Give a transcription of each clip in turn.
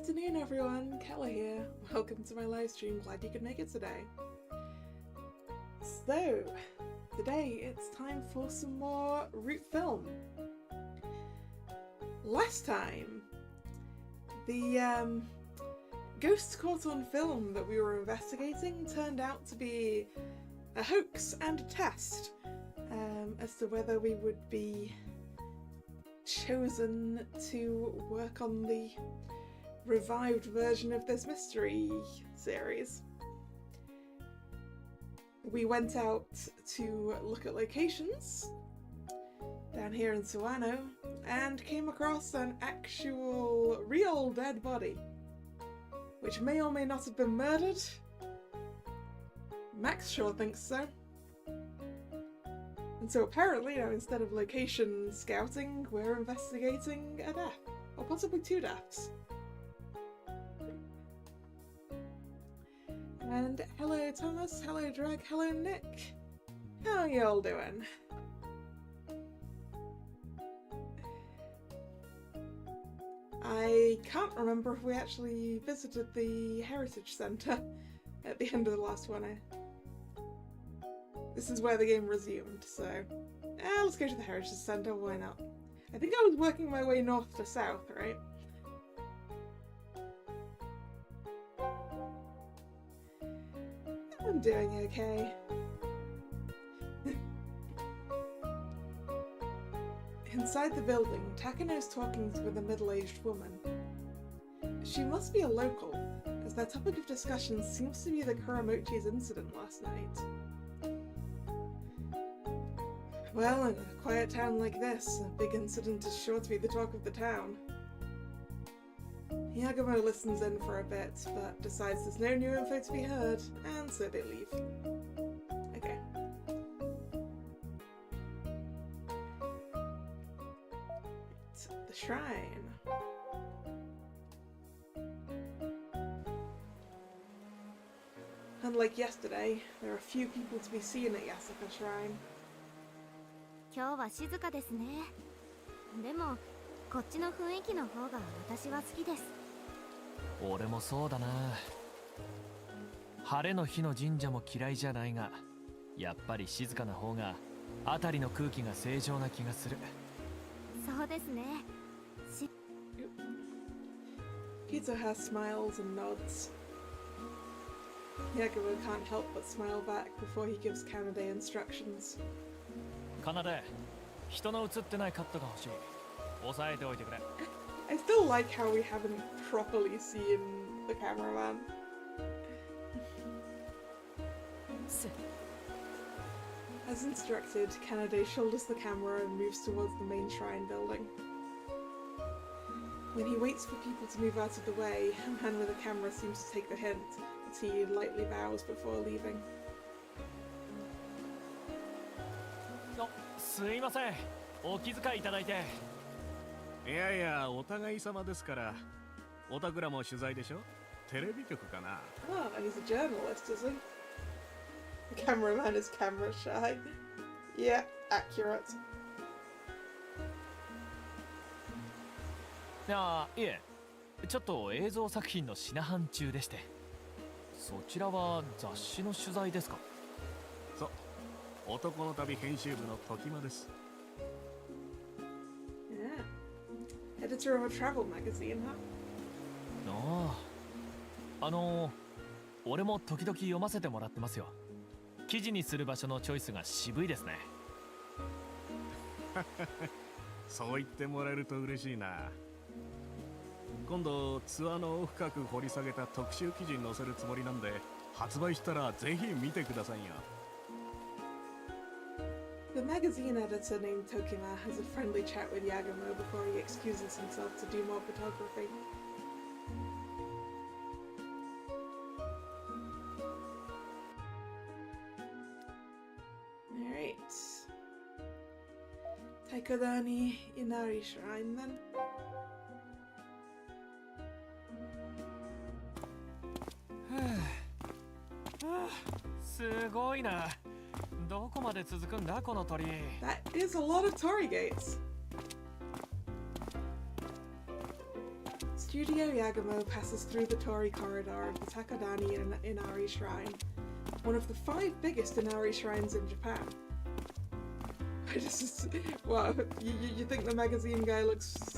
afternoon, everyone. Kalla here. Welcome to my live stream. Glad you could make it today. So, today it's time for some more root film. Last time, the ghost caught on film that we were investigating turned out to be a hoax and a test as to whether we would be chosen to work on the revived version of this mystery series. We went out to look at locations down here in Suano and came across an actual real dead body, which may or may not have been murdered. Max sure thinks so. And so apparently, instead of location scouting, we're investigating a death. Or possibly two deaths. And hello Thomas, hello Drag, hello Nick. How are y'all doing? I can't remember if we actually visited the Heritage Centre at the end of the last one. This is where the game resumed, so let's go to the Heritage Centre, why not? I think I was working my way north to south, right? I'm doing okay. Inside the building, Takano's talking with a middle-aged woman. She must be a local, as their topic of discussion seems to be the Kuramochi's incident last night. Well, in a quiet town like this, a big incident is sure to be the talk of the town. Yagumo listens in for a bit, but decides there's no new info to be heard, and so they leave. Okay. The shrine. Unlike yesterday, there are few people to be seen at Yasuka Shrine. 今日は静かですね。でもこっちの雰囲気の方が私は好きです。俺もそうだな。晴れの日の神社も嫌いじゃないが、やっぱり静かな方が辺りの空気が正常な気がする。そうですね。Kitsuha smiles and nods. Yagumo can't help but smile back before he gives Kanade instructions. かなで、人の映ってないカットが欲しい。押さえておいてくれ。I still like how we haven't properly seen the cameraman. As instructed, Kanade shoulders the camera and moves towards the main shrine building. When he waits for people to move out of the way, a man with a camera seems to take the hint, as he lightly bows before leaving. すいません、お気遣いいただいて。いやいや、お互い様ですから。おたくらも取材でしょ？テレビ局かな。 Oh, and he's a journalist, is he? The cameraman is camera shy. Yeah, accurate. いえ、ちょっと映像作品の品販中でして。そちらは雑誌の取材ですか？そう。男の旅編集部の時間です。Yeah. Editor of a travel magazine, huh? 俺も時々読ませてもらってますよ。記事にする場所のチョイスが渋いですね。そう言ってもらえると嬉しいな。今度ツアーの深く掘り下げた特集記事に載せるつもりなんで、発売したらぜひ見てくださいよ。The magazine editor named Tokima has a friendly chat with Yagumo before he excuses himself to do more photography. Alright. Taikodani Inari Shrine then. すごいな。どこまで続くんだこの鳥。 That is a lot of torii gates. Studio Yagumo passes through the Torii corridor of the Takodani Inari Shrine, one of the 5 biggest Inari shrines in Japan. Well, you think the magazine guy looks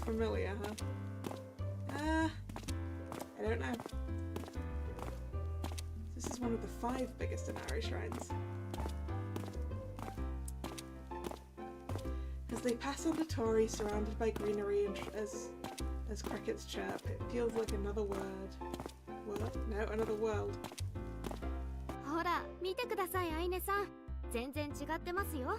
familiar, huh? I don't know. This is one of the 5 biggest Inari shrines. As they pass under Torii, surrounded by greenery and as crickets chirp, it feels like another word. No, another world. ほら見てくださいアイネさん、全然違ってますよ。ほん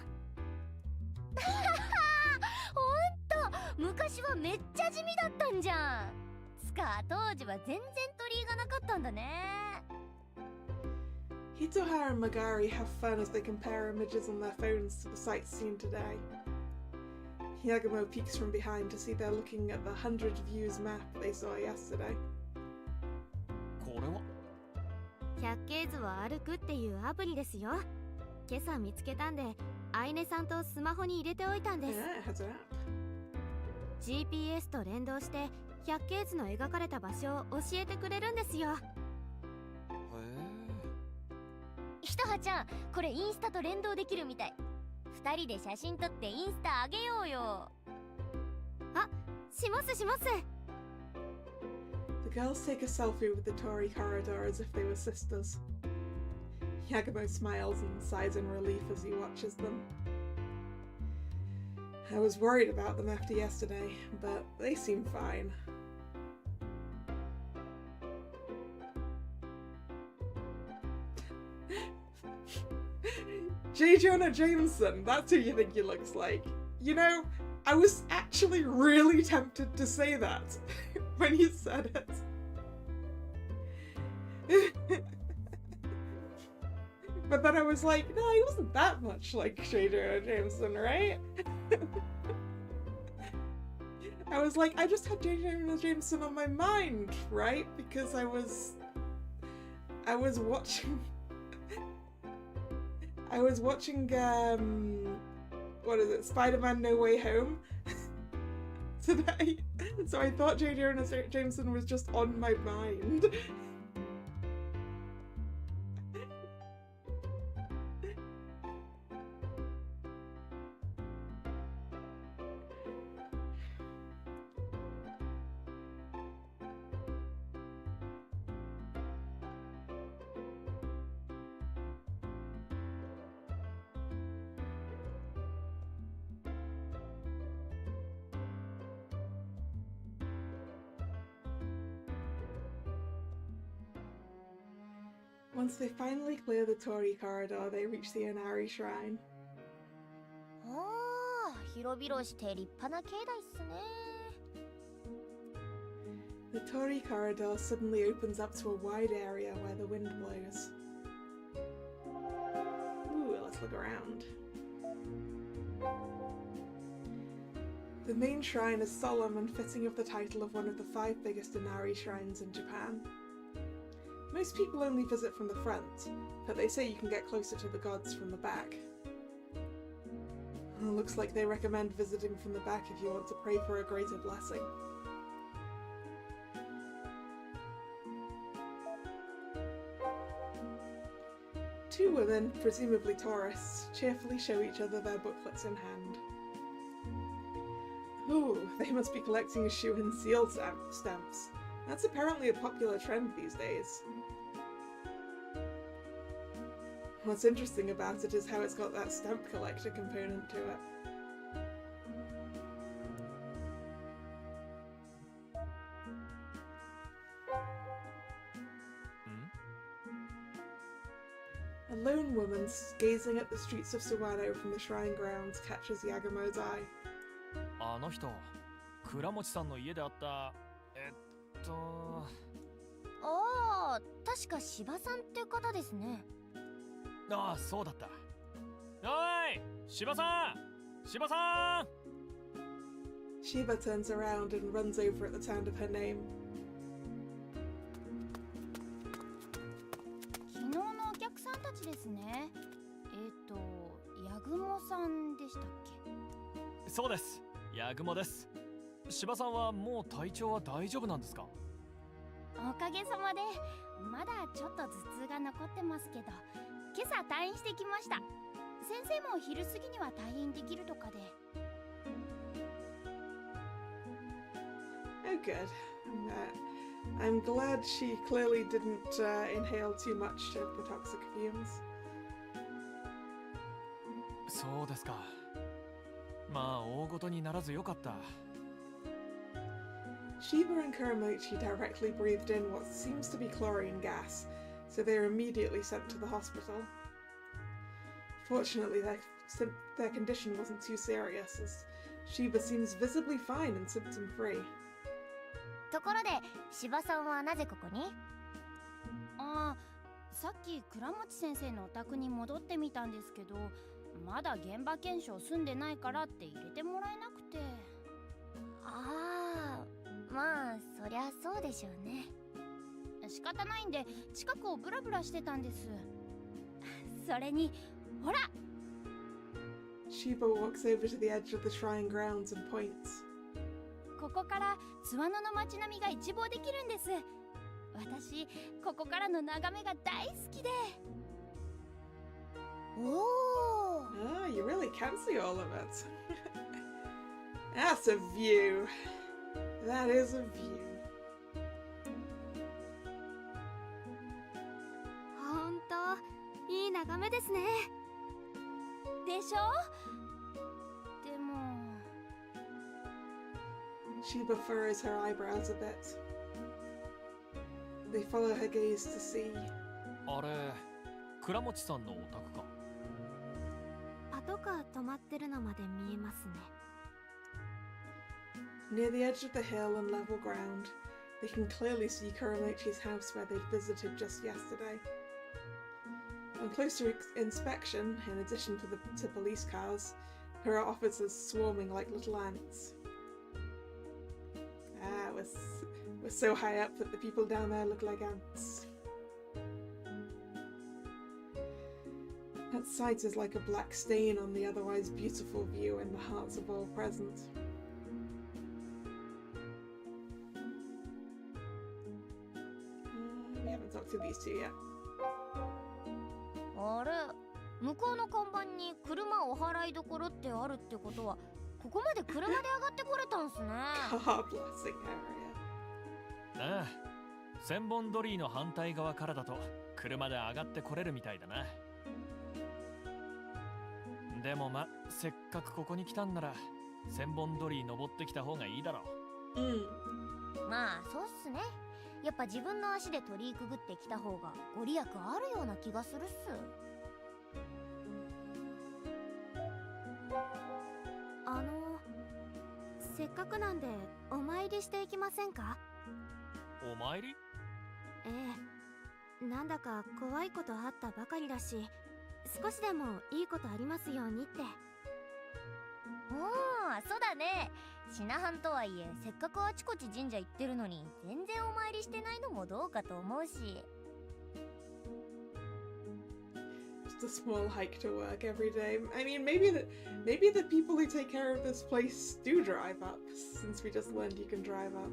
と昔はめっちゃ地味だったんじゃん。つか当時は全然鳥居がなかったんだね。Hitohara and Magari have fun as they compare images on their phones to the sights seen today. Yagumo peeks from behind to see they're looking at the 100 views map they saw yesterday. これは百景図を歩くっていうアプリですよ。今朝見つけたんで、アイネさんとスマホに入れておいたんです。Yeah, it has an app. GPS と連動して百景図の描かれた場所を教えてくれるんですよ。ひとはちゃん、これインスタと連動できるみたい。2人で写真撮ってインスタあげようよ。あ、しますします。The girls take a selfie with the Torii corridor as if they were sisters. Yagumo smiles and sighs in relief as he watches them. I was worried about them after yesterday, but they seem fine. J. Jonah Jameson, that's who you think he looks like. You know, I was actually really tempted to say that when you said it. But then I was like, no, he wasn't that much like J. Jonah Jameson, right? I was like, I just had J. Jonah Jameson on my mind, right? Because I was watching what is it, Spider-Man No Way Home today. So I thought J. Jonah Jameson was just on my mind. Once they finally clear the Torii corridor, they reach the Inari Shrine. ああ、広々して立派な境内っすね。The Torii corridor suddenly opens up to a wide area where the wind blows. Ooh, let's look around. The main shrine is solemn and fitting of the title of one of the 5 biggest Inari shrines in Japan. Most people only visit from the front, but they say you can get closer to the gods from the back. Looks like they recommend visiting from the back if you want to pray for a greater blessing. Two women, presumably tourists, cheerfully show each other their booklets in hand. Ooh, they must be collecting shoe and seal stamps. That's apparently a popular trend these days. What's interesting about it is how it's got that stamp collector component to it. A lone woman gazing at the streets of Sawano from the shrine grounds catches Yagumo's eye. あの人、倉持さんの家であった。ああ、確か芝さんって方ですね。ああ、そうだった。おい、芝さん、芝さん。Shiba turns around and runs over at the sound of her name. 昨日のお客さんたちですね。ヤグモさんでしたっけ？そうです、ヤグモです。芝さんはもう体調は大丈夫なんですか？おかげさまでまだちょっと頭痛が残ってますけど、今朝退院してきました。先生も昼過ぎには退院できるとかで。Oh, good. I'm glad she clearly didn't inhale too much of the toxic fumes. そうですか。まあ大ごとにならずよかった。Shiba and Kuramochi directly breathed in what seems to be chlorine gas, so they were immediately sent to the hospital. Fortunately, their condition wasn't too serious, as Shiba seems visibly fine and symptom-free. ところで芝さんはなぜここに？ああ、さっき倉持先生のお宅に戻ってみたんですけど、まだ現場検証済んでないからって入れてもらえなくて。ああ、まあそりゃそうでしょうね。仕方ないんで近くをブラブラしてたんです。それにほら、 Shiba walks over to the edge of the shrine grounds and points. ここから津和野の街並みが一望できるんです。私ここからの眺めが大好きで。おお、 Ah, you really can see all of it. That's a view. That is a view. ほんといい眺めですね。でしょ？でも Shiba furrows her eyebrows a bit. They follow her gaze to see. あれ、倉持さんのお宅か。パトカー止まってるのまで見えますね。Near the edge of the hill and level ground, they can clearly see Kuramochi's house where they'd visited just yesterday. On closer inspection, in addition to police cars, there are officers swarming like little ants. Ah, we're so high up that the people down there look like ants. That sight is like a black stain on the otherwise beautiful view in the hearts of all present. We haven't talked to these two yet. あれ、向こうの看板に車お払いどころってあるってことは、ここまで車で上がってこれたんすね。 Car blasting area. ああ、千本鳥居の反対側からだと車で上がってこれるみたいだな。でもま、せっかくここに来たんなら千本鳥居登ってきた方がいいだろう。まあそうっすね。やっぱ自分の足で鳥居くぐってきた方がご利益あるような気がするっす。せっかくなんでお参りしていきませんか？お参り？ええ、なんだか怖いことあったばかりだし、少しでもいいことありますようにって。おお、そうだね。シナハンとはいえ、せっかくあちこち神社行ってるのに全然お参りしてないのもどうかと思うし。Just a small hike to work every day. I mean, maybe the people who take care of this place do drive up, since we just learned you can drive up.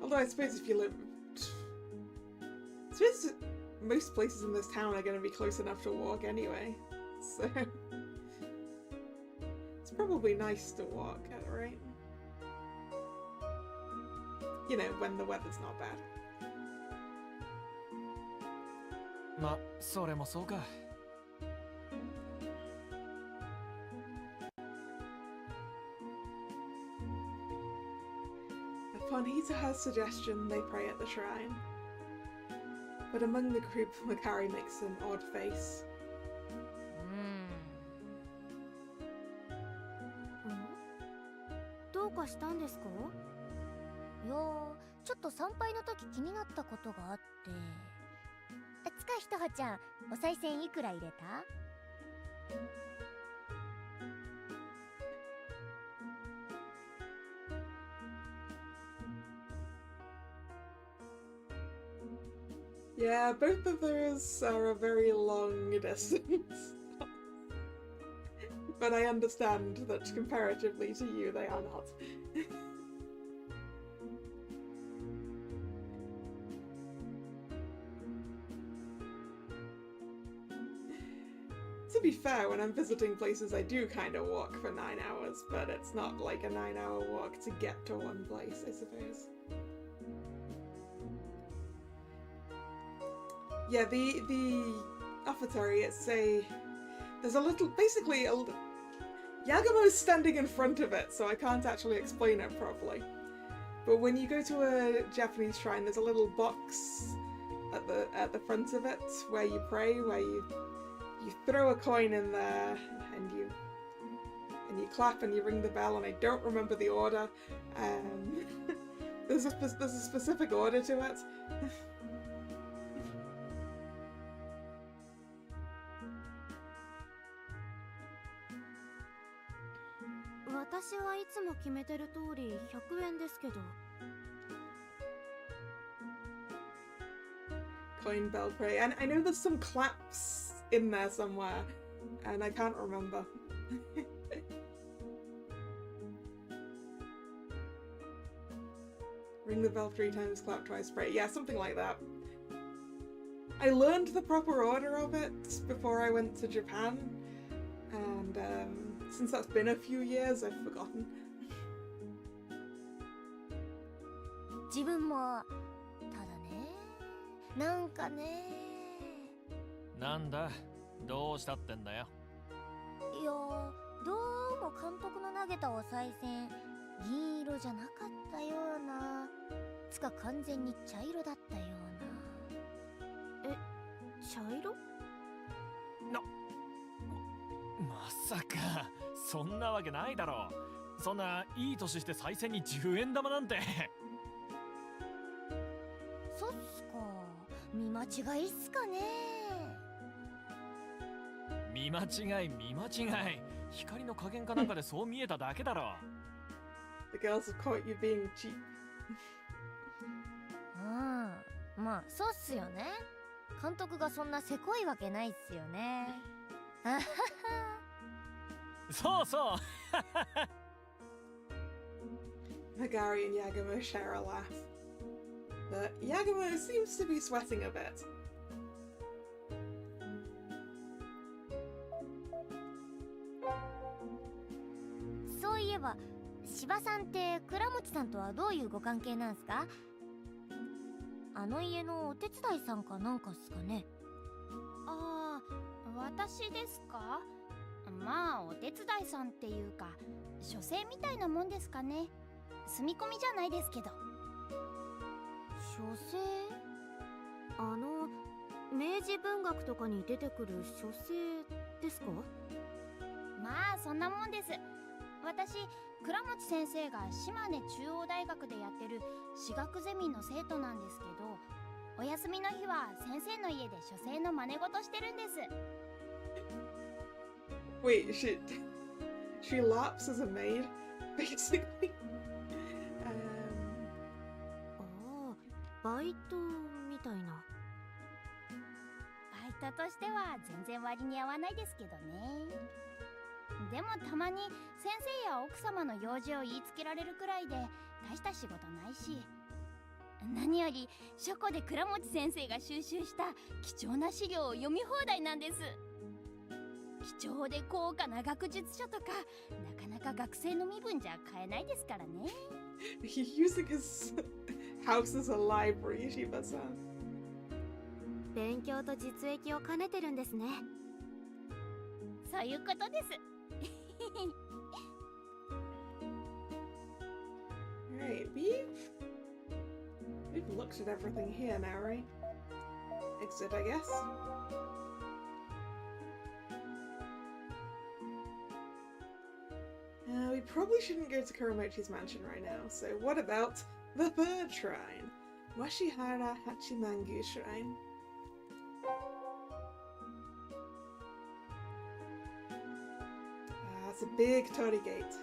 Although I suppose if you live, I suppose most places in this town are going to be close enough to walk anyway, so it's probably nice to walk, right? You know, when the weather's not bad. ま、それもそうか。Upon Hitaha's suggestion, they pray at the shrine. But among the group, Makari makes an odd face. どうかしたんですか？いやー、ちょっと参拝の時気になったことがあって。つかひとはちゃん、お賽銭いくら入れた？Yeah, both of those are a very long distance. but I understand that comparatively to you, they are not. To be fair, when I'm visiting places, I do kind of walk for 9 hours, but it's not like a 9-hour walk to get to one place, I suppose. Yeah, the offertory, there's a little, basically, Yagumo's standing in front of it, so I can't actually explain it properly. But when you go to a Japanese shrine, there's a little box at the front of it where you pray, where you throw a coin in there and you clap and you ring the bell, and I don't remember the order. There's a specific order to it. 私はいつも決めてる通り100円ですけど。Coin bell pray, and I know there's some claps in there somewhere, and I can't remember. Ring the bell 3 times, clap twice, pray. Yeah, something like that. I learned the proper order of it before I went to Japan, and since that's been a few years, I've forgotten. 自分もただね、なんかね。なんだ、どうしたってんだよ。いや、どうも監督の投げたお賽銭銀色じゃなかったような、つか完全に茶色だったような。え、茶色？まさかそんなわけないだろう。そんないい年して賽銭に10円玉なんて。そっすか、見間違いっすかね。見間違い見間違い、光の加減かなんかでそう見えただけだろ。The girls have caught you being cheap. うん、まあそうっすよね。監督がそんなせこいわけないっすよね。あはは。そうそう。Hagari and Yagumo share a laugh. But Yagumo seems to be sweating a bit. そういえば、芝さんって倉持さんとはどういうご関係なんすか？あの家のお手伝いさんかなんかっすかね。ああ、私ですか？まあお手伝いさんっていうか書生みたいなもんですかね。住み込みじゃないですけど。書生？明治文学とかに出てくる書生ですか？まあそんなもんです。私、倉持先生が島根中央大学でやってる私学ゼミの生徒なんですけど、お休みの日は先生の家で書生の真似事してるんです。Wait, she laps as a maid, basically. バイトみたいな。バイトとしては全然割に合わないですけどね。でもたまに先生や奥様の用事を言いつけられるくらいで大した仕事ないし、何より書庫で倉持先生が収集した貴重な資料を読み放題なんです。貴重で高価な学術書とかなかなか学生の身分じゃ買えないですからね。He's using his house as a library, Shiba-san. 勉強と実益を兼ねてるんですね。そういうことです。Right, we've looked at everything here now, right? Exit, I guess. We probably shouldn't go to Kuramochi's mansion right now, so what about the third shrine? Washihara Hachimangu Shrine. It's a big torii gate.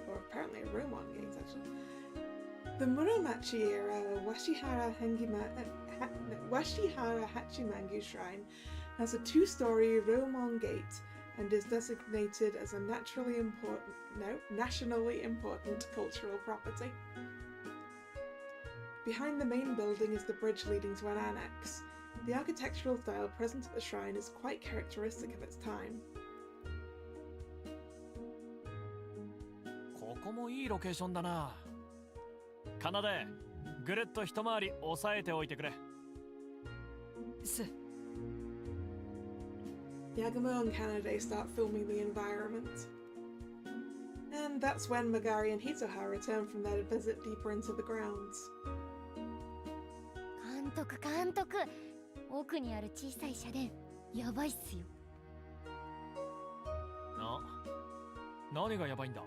Or apparently a Roman gate, actually. The Muromachi era Washihara Hachimangu Shrine has a 2-story Roman gate and is designated as a nationally important cultural property. Behind the main building is the bridge leading to an annex. The architectural style present at the shrine is quite characteristic of its time. ここもいいロケーションだな。かなで、ぐるっと一回り押さえておいてくれ。Yagumo and Kanade start filming the environment. And that's when Magari and Hitoha return from their visit deeper into the grounds. 監督、奥にある小さい社殿やばいっすよ。何がやばいんだ？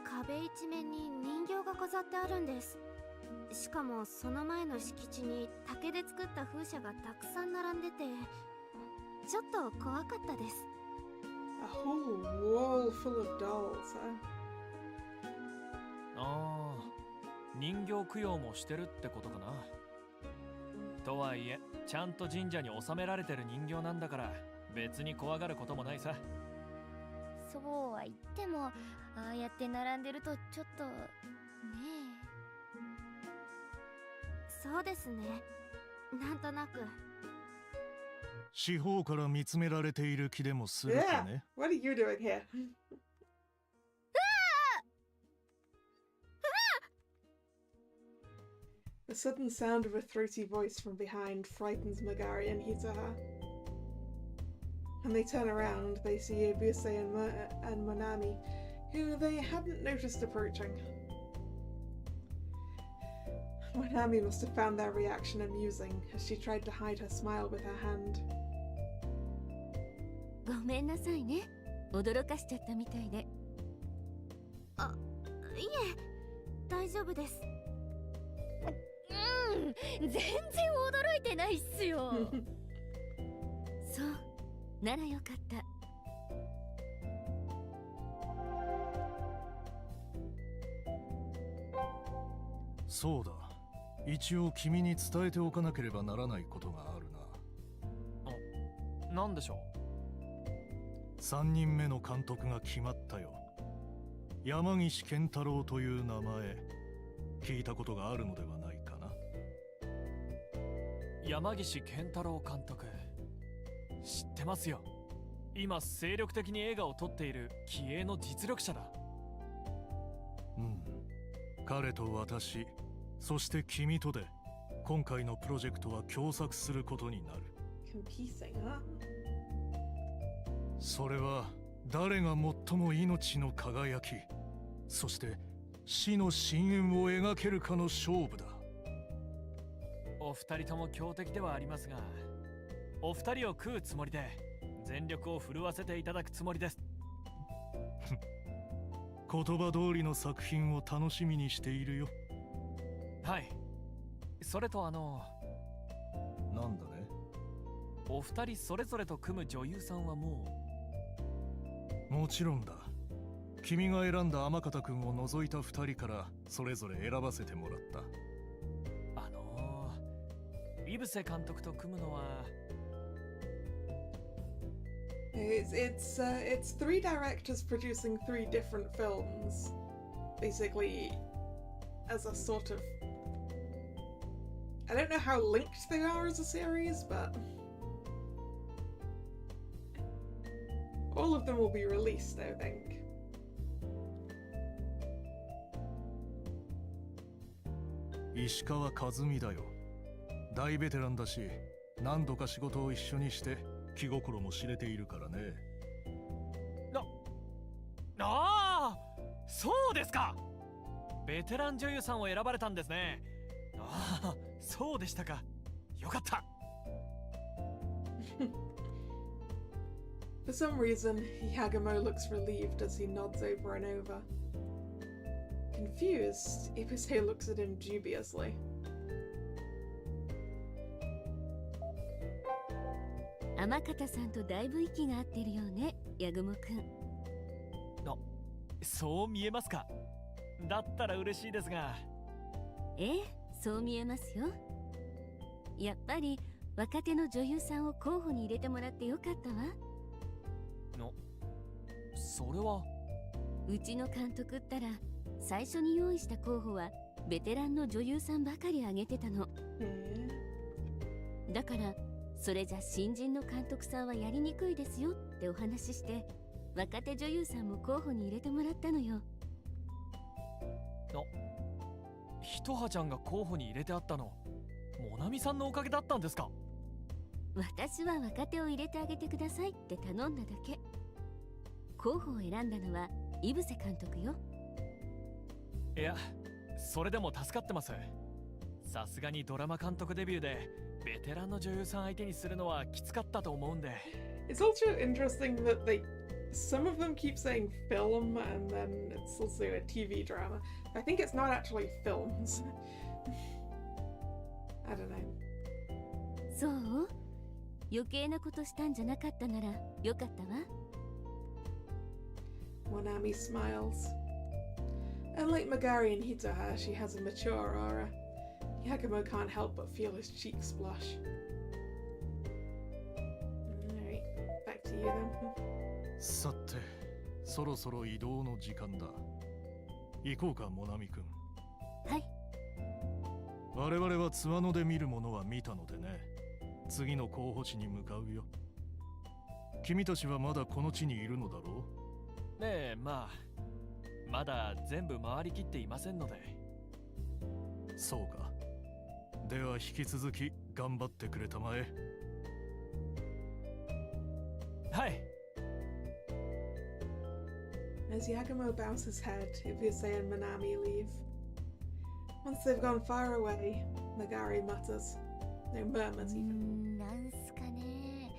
壁一面に人形が飾ってあるんです。しかもその前の敷地に竹で作った風車がたくさん並んでて、ちょっと怖かったです。A whole wall full of dolls, huh? ああ、人形供養もしてるってことかな。とはいえ、ちゃんと神社に収められてる人形なんだから、別に怖がることもないさ。そうは言っても、ああやって並んでるとちょっとねえ。そうですね。なんとなく。四方から見つめられている気でもするかね。Yeah, what are you doing here? The sudden sound of a throaty voice from behind frightens Magari and Hitoha. When they turn around, they see Ebuse and Monami, who they hadn't noticed approaching. Monami must have found their reaction amusing, as she tried to hide her smile with her hand. ごめんなさいね。驚かしちゃったみたいで。いえ、大丈夫です。全然驚いてないっすよ。そう、ならよかった。そうだ。一応君に伝えておかなければならないことがあるな。なんでしょう？3人目の監督が決まったよ。山岸健太郎という名前、聞いたことがあるのではないかな。山岸健太郎監督、知ってますよ。今精力的に映画を撮っている気鋭の実力者だ。うん。彼と私、そして君とで今回のプロジェクトは共作することになる。Competing, huh? それは誰が最も命の輝き、そして死の深淵を描けるかの勝負だ。お二人とも強敵ではありますが、お二人を食うつもりで全力を振るわせていただくつもりです。言葉通りの作品を楽しみにしているよ。はい。それとなんだね。お二人それぞれと組む女優さんはもちろんだ。君が選んだ天方君を除いた2人からそれぞれ選ばせてもらった。井伏監督と組むのはIt's three directors producing three different films, basically as a sort of, I don't know how linked they are as a series, but all of them will be released, I think. 石川和美だよ。大ベテランだし、何度か仕事を一緒にして気心も知れているからね。そうですか。ベテラン女優さんを選ばれたんですね。そうでしたか。よかった。For some reason, Hyagumo looks relieved as he nods over and over. Confused, Ibuse looks at him dubiously. 天方さんとだいぶ息が合ってるよね、ヤグモくん。そう見えますか。だったら嬉しいですが。そう見えますよ。やっぱり若手の女優さんを候補に入れてもらってよかったわ。それは。うちの監督ったら最初に用意した候補はベテランの女優さんばかり挙げてたの。だからそれじゃ新人の監督さんはやりにくいですよってお話しして、若手女優さんも候補に入れてもらったのよ。ひとはちゃんが候補に入れてあったのモナミさんのおかげだったんですか？私は若手を入れてあげてくださいって頼んだだけ。候補を選んだのは井伏監督よ。いや、それでも助かってます。さすがにドラマ監督デビューでベテランの女優さん相手にするのはきつかったと思うんで。It's also interesting that some of them keep saying film and then it's also a TV drama. I think it's not actually films. I don't know. そう？余計なことしたんじゃなかったならよかったわ。Monami smiles. Unlike Magari and Hitoha, she has a mature aura. Yakumo can't help but feel his cheeks blush. Alright, back to you then. さて、そろそろ移動の時間だ。行こうか、モナミ君。はい。我々はツアノで見るものは見たのでね。次の候補地に向かうよ。君たちはまだこの地にいるのだろねえ、まだ全部回りきっていませんので。う？そうか。では引き続き頑張ってくれたまえ。はい。As Yakumo bows his head, Ibuse and Manami leave. Once they've gone far away, Magari mutters. No murmurs even. なんすかね、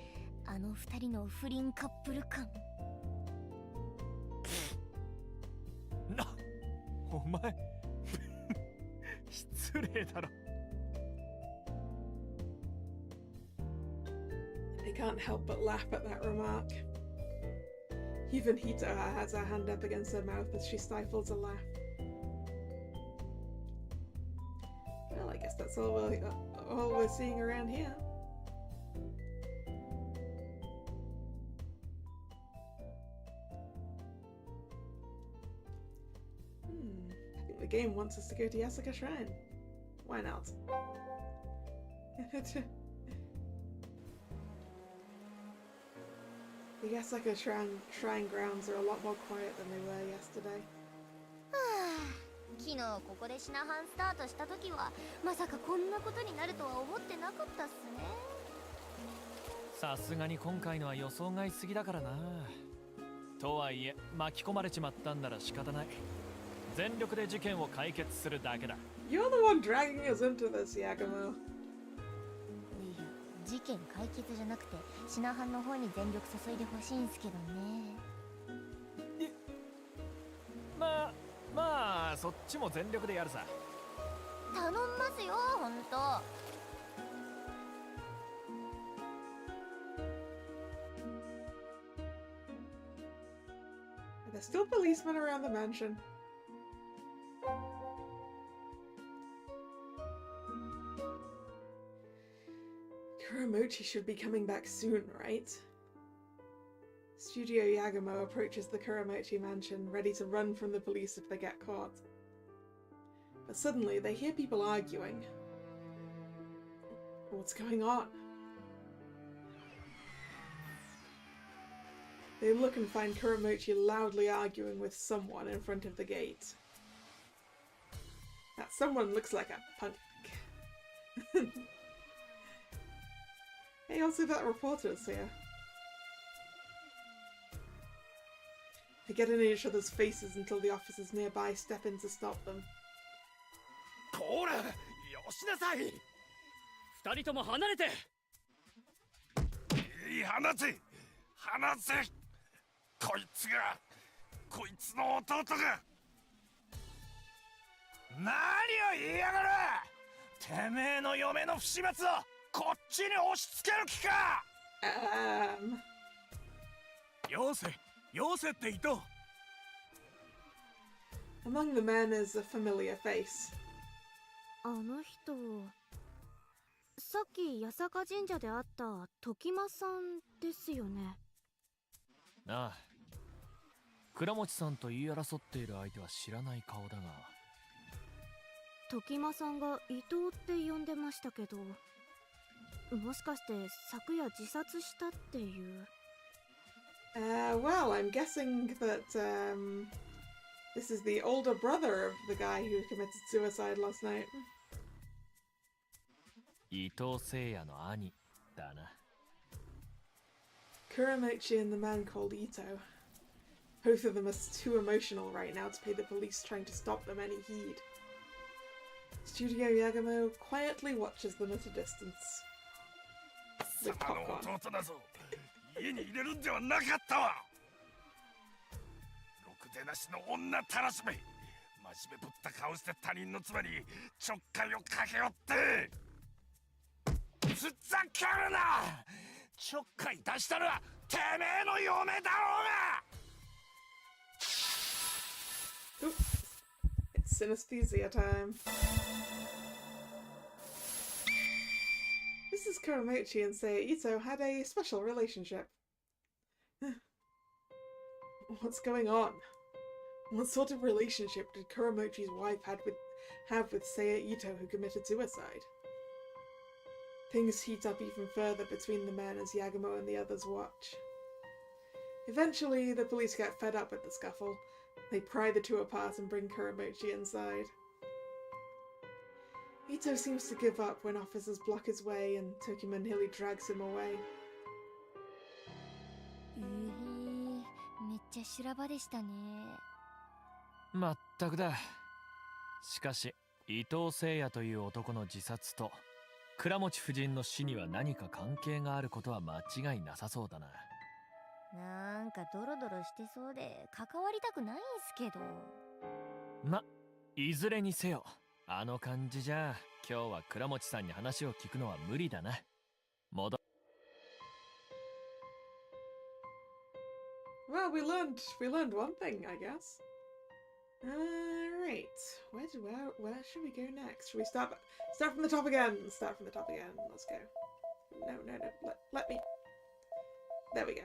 あの二人の不倫カップル感。お前失礼だろ。They can't help but laugh at that remark. Even Hitoha has her hand up against her mouth as she stifles a laugh. Well, I guess that's all we're seeing around here. I think the game wants us to go to Yasuka Shrine. Why not? The Yasuka Shrine grounds are a lot more quiet than they were yesterday. 昨日ここでシナハンスタートした時はまさかこんなことになるとは思ってなかったっすね。さすがに今回のは予想外すぎだからな。とはいえ巻き込まれちまったんなら仕方ない。全力で事件を解決するだけだ。 You're the one dragging us into this, Yakumo. いや、事件解決じゃなくてシナハンの方に全力注いでほしいんすけどね。まあそっちも全力でやるさ。頼んますよ、ほんと。There's still policemen around the mansion. Kuramochi should be coming back soon, right? Studio Yagumo approaches the Kuramochi mansion, ready to run from the police if they get caught. But suddenly they hear people arguing. What's going on? They look and find Kuramochi loudly arguing with someone in front of the gate. That someone looks like a punk. Hey, also that reporter's here. They get in each other's faces until the officers nearby step in to stop them. こら、よしなさい。二人とも離れて。放せ放せ。こいつの弟が。何を言いやがる。てめえの嫁の不始末をこっちに押し付ける気か。よせって言と。 Among the men is a familiar face. あの人、さっき八坂神社で会った時間さんですよね。ああ。倉持さんと言い争っている相手は知らない顔だが。時間さんが伊藤って呼んでましたけど、もしかして昨夜自殺したっていう。Well, I'm guessing that this is the older brother of the guy who committed suicide last night. 伊藤聖也の兄だな。Kuramochi and the man called Ito. Both of them are too emotional right now to pay the police trying to stop them any heed. Studio Yagamo quietly watches them at a distance. With popcorn. 家に入れるんではなかったわ。ろくでなしの女たらしめ。真面目ぶった顔して他人の妻にちょっかいをかけよって。ふざけるな。ちょっかい出したのはてめえの嫁だろうが。Oops. It's synesthesia time. Mrs. Kuramochi and Seiya Ito had a special relationship. What's going on? What sort of relationship did Kuramochi's wife have with Seiya Ito, who committed suicide? Things heat up even further between the men as Yagamo and the others watch. Eventually, the police get fed up with the scuffle. They pry the two apart and bring Kuramochi inside. Ito seems to give up when officers block his way and Tokimon Hilly drags him away. めっちゃ修羅場でしたね。まったくだ。しかし、伊藤聖也という男の自殺と倉持夫人の死には何か関係があることは間違いなさそうだな。なんかドロドロしてそうで関わりたくないんすけど。ま、いずれにせよ、あの感じじゃ今日は倉持さんに話を聞くのは無理だな。Well, we learned one thing, I guess. Right. Where should we go next? Should we start from the top again? Start from the top again. Let's go. No. Let me. There we go.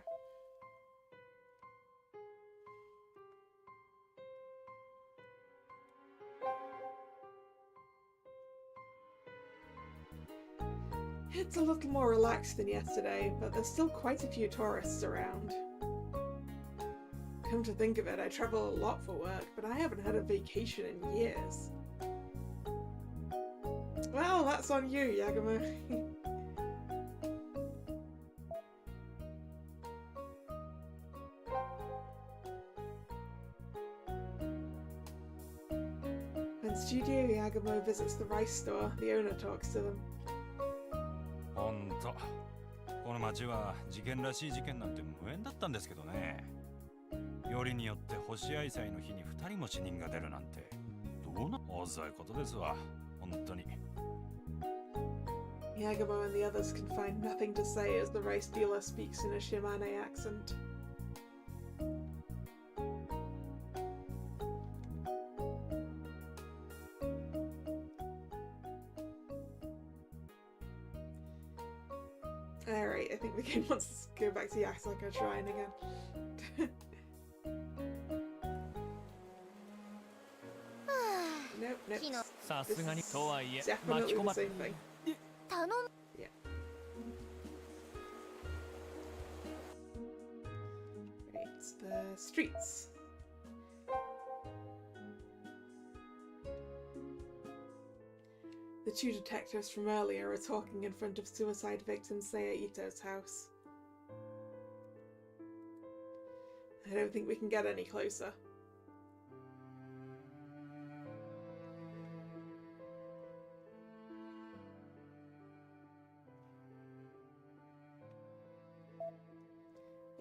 It's a little more relaxed than yesterday, but there's still quite a few tourists around. Come to think of it, I travel a lot for work, but I haven't had a vacation in years. Well, that's on you, Yagamo. When Studio Yagamo visits the rice store, the owner talks to them. ほんと、この町は事件らしい事件なんて無縁だったんですけどね。よりによって星合祭の日に2人も死人が出るなんてどうな遅いことですわ、本当に。Yagamo and the others can find nothing to say as the rice dealer speaks in a Shimane accent. Alright, I think the game wants to go back to Yasaka Shrine again. Nope. さすがにとはいえ Definitely 巻き込 the ま same thing. 頼む。Yeah. Right, the streets. The two detectives from earlier are talking in front of suicide victim Seiya Ito's house. I don't think we can get any closer.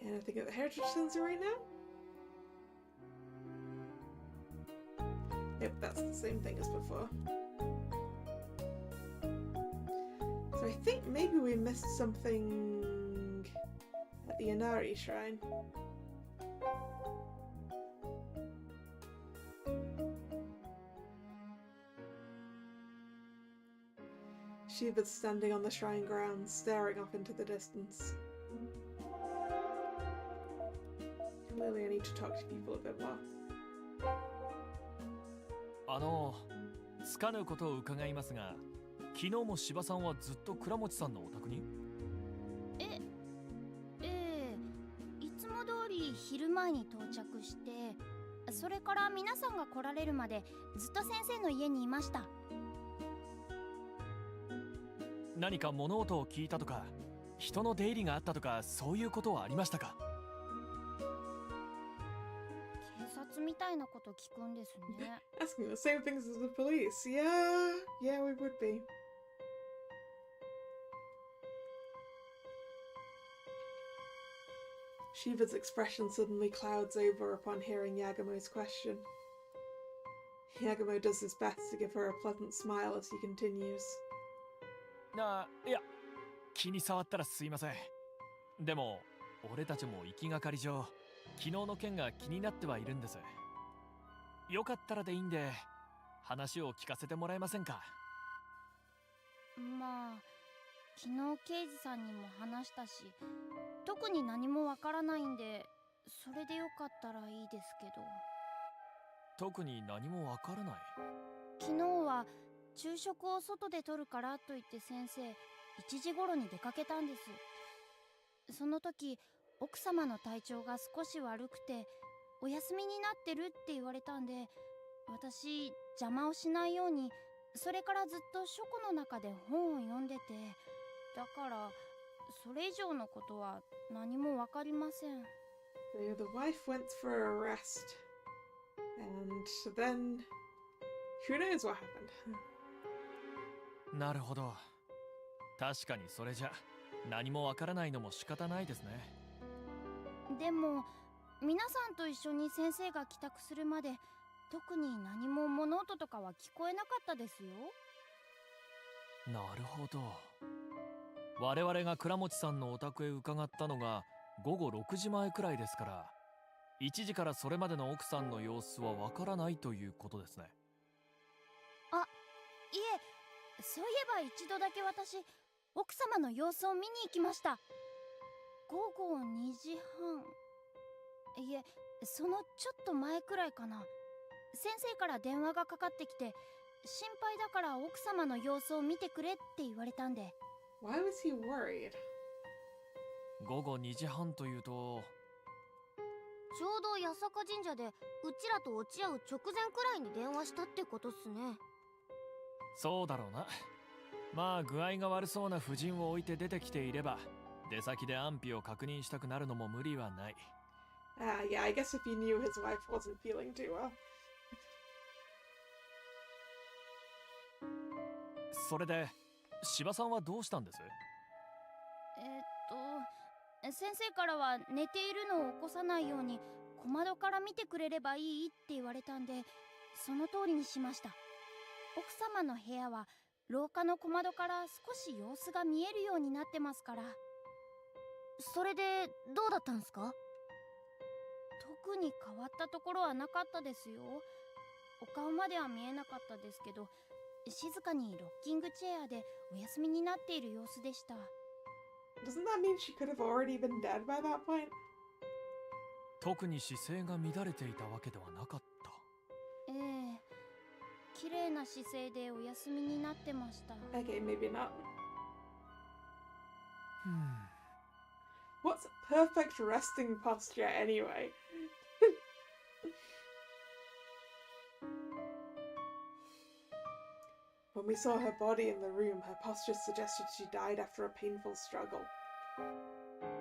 Anything at the Heritage Centre right now? Nope, that's the same thing as before. So I think maybe we missed something at the Inari Shrine. Shiva's standing on the shrine grounds, staring off into the distance. Clearly I need to talk to people a bit more. つかぬことを伺いますが、昨日も柴さんはずっと倉持さんのお宅に？ええ、いつも通り昼前に到着して、それから皆さんが来られるまでずっと先生の家にいました。何か物音を聞いたとか、人の出入りがあったとか、そういうことはありましたか？警察みたいなこと聞くんですね。Asking the same things as the police. Yeah, we would be. Shiva's expression suddenly clouds over upon hearing Yagumo's question. Yagumo does his best to give her a pleasant smile as he continues. いや、気に障ったらすいません。でも、俺たちも行きがかり上、昨日の件が気になってはいるんです。よかったらでいいんで、話を聞かせてもらえませんか？まあ、昨日刑事さんにも話したし、特に何もわからないんで、それでよかったらいいですけど。特に何もわからない。昨日は昼食を外で取るからと言って先生、1時頃に出かけたんです。その時、奥様の体調が少し悪くて、お休みになってるって言われたんで、私、邪魔をしないように、それからずっと書庫の中で本を読んでて、だから、それ以上のことは何もわかりません。So the wife went for a rest. And then... who knows what happened? なるほど。確かにそれじゃ、何もわからないのも仕方ないですね。でも、皆さんと一緒に先生が帰宅するまで、特に何も物音とかは聞こえなかったですよ。なるほど。我々が倉持さんのお宅へ伺ったのが午後6時前くらいですから、1時からそれまでの奥さんの様子はわからないということですね。あ、いえ、そういえば一度だけ私、奥様の様子を見に行きました。午後2時半。いえ、そのちょっと前くらいかな。先生から電話がかかってきて、心配だから奥様の様子を見てくれって言われたんで。Why was he worried? 午後2時半というと、ちょうど八坂神社でうちらと落ち合う直前くらいに電話したってことっすね。そうだろうな。まあ具合が悪そうな婦人を置いて出てきていれば、出先で安否を確認したくなるのも無理はない。Yeah, I guess if he knew his wife wasn't feeling too well. それで、柴さんはどうしたんです？先生からは寝ているのを起こさないように小窓から見てくれればいいって言われたんで、その通りにしました。奥様の部屋は廊下の小窓から少し様子が見えるようになってますから。それでどうだったんすか？特に変わったところはなかったですよ。お顔までは見えなかったですけど、静かにロッキングチェアでお休みになっている様子でした。Doesn't that mean she could have already been dead by that point? 特に姿勢が乱れていたわけではなかった。ええ、綺麗な姿勢でお休みになってました。Okay, maybe not. What's perfect resting posture anyway? When we saw her body in the room, her posture suggested she died after a painful struggle.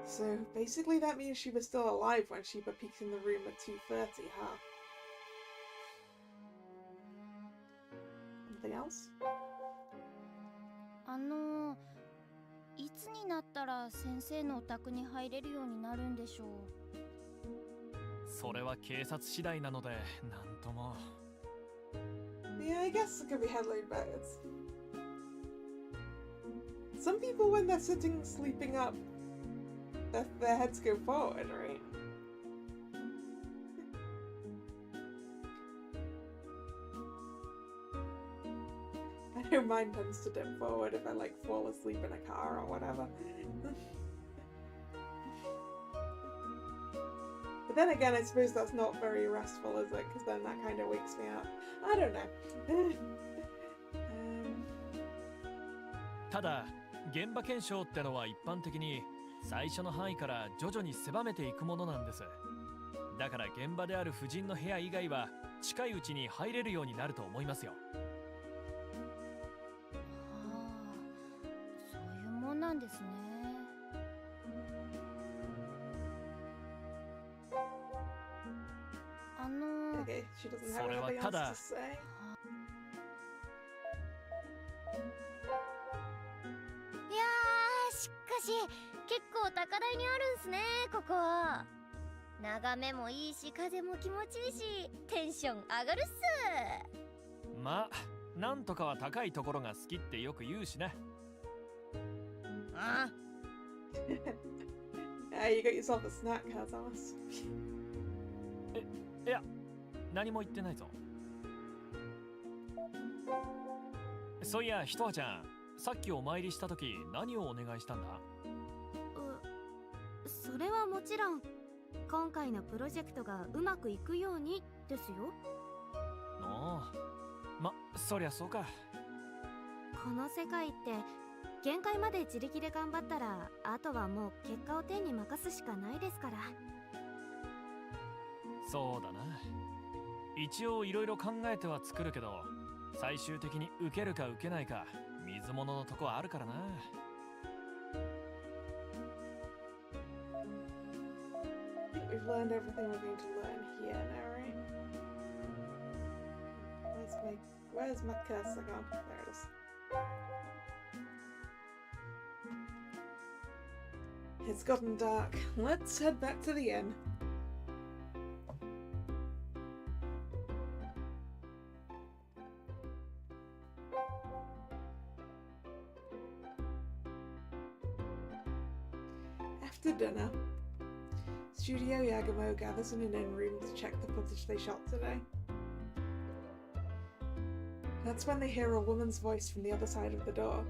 So basically that means she was still alive when Sheba peeked in the room at 2:30, huh? Anything else? いつになったら先生のお宅に入れるようになるんでしょう。それは警察次第なので、なんとも。Yeah, I guess it could be handled by it. Some people, when they're sitting, sleeping up, their heads go forward, right? I know mine tends to dip forward if I like fall asleep in a car or whatever. But then again, I suppose that's not very restful, is it? Because then that kind of wakes me up. I don't know. ただ現場検証ってのは一般的に最初の範囲から徐々に狭めていくものなんです。だから現場である夫人の部屋以外は近いうちに入れるようになると思いますよ。そういうもんなんですね。Okay, she doesn't そ have れは anything た else だ to say. いやー、しかし結構高台にあるんすね、ここ。眺めもいいし、風も気持ちいいし、テンション上がるっす。まあなんとかは高いところが好きってよく言うしね。あYou got yourself a snack, Kazas. いや何も言ってないぞ。そういやひとはちゃん、さっきお参りした時何をお願いしたんだ？それはもちろん今回のプロジェクトがうまくいくようにですよ。ああ、まそりゃそうか。この世界って限界まで自力で頑張ったら、あとはもう結果を天に任すしかないですから。そうだな。一応いろいろ考えては作るけど、最終的に受けるか受けないか水物のとこはあるからな。We've learned everything we're going to learn here now, right? Where's my cursor gone? There it is. It's gotten dark. Let's head back to the inn. After dinner, Studio Yagamo gathers in an inn room to check the footage they shot today. That's when they hear a woman's voice from the other side of the door.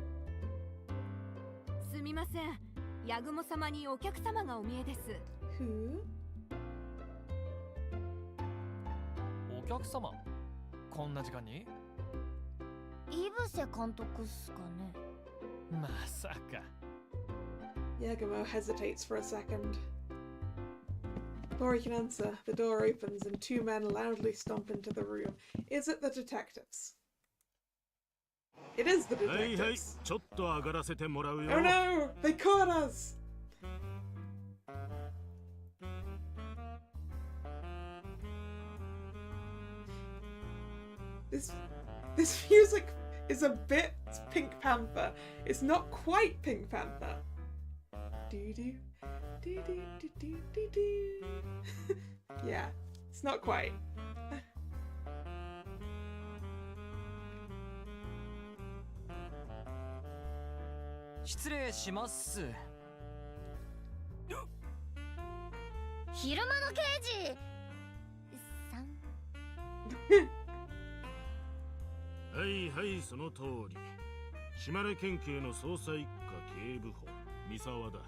すみません。ヤグモ様にお客様がお見えです。Who? お客様？こんな時間に？イブセ監督っすかね。まさか。Yagamo hesitates for a second. Before he can answer, the door opens and two men loudly stomp into the room. Is it the detectives? It is the detectives. ちょっと上がらせてもらうよ。Oh no! They caught us! This music is a bit Pink Panther. It's not quite Pink Panther. Do do do do do do do do. Yeah, it's not quite. 失礼します。昼間の刑事さん。はいはい、その通り。島根県警の捜査一課警部補三沢だ。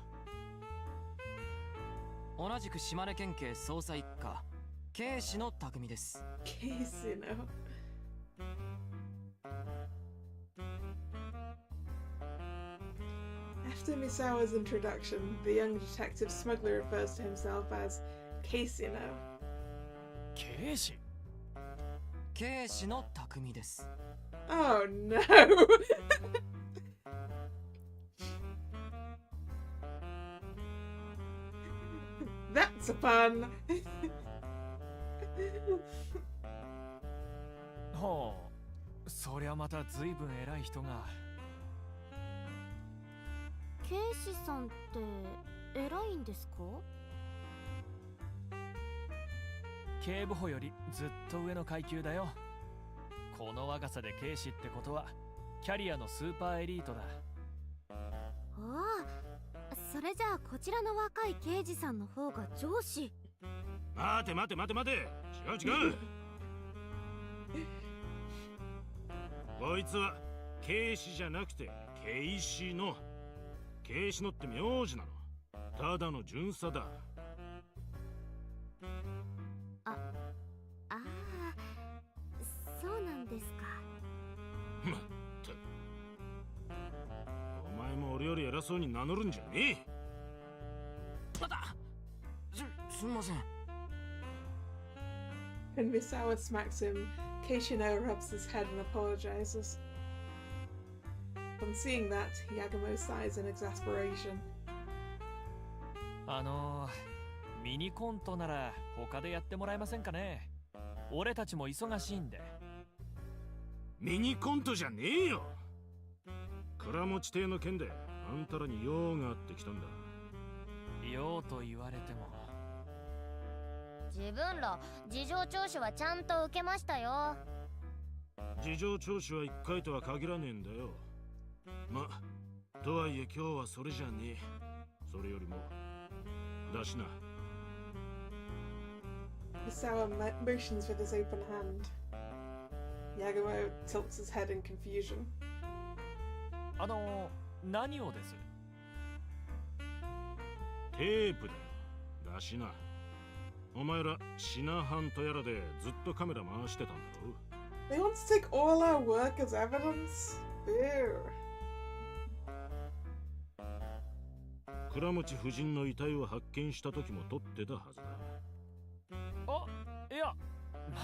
同じく島根県警捜査一課警視の匠です。Case, you know. After Misawa's introduction, the young detective smugly refers to himself as Casino. 警視？警視の匠です。Oh no! That's a pun! ほう、そりゃまたずいぶん偉い人が。警視さんって偉いんですか？警部補よりずっと上の階級だよ。この若さで警視ってことはキャリアのスーパーエリートだ。ああ、それじゃあこちらの若い刑事さんの方が上司。待て待て待て待て、違う違う。こいつは警視じゃなくて警視の。警視のって名字なの。ただの巡査だ。偉そうに名乗るんじゃねえ。またすみません。 When Misawa smacks him, Keishino rubs his head and apologizes. On seeing that, Yagumo sighs in exasperation. ミニコントなら他でやってもらえませんかね。俺たちも忙しいんで。ミニコントじゃねえよ。倉持邸の件であんたらに用があってきたんだ。用と言われても。自分ら事情聴取はちゃんと受けましたよ。事情聴取は1回とは限らねえんだよ。ま、とはいえ今日はそれじゃねえ。それよりも出しな。Misawa motions with his open hand. Yagumo tilts his head in confusion. 何をです？テープだよ。出しな。お前らシナハンとやらでずっとカメラ回してたんだろ。 They want to take all our work as evidence? Ew. 倉持夫人の遺体を発見した時も撮ってたはずだ。いや、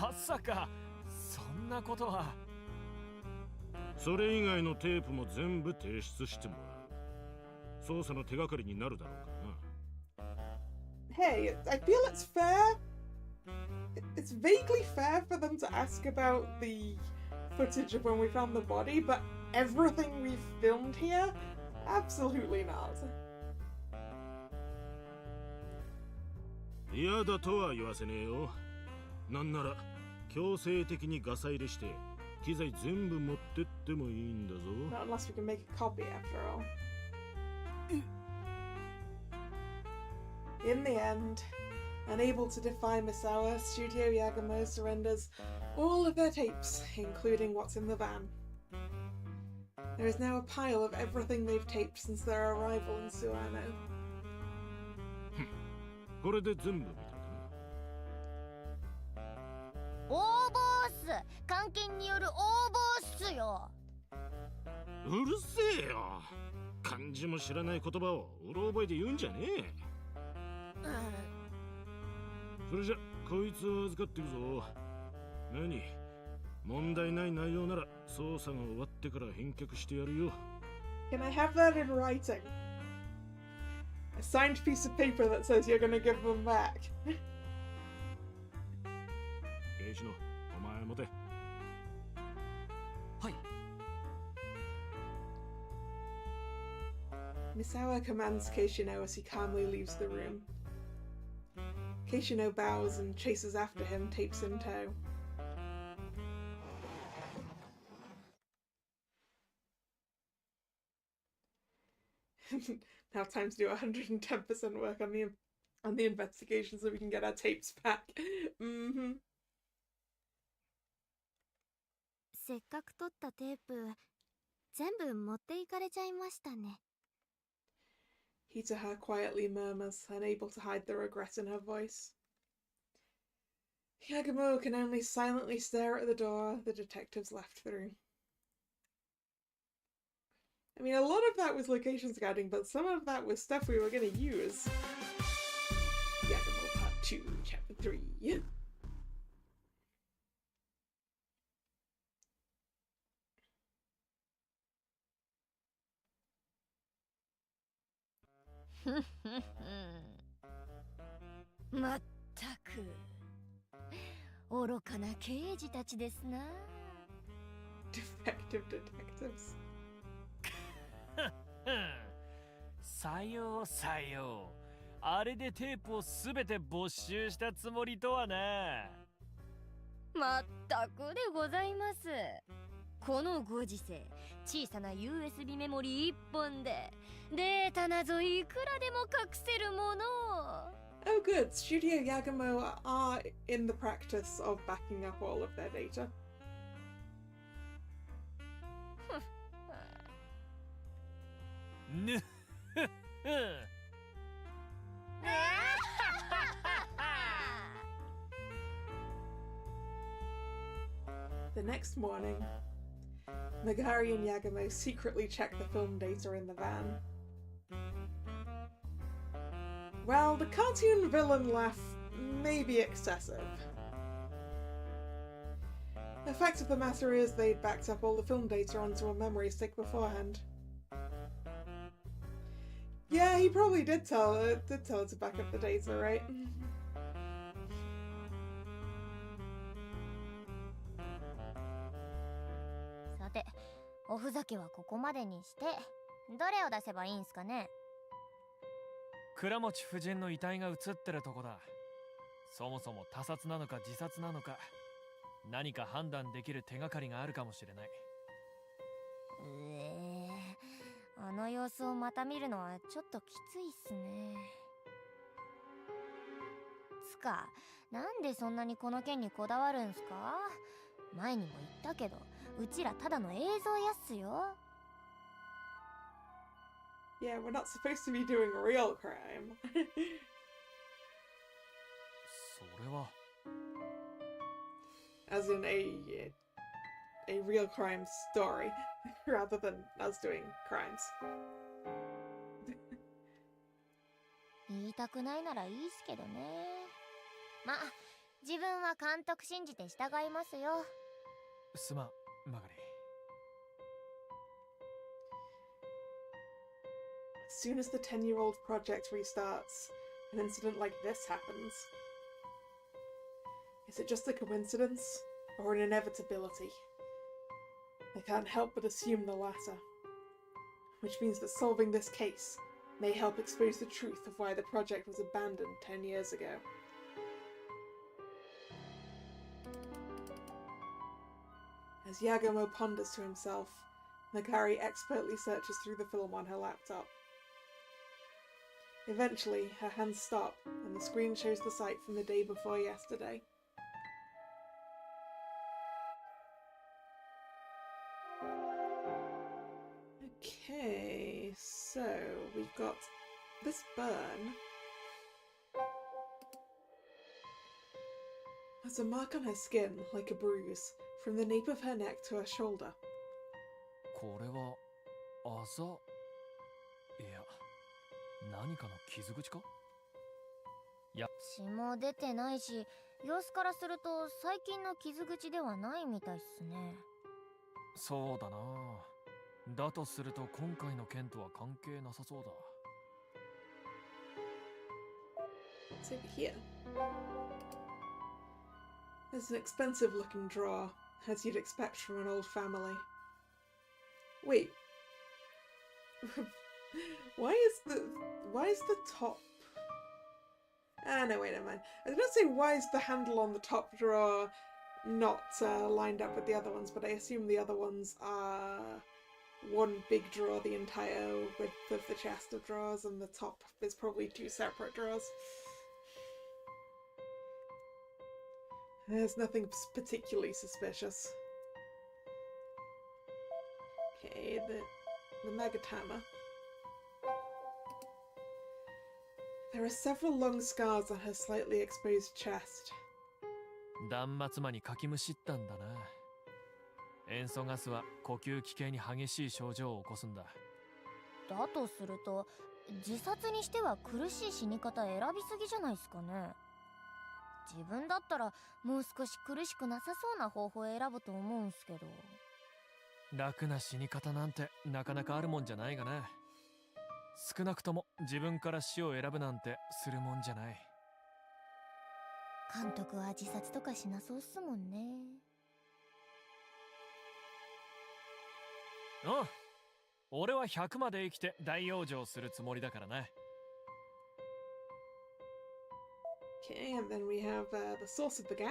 まさかそんなことは。それ以外のテープも全部提出してもらう。捜査の手がかりになるだろうからな。Hey, I feel it's fair. It's vaguely fair for them to ask about the footage of when we found the body, but everything we've filmed here? Absolutely not. 嫌だとは言わせねえよ。なんなら強制的にガサ入れして機材全部持ってってもいいんだぞ。 Not unless we can make a copy after all. In the end, unable to defy Misawa, Studio Yagumo surrenders all of their tapes, including what's in the van. There is now a pile of everything they've taped since their arrival in Suano. これで全部みたいだな。応募っす。監禁による応募っすよ。うるせえよ。漢字も知らない言葉をうろ覚えで言うんじゃねえ。それじゃこいつを預かっていくぞ。何？問題ない内容なら捜査が終わってから返却してやるよ。 Can I have that in writing? A signed piece of paper that says you're gonna give them back. ケイシノ、お前持て。はい。 Misawa commands Keishino as he calmly leaves the room. Keishino bows and chases after him, tapes in tow. Now time to do 110% work on the investigation so we can get our tapes back. Mm-hmm. せっかく撮ったテープ全部持っていかれちゃいましたね。 He to her quietly murmurs, unable to hide the regret in her voice. Yagumo can only silently stare at the door the detectives left through. I mean, a lot of that was location scouting, but some of that was stuff we were going to use. Yagumo Part 2, Chapter 3. Hmm. まったく愚かな刑事たちですな。Defective detectives. さようさよう。あれでテープをすべて没収したつもりとはな。まったくでございます。このご時世、小さな USB メモリー1本でデータなどいくらでも隠せるもの。 Oh good, Studio Yagumo are in the practice of backing up all of their data. ぬっふっふ。 The next morning, Megari and Yagumo secretly check the film data in the van. Well, the cartoon villain laugh may be excessive. The fact of the matter is they'd backed up all the film data onto a memory stick beforehand. Yeah, he probably did tell her to back up the data, right?さて、おふざけはここまでにして、どれを出せばいいんすかね。倉持夫人の遺体が映ってるとこだ。そもそも他殺なのか自殺なのか、何か判断できる手がかりがあるかもしれない。あの様子をまた見るのはちょっときついっすね。つか、なんでそんなにこの件にこだわるんすか？前にも言ったけど、うちらただの映像やっすよ。Yeah, we're not supposed to be doing real crime. それは As in a real crime story, rather than us doing crimes. 言いたくないならいいっすけどね。ま、自分は監督信じて従いますよ。すまん、マガリ。As soon as the 10-year-old project restarts, an incident like this happens. Is it just a coincidence, or an inevitability? I can't help but assume the latter. Which means that solving this case may help expose the truth of why the project was abandoned 10 years ago. As Yagomo ponders to himself, Nagari expertly searches through the film on her laptop. Eventually, her hands stop, and the screen shows the site from the day before yesterday. Okay, so we've got this burn. There's a mark on her skin, like a bruise, from the nape of her neck to her shoulder. これはあざ、いや、何かの傷口か？いや、血も出てないし、様子からすると最近の傷口ではないみたいっすね。そうだな。だとすると今回の件とは関係なさそうだ。What's over here? There's an expensive-looking drawer, as you'd expect from an old family. Wait. Why is the top... Ah, no, wait, never mind. I was going to say, why is the handle on the top drawer not lined up with the other ones, but I assume the other ones are one big drawer, the entire width of the chest of drawers, and the top is probably two separate drawers. There's nothing particularly suspicious. Okay, the Megatama. There are several long scars on her slightly exposed chest. 断末魔にかきむしったんだな。塩素ガスは呼吸器系に激しい症状を起こすんだ。だとすると、自殺にしては苦しい死に方選びすぎじゃないですかね。自分だったらもう少し苦しくなさそうな方法を選ぶと思うんすけど。楽な死に方なんてなかなかあるもんじゃないがな。少なくとも自分から死を選ぶなんてするもんじゃない。監督は自殺とかしなそうっすもんね。うん、俺は100まで生きて大往生するつもりだからな。Okay, and then we have the source of the gas.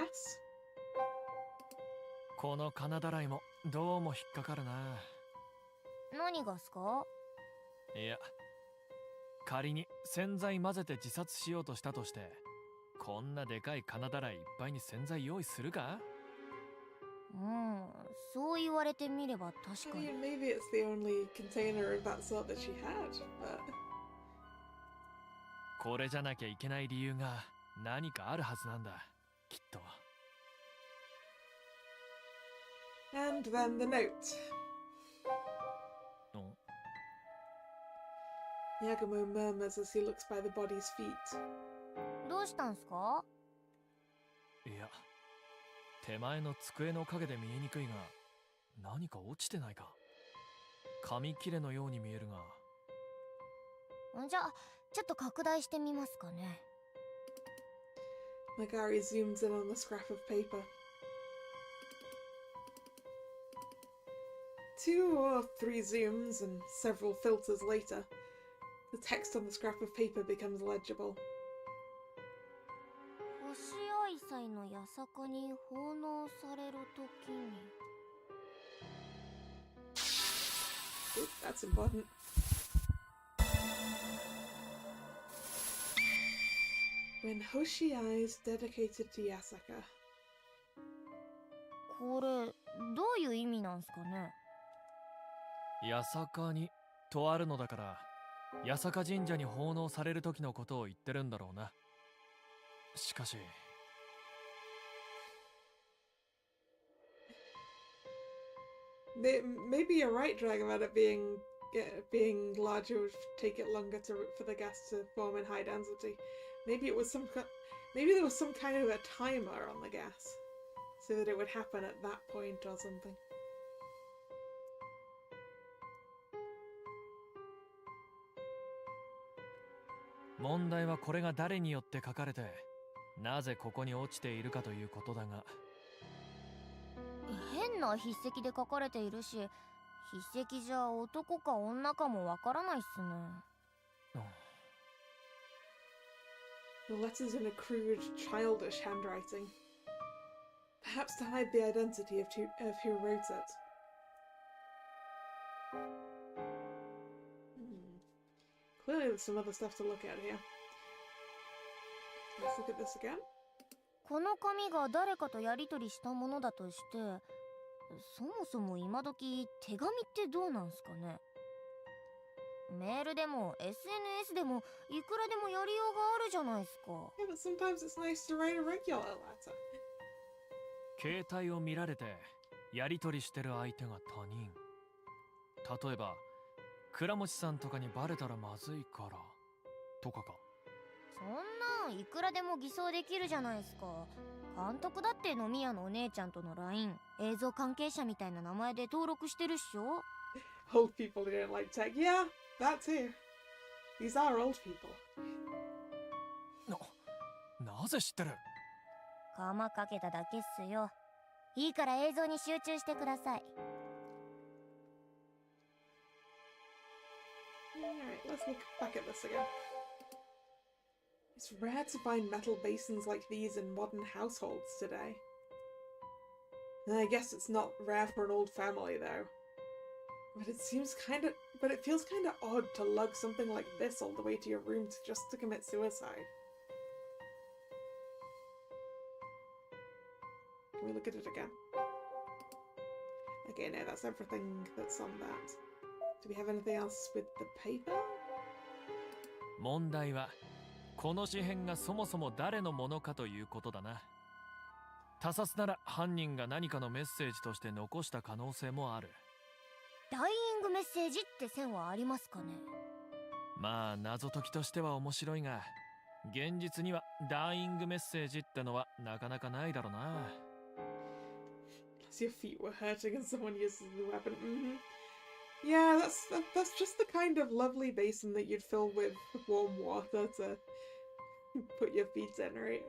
この金だらいもどうも引っかかるな。何がっすか？いや、仮に洗剤混ぜて自殺しようとしたとして、こんなでかい金だらいいっぱいに洗剤用意するか？そう言われてみれば確かに。Maybe it's the only container of that sort that she had, but... これじゃなきゃいけない理由が何かあるはずなんだ、きっと。And then the note. Yagumo murmurs as he looks by the body's feet. どうしたんすか？いや、手前の机の影で見えにくいが、何か落ちてないか。紙切れのように見えるが。じゃあちょっと拡大してみますかね。Magari zooms in on the scrap of paper. 2 or 3 zooms and several filters later, the text on the scrap of paper becomes legible. 星愛妻の八坂に奉納されるときに。Oop, that's important. When Hoshi is dedicated to Yasaka. これどういう意味なんすかね？八坂にとあるのだから、八坂神社に奉納される時のことを言ってるんだろうな。しかしMaybe you're right, Dragon, about it being larger would take it longer for the gas to form in high density. Maybe there was some kind of a timer on the gas, so that it would happen at that point or something. 問題はこれが誰によって書かれて、なぜここに落ちているかということだが。変な筆跡で書かれているし、筆跡じゃ男か女かもわからないっすね。The letter's in a crude, childish handwriting. Perhaps to hide the identity of who wrote it. Clearly there's some other stuff to look at here. Let's look at this again. この紙が誰かとやり取りしたものだとして、そもそも今時手紙ってどうなんすかね？メールでも SNS でもいくらでもやりようがあるじゃないすか。Yeah, but sometimes it's nice to write a regular letter. 携帯を見られてやり取りしてる相手が他人。例えば倉持さんとかにバレたらまずいからとかか。そんなんいくらでも偽装できるじゃないすか。監督だって飲み屋のお姉ちゃんとの LINE 映像関係者みたいな名前で登録してるっしょ。 Old people who don't like tech. Yeah, that too. These are old people. なぜ知ってる？カマかけただけっすよ。いいから映像に集中してください。Alright, let's look back at this again. It's rare to find metal basins like these in modern households today. And I guess it's not rare for an old family though. But it feels kind of odd to lug something like this all the way to your room just to commit suicide. Can we look at it again? Okay, no, that's everything that's on that. Do we have anything else with the paper? 問題はこの紙片がそもそも誰のものかということだな。他殺なら犯人が何かのメッセージとして残した可能性もある。ダイイングメッセージって線はありますかね？まあ謎解きとしては面白いが、現実にはダイイングメッセージってのはなかなかないだろうな。As your feet were hurting and someone uses the weapon. Yeah, that's just the kind of lovely basin that you'd fill with warm water to put your feet in, right?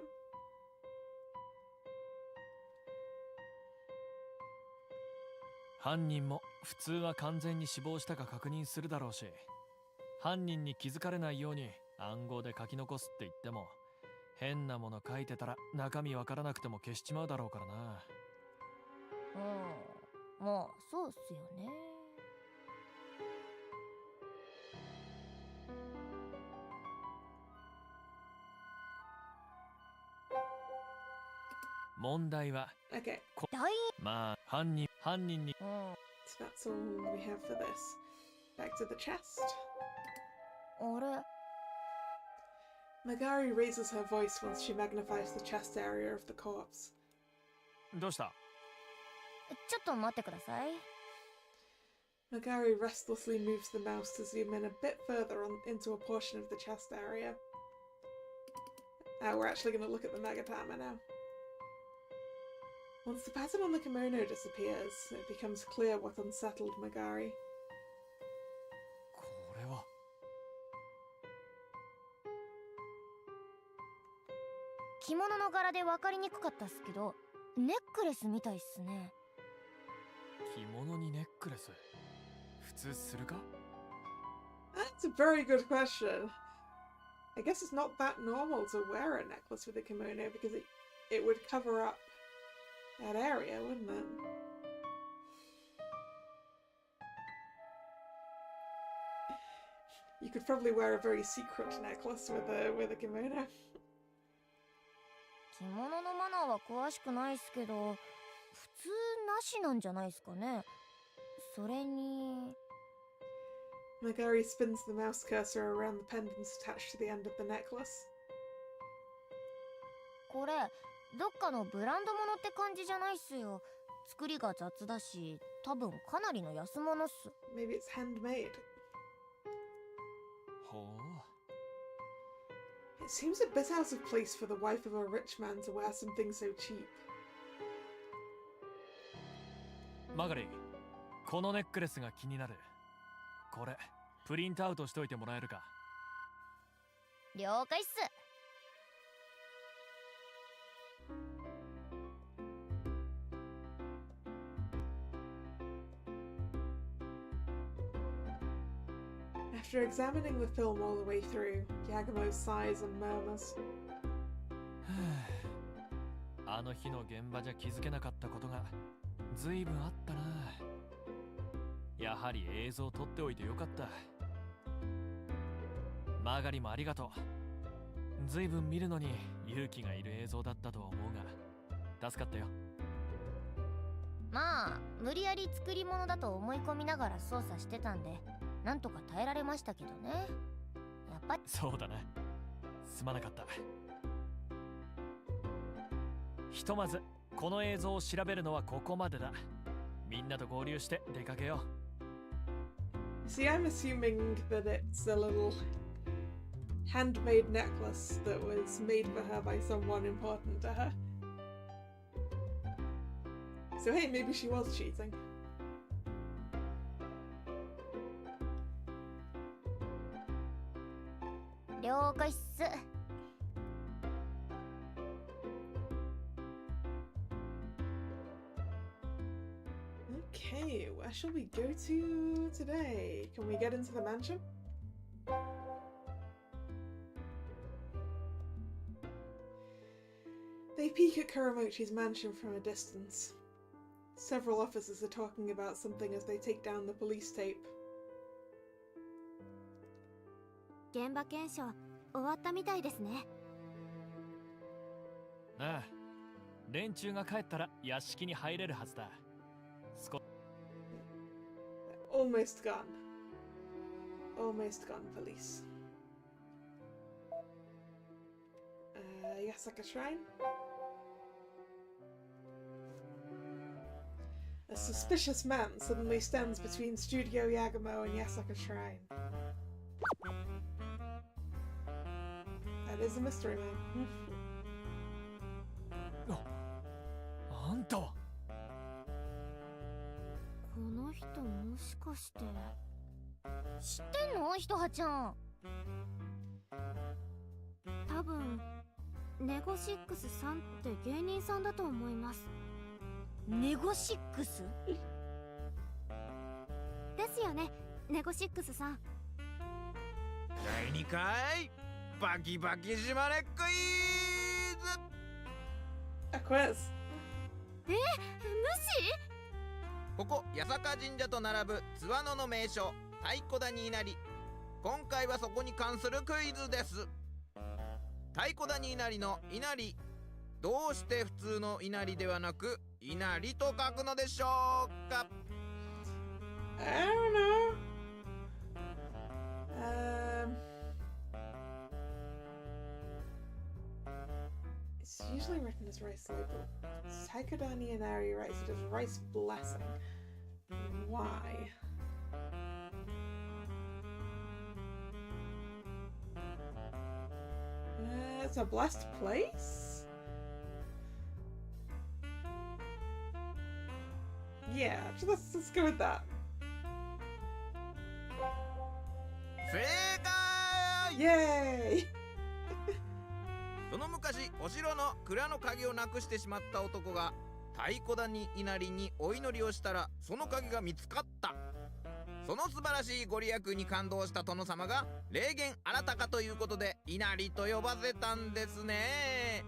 犯人も普通は完全に死亡したか確認するだろうし、犯人に気づかれないように暗号で書き残すって言っても、変なもの書いてたら中身わからなくても消しちまうだろうからな。まあそうっすよね。問題は、Okay. まあ犯人に。So that's all we have for this. Back to the chest. あれ Magari raises her voice once she magnifies the chest area of the corpse. どうした？ちょっと待ってください。Magari restlessly moves the mouse to zoom in a bit further into a portion of the chest area. We're actually going to look at the Megatama now. Once the pattern on the kimono disappears, it becomes clear what unsettled Magari. これは着物の柄で分かりにくかったっすけど、ネックレスみたいっすね。着物にネックレス普通するか？ That's a very good question. I guess it's not that normal to wear a necklace with a kimono because it would cover up that area, wouldn't it? You could probably wear a very secret necklace with a kimono. 着物のマナーは詳しくないっすけど、普通なしなんじゃないっすかね。それに Magari spins the mouse cursor around the pendants attached to the end of the necklace. これどっかのブランド物って感じじゃないっすよ。作りが雑だし、多分かなりの安物っす。 Maybe it's handmade. ほう。 It seems a bit out of place for the wife of a rich man to wear something so cheap. マガリー、このネックレスが気になる。これプリントアウトしといてもらえるか？了解っす。After examining the film all the way through, Yagumo sighs and murmurs. あの日の現場じゃ気づけなかったことがずいぶんあったな。やはり映像撮っておいてよかった。マガリもありがとう。ずいぶん見るのに勇気がいる映像だったとは思うが助かったよ。まあ無理やり作り物だと思い込みながら操作してたんで、なんとか耐えられましたけどね。やっぱりそうだな、すまなかった。ひとまずこの映像を調べるのはここまでだ。みんなと合流して出かけよう。 See, I'm assuming that it's a little handmade necklace that was made for her by someone important to her. So hey, maybe she was cheating. Okay, where shall we go to today? Can we get into the mansion? They peek at Kuramochi's mansion from a distance. Several officers are talking about something as they take down the police tape. 現場検証終わったみたいですね。ああ、連中が帰ったら屋敷に入れるはずだ。Almost gone. Almost gone, police. Yasaka Shrine? A suspicious man suddenly stands between Studio Yagumo and Yasaka Shrine. That is a mystery man. あんたはこの人もしかして知ってんの？ひとはちゃん。多分ネゴシックスさんって芸人さんだと思います。ネゴシックスですよね、ネゴシックスさん。第2回バキバキ島根クイズ。 A quiz. 無視？ここ八坂神社と並ぶ津和野の名所太鼓谷稲荷。今回はそこに関するクイズです。太鼓谷稲荷の稲荷、どうして普通の稲荷ではなく稲荷と書くのでしょうか？ I don't know. It's usually written as rice label. Taikadani Inari writes it as rice blessing. Why? It's a blessed place? Yeah, let's go with that. 正解 Yay! その昔お城の蔵の鍵をなくしてしまった男が太鼓谷稲荷にお祈りをしたらその鍵が見つかった。その素晴らしいご利益に感動した殿様が霊言あらたかということで稲荷と呼ばせたんですね。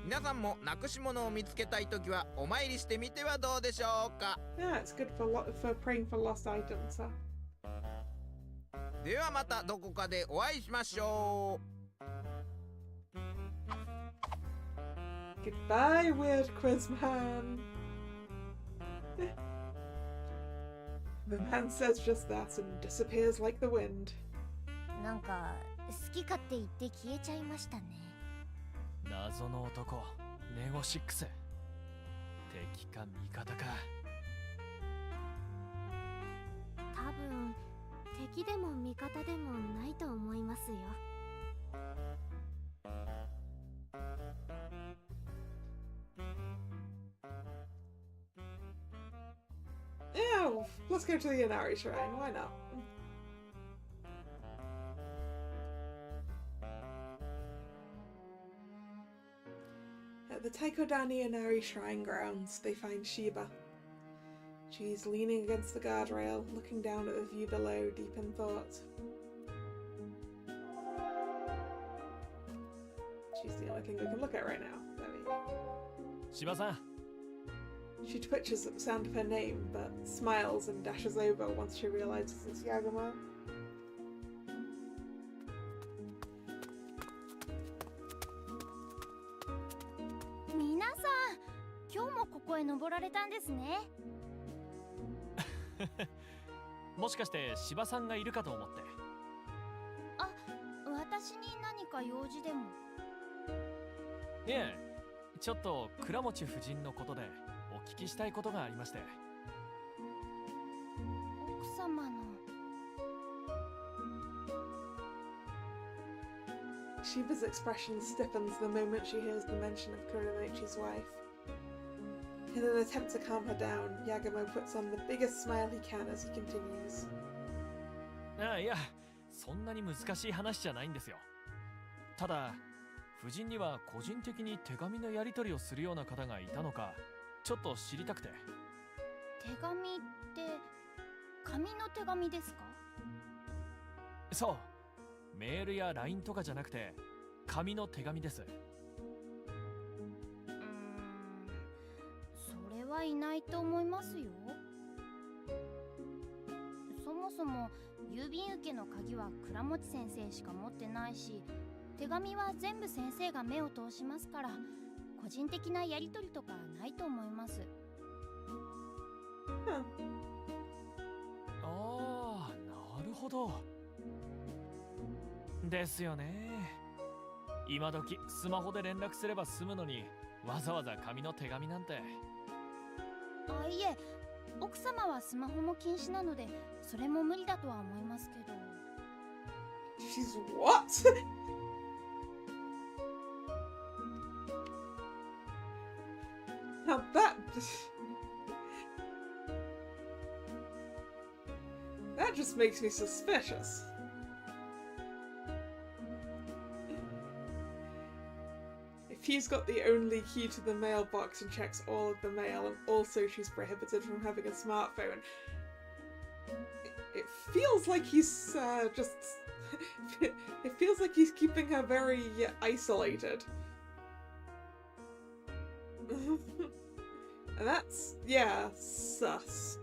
皆さんもなくし物を見つけたいときはお参りしてみてはどうでしょうか。 Yeah, it's good for praying for lost items, huh? ではまたどこかでお会いしましょう。 Goodbye, weird quiz man. The man says just that and disappears like the wind. なんか好き勝手言って消えちゃいましたね。謎の男ネゴシックス、敵か味方か。多分敵でも味方でもないと思いますよ。Yeah, well, let's go to the Inari Shrine, why not? At the Taikodani Inari Shrine grounds, they find Shiba. She's leaning against the guardrail, looking down at the view below, deep in thought. She's the only thing we can look at right now. There we go. 芝さん、 She twitches at the sound of her name, but smiles and dashes over once she realizes it's Yaguma. 皆さん、今日もここへ登られたんですね。もしかして芝さんがいるかと思って。あ、私に何か用事でも。いえ、ちょっと倉持夫人のことでお聞きしたいことがありまして。奥様の。Shiba's expression stiffens the moment she hears the mention of Kuromochi's wife. In an attempt to calm her down, Yagamo puts on the biggest smile he can as he continues. ああ、いや、そんなに難しい話じゃないんですよ。ただ、夫人には個人的に手紙のやり取りをするような方がいたのか、ちょっと知りたくて。手紙って紙の手紙ですか？そう、メールや LINE とかじゃなくて紙の手紙です。それはいないと思いますよ。そもそも郵便受けの鍵は倉持先生しか持ってないし、手紙は全部先生が目を通しますから、個人的なやり取りとかないと思います。ああ、なるほど。ですよね。今時スマホで連絡すれば済むのに、わざわざ紙の手紙なんて。あ、いえ、奥様はスマホも禁止なので、それも無理だとは思いますけど。She's what? Now that just makes me suspicious. If he's got the only key to the mailbox and checks all of the mail, and also she's prohibited from having a smartphone, it feels like he's just... it feels like he's keeping her very isolated. And that's, yeah, sus.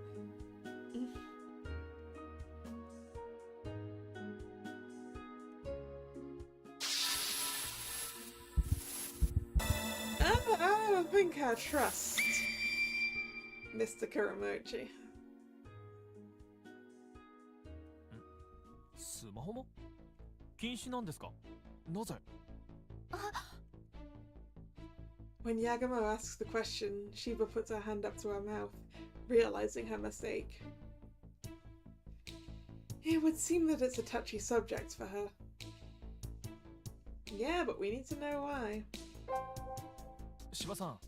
I don't think I trust Mr. Kuromochi. スマホも禁止なんですか？なぜ？ When Yagamo asks the question, Shiba puts her hand up to her mouth, realizing her mistake. It would seem that it's a touchy subject for her. Yeah, but we need to know why. 柴さん、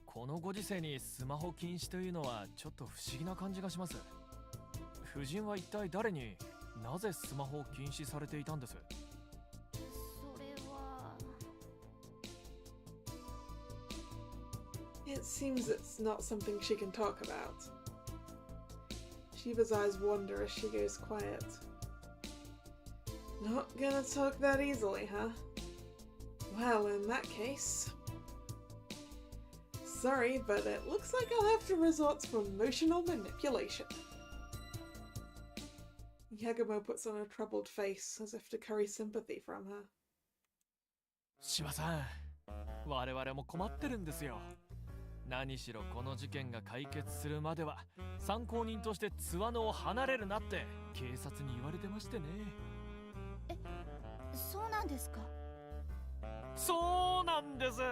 このご時世にスマホ禁止というのはちょっと不思議な感じがします。夫人は一体誰になぜスマホを禁止されていたんです？それは It seems it's not something she can talk about. Shiva's eyes wander as she goes quiet. Not gonna talk that easily, huh? Well, in that case... Sorry, but it looks like I'll have to resort to emotional manipulation. Yagumo puts on a troubled face, as if to curry sympathy from her. 柴さん、我々も困ってるんですよ。何しろこの事件が解決するまでは参考人として津和野を離れるなって警察に言われてましてね。そうなんですか？そうなんです。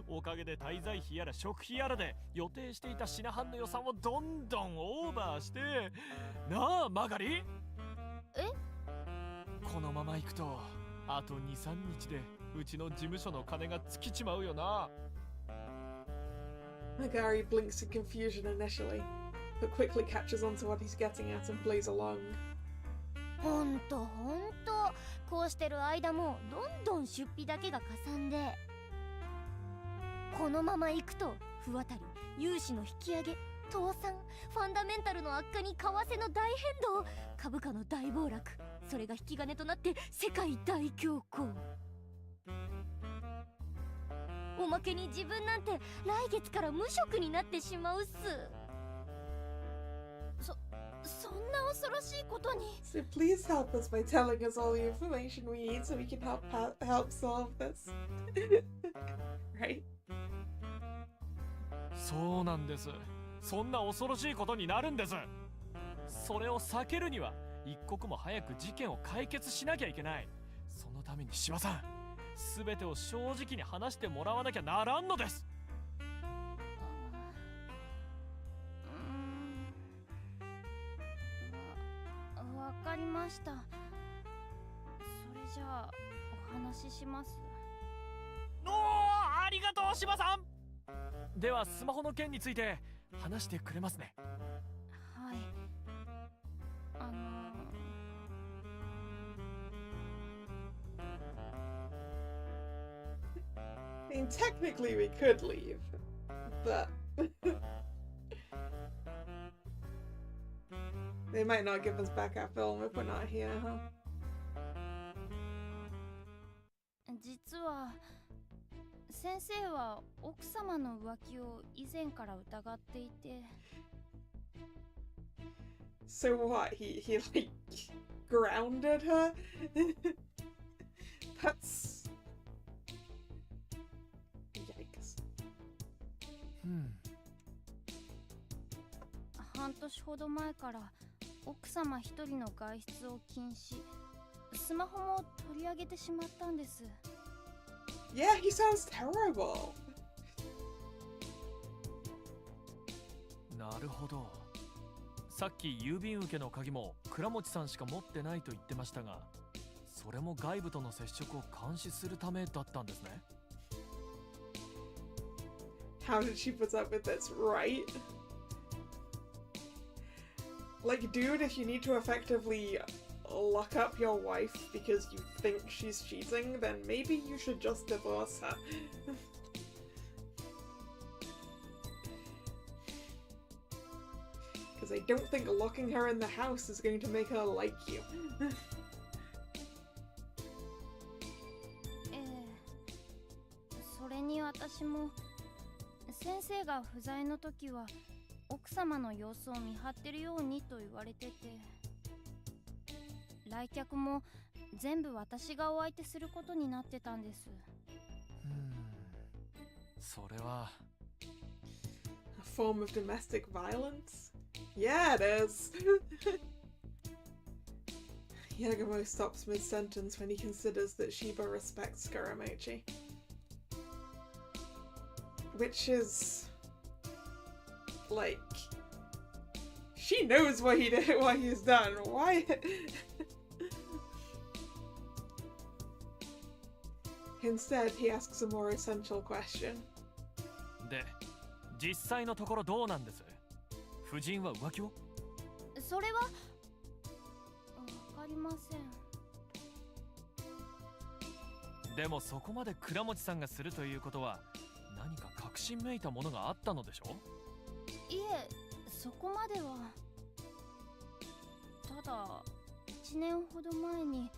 おかげで滞在費やら食費やらで予定していた品販の予算をどんどんオーバーして、なあマガリ？このまま行くとあと 2,3 日でうちの事務所の金が尽きちまうよな。Magari blinks in confusion initially, but quickly catches on to what he's getting at and plays along. ほんとこうしてる間もどんどん出費だけがかさんで、このまま行くと不渡り、融資の引き上げ、倒産、ファンダメンタルの悪化に為替の大変動、株価の大暴落、それが引き金となって世界大恐慌。おまけに自分なんて来月から無職になってしまうっす。そんな恐ろしいことに。 So please help us by telling us all the information we need so we can help solve this. Right? そうなんです。そんな恐ろしいことになるんです。それを避けるには一刻も早く事件を解決しなきゃいけない。そのために柴さん、全てを正直に話してもらわなきゃならんのです。わかりました。それじゃあお話しします。ありがとう柴さん。ではスマホの件について話してくれますね。はい。I mean, technically we could leave, but they might not give us back our film if we're not here, huh? 実は先生は奥様の浮気を以前から疑っていて。 So what? He like grounded her? That's yikes. 半年ほど前から奥様一人の外出を禁止、スマホも取り上げてしまったんです。 Yeah, he sounds terrible. なるほど。さっき郵便受けの鍵も倉持さんしか持ってないと言ってましたが、それも外部との接触を監視するためだったんですね。How did she put up with this, right? Like, dude, if you need to effectively lock up your wife because you think she's cheating, then maybe you should just divorce her. Because I don't think locking her in the house is going to make her like you. それに私も先生が不在の時は奥様の様子を見張ってるようにと言われてて、来客も全部私がお相手することになってたんです。それは A form of domestic violence? Yeah, it is. Yagumo stops mid-sentence when he considers that Shiba respects Scaramucci. Which is... like... She knows what he did, what he's done. Why? Instead, he asks a more essential question. で、実際のところどうなんです？夫人は浮気を？それはわかりません。でもそこまで倉持さんがするということは何か確信めいたものがあったのでしょ？いえ、そこまでは。ただ1年ほど前に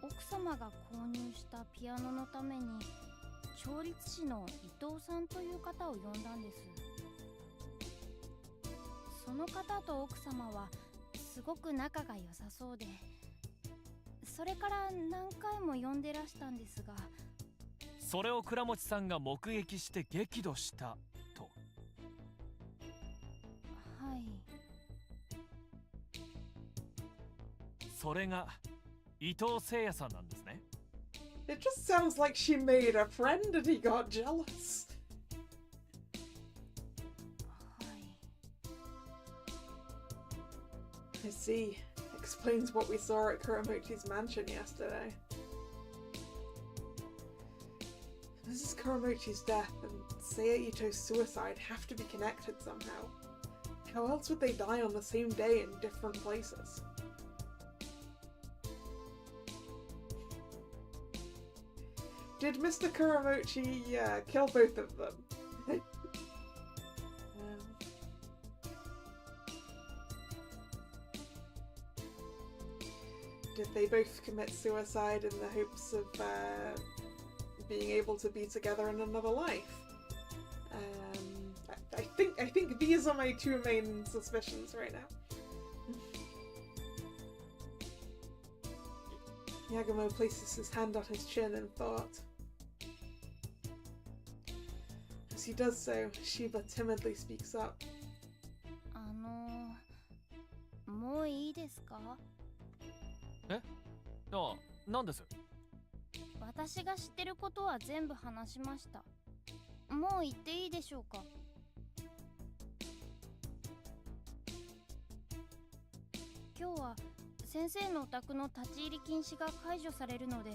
奥様が購入したピアノのために調律師の伊藤さんという方を呼んだんです。その方と奥様はすごく仲が良さそうで、それから何回も呼んでらしたんですが、それを倉持さんが目撃して激怒したと。はい。それが伊藤聖也さんなんですね。It just sounds like she made a friend and he got jealous. はい。I see. Explains what we saw at Kuramochi's mansion yesterday. Mrs. Kuramochi's death and Seiya Ito's suicide have to be connected somehow. How else would they die on the same day in different places? Did Mr. Kuramochi kill both of them? Did they both commit suicide in the hopes of being able to be together in another life? I think these are my two main suspicions right now. Yagumo places his hand on his chin in thought. As he does so, Shiba timidly speaks up. もういいですか？え？ああ、なんです？私が知ってることは全部話しました。もう言っていいでしょうか？今日は先生のお宅の立ち入り禁止が解除されるので、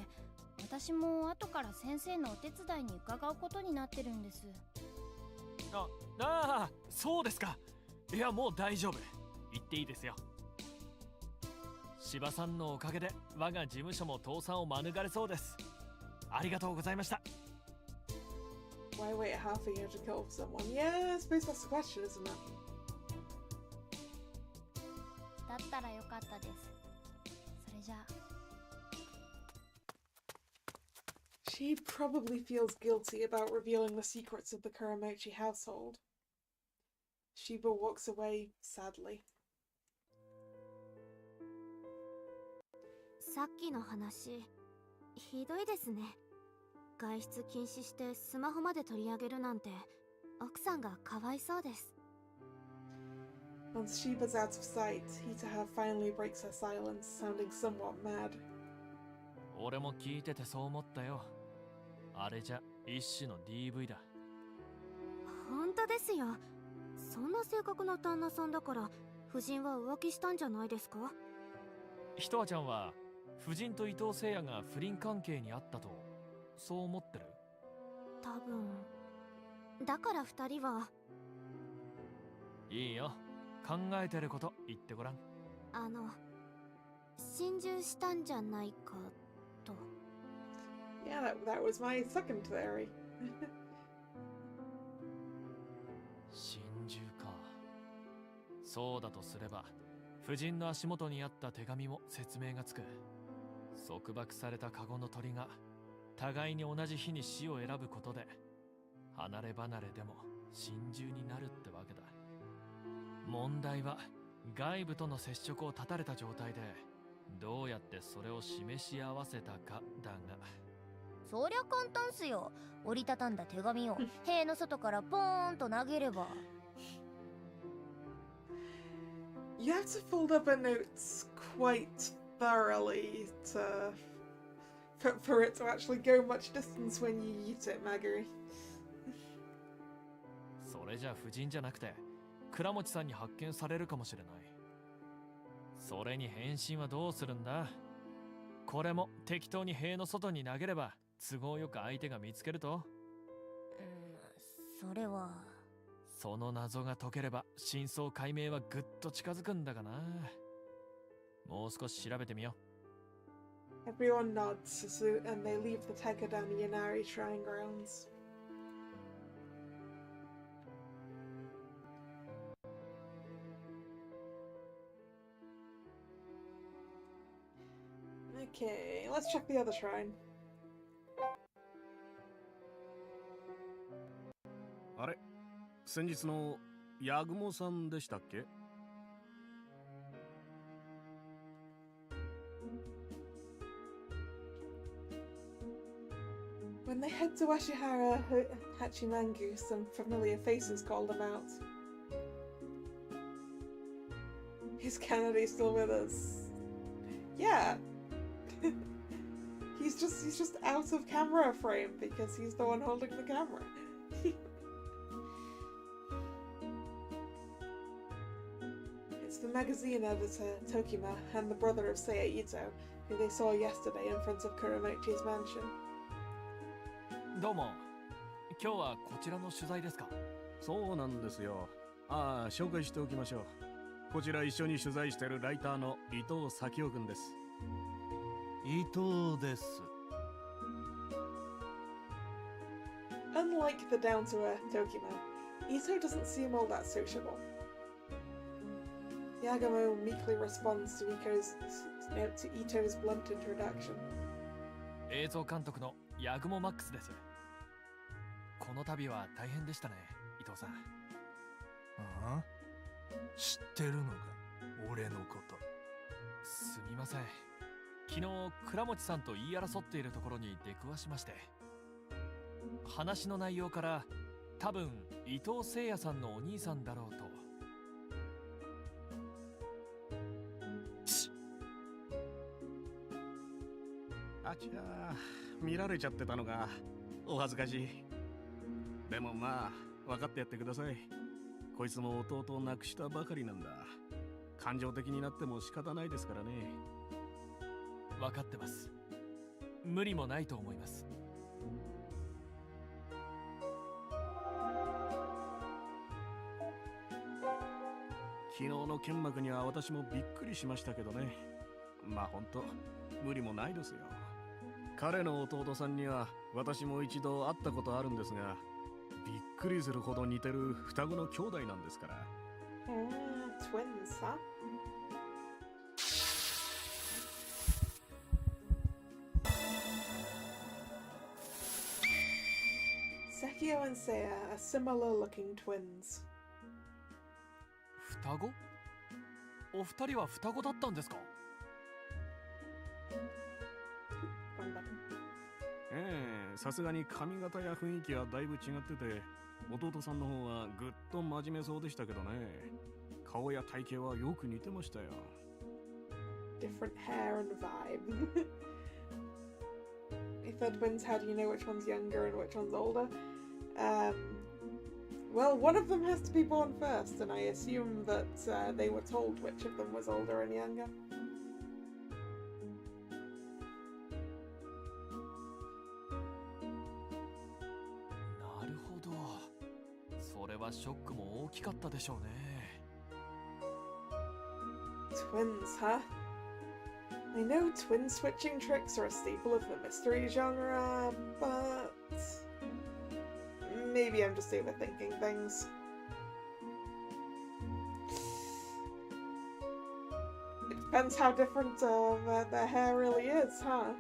私も後から先生のお手伝いに伺うことになってるんです。ああ、そうですか。いや、もう大丈夫。言っていいですよ。柴さんのおかげで我が事務所も倒産を免れそうです。ありがとうございました。Why wait half a year to kill someone? Yeah, I suppose that's the question, isn't it? だったらよかったです。それじゃあ。She probably feels guilty about revealing the secrets of the Kuramochi household. Shiba walks away sadly. さっきの話、ひどいですね。外出禁止してスマホまで取り上げるなんて、奥さんがかわいそうです。Once Shiba's out of sight, Hitaha finally breaks her silence, sounding somewhat mad. 俺も聞いててそう思ったよ。あれじゃ一種の DV だ。本当ですよ。そんな性格の旦那さんだから夫人は浮気したんじゃないですか？ひとあちゃんは夫人と伊藤聖也が不倫関係にあったとそう思ってる？多分。だから二人は。いいよ。考えてること言ってごらん。心中したんじゃないかと。Yeah, that was my second theory. 心中か。そうだとすれば夫人の足元にあった手紙も説明がつく。束縛されたカゴの鳥が互いに同じ日に死を選ぶことで離れ離れでも心中になるってわけだ。問題は外部との接触を断たれた状態でどうやってそれを示し合わせたかだが。そりゃ簡単っすよ。折りたたんだ手紙を塀の外からポーンと投げれば。You have to fold up her notes quite thoroughly for it to actually go much distance when you eat it, Maguri. それじゃ夫人じゃなくて倉持さんに発見されるかもしれない。それに変身はどうするんだ。これも適当に塀の外に投げれば都合よく相手が見つけると。それは。その謎が解ければ真相解明はぐっと近づくんだがな。もう少し調べてみよう。Everyone nods and they leave the Takodani Inari shrine grounds. Okay, let's check the other shrine. あれ、先日のヤグモさんでしたっけ？ When they head to Ashihara, Hachimangu, some familiar faces call them out. Is Kennedy still with us? Yeah. He's just out of camera frame because he's the one holding the camera. It's the magazine editor, Tokima, and the brother of Seiya Ito, who they saw yesterday in front of Kuromochi's mansion. どうも。今日はこちらの取材ですか？そうなんですよ。ああ、紹介しておきましょう。こちら一緒に取材しているライターの伊藤咲夫くんです。伊藤です。Unlike the down-to-earth Tokima, Ito doesn't seem all that sociable. Yagamo meekly responds to Ito's blunt introduction. 映像監督のヤグモマックスです。この度は大変でしたね、伊藤さん。ああ、知ってるのか、俺のこと。すみません。昨日倉持さんと言い争っているところに出くわしまして、話の内容から多分伊藤誠也さんのお兄さんだろうと。あちゃー、見られちゃってたのがお恥ずかしい。でもまあ分かってやってください。こいつも弟を亡くしたばかりなんだ。感情的になっても仕方ないですからね。分かってます。無理もないと思います。昨日の剣幕には私もびっくりしましたけどね。まあほんと無理もないですよ。彼の弟さんには私も一度会ったことあるんですが、びっくりするほど似てる双子の兄弟なんですから。Twins, huh? Sekio and Seiya are similar-looking twins. 双子？お二人は双子だったんですか？さすがに髪型や雰囲気はだいぶ違ってて、弟さんの方はぐっと真面目そうでしたけどね。顔や体型はよく似てましたよ。Different hair and vibe. If they're twins, how do you know which one's younger and which one's older? Well, one of them has to be born first, and I assume that they were told which of them was older and younger. なるほど。それはショックも大きかったでしょうね。Twins, huh? I know twin switching tricks are a staple of the mystery genre, but maybe I'm just overthinking things. It depends how different their hair really is, huh?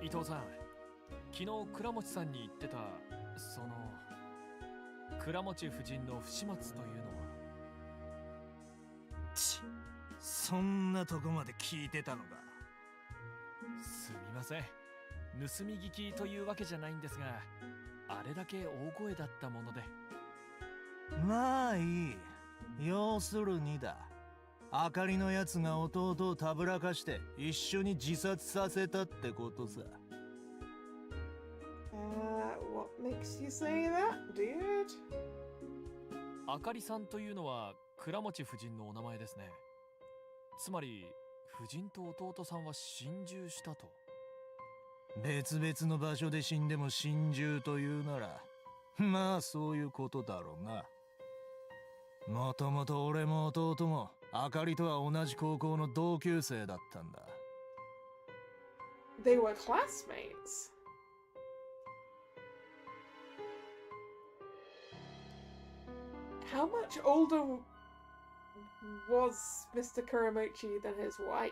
伊藤さん、昨日倉持さんに言ってたその倉持夫人の不始末というのは。そんなとこまで聞いてたのか。すみません。盗み聞きというわけじゃないんですが、あれだけ大声だったもので。まあいい。要するにだ。あかりのやつが弟をたぶらかして一緒に自殺させたってことさ。makes you say that, dude? あかりさんというのは倉持夫人のお名前ですね。つまり夫人と弟さんは心中したと。別々の場所で死んでも心中というなら、まあそういうことだろうな。もともと俺も弟もあかりとは同じ高校の同級生だったんだ。They were classmates. How much older was Mr. Kuramochi than his wife?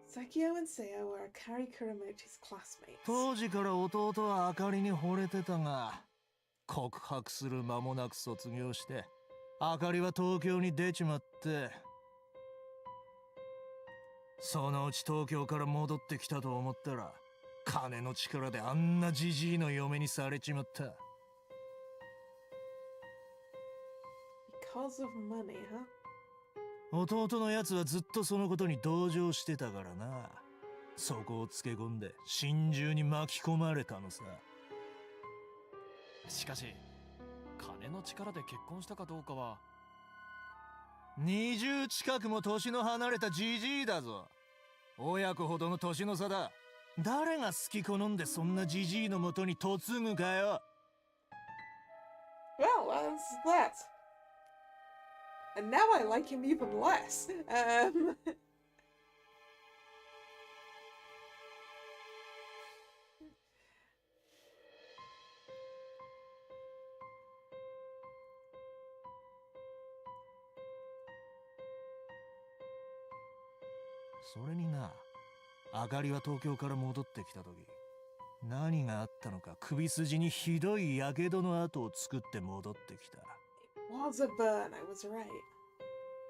Sakio and Seo were Akari Kuramochi's classmates. 当時から弟はあかりに惚れてたが、告白する間もなく卒業して、あかりは東京に出ちまって、そのうち東京から戻ってきたと思ったら、金の力であんなジジイの嫁にされちまった。Because of money, huh? 弟のやつはずっとそのことに同情してたからな。そこをつけ込んで心中に巻き込まれたのさ。しかし金の力で結婚したかどうかは。20近くも年の離れたジジイだぞ。親子ほどの年の差だ。誰が好き好んでそんなジジイのもとに嫁ぐかよ。Well, that's that. And now I like him even less. それにな、あかりは東京から戻ってきた時、何があったのか首筋にひどい火傷の跡を作って戻ってきた。Was a burn, I was right.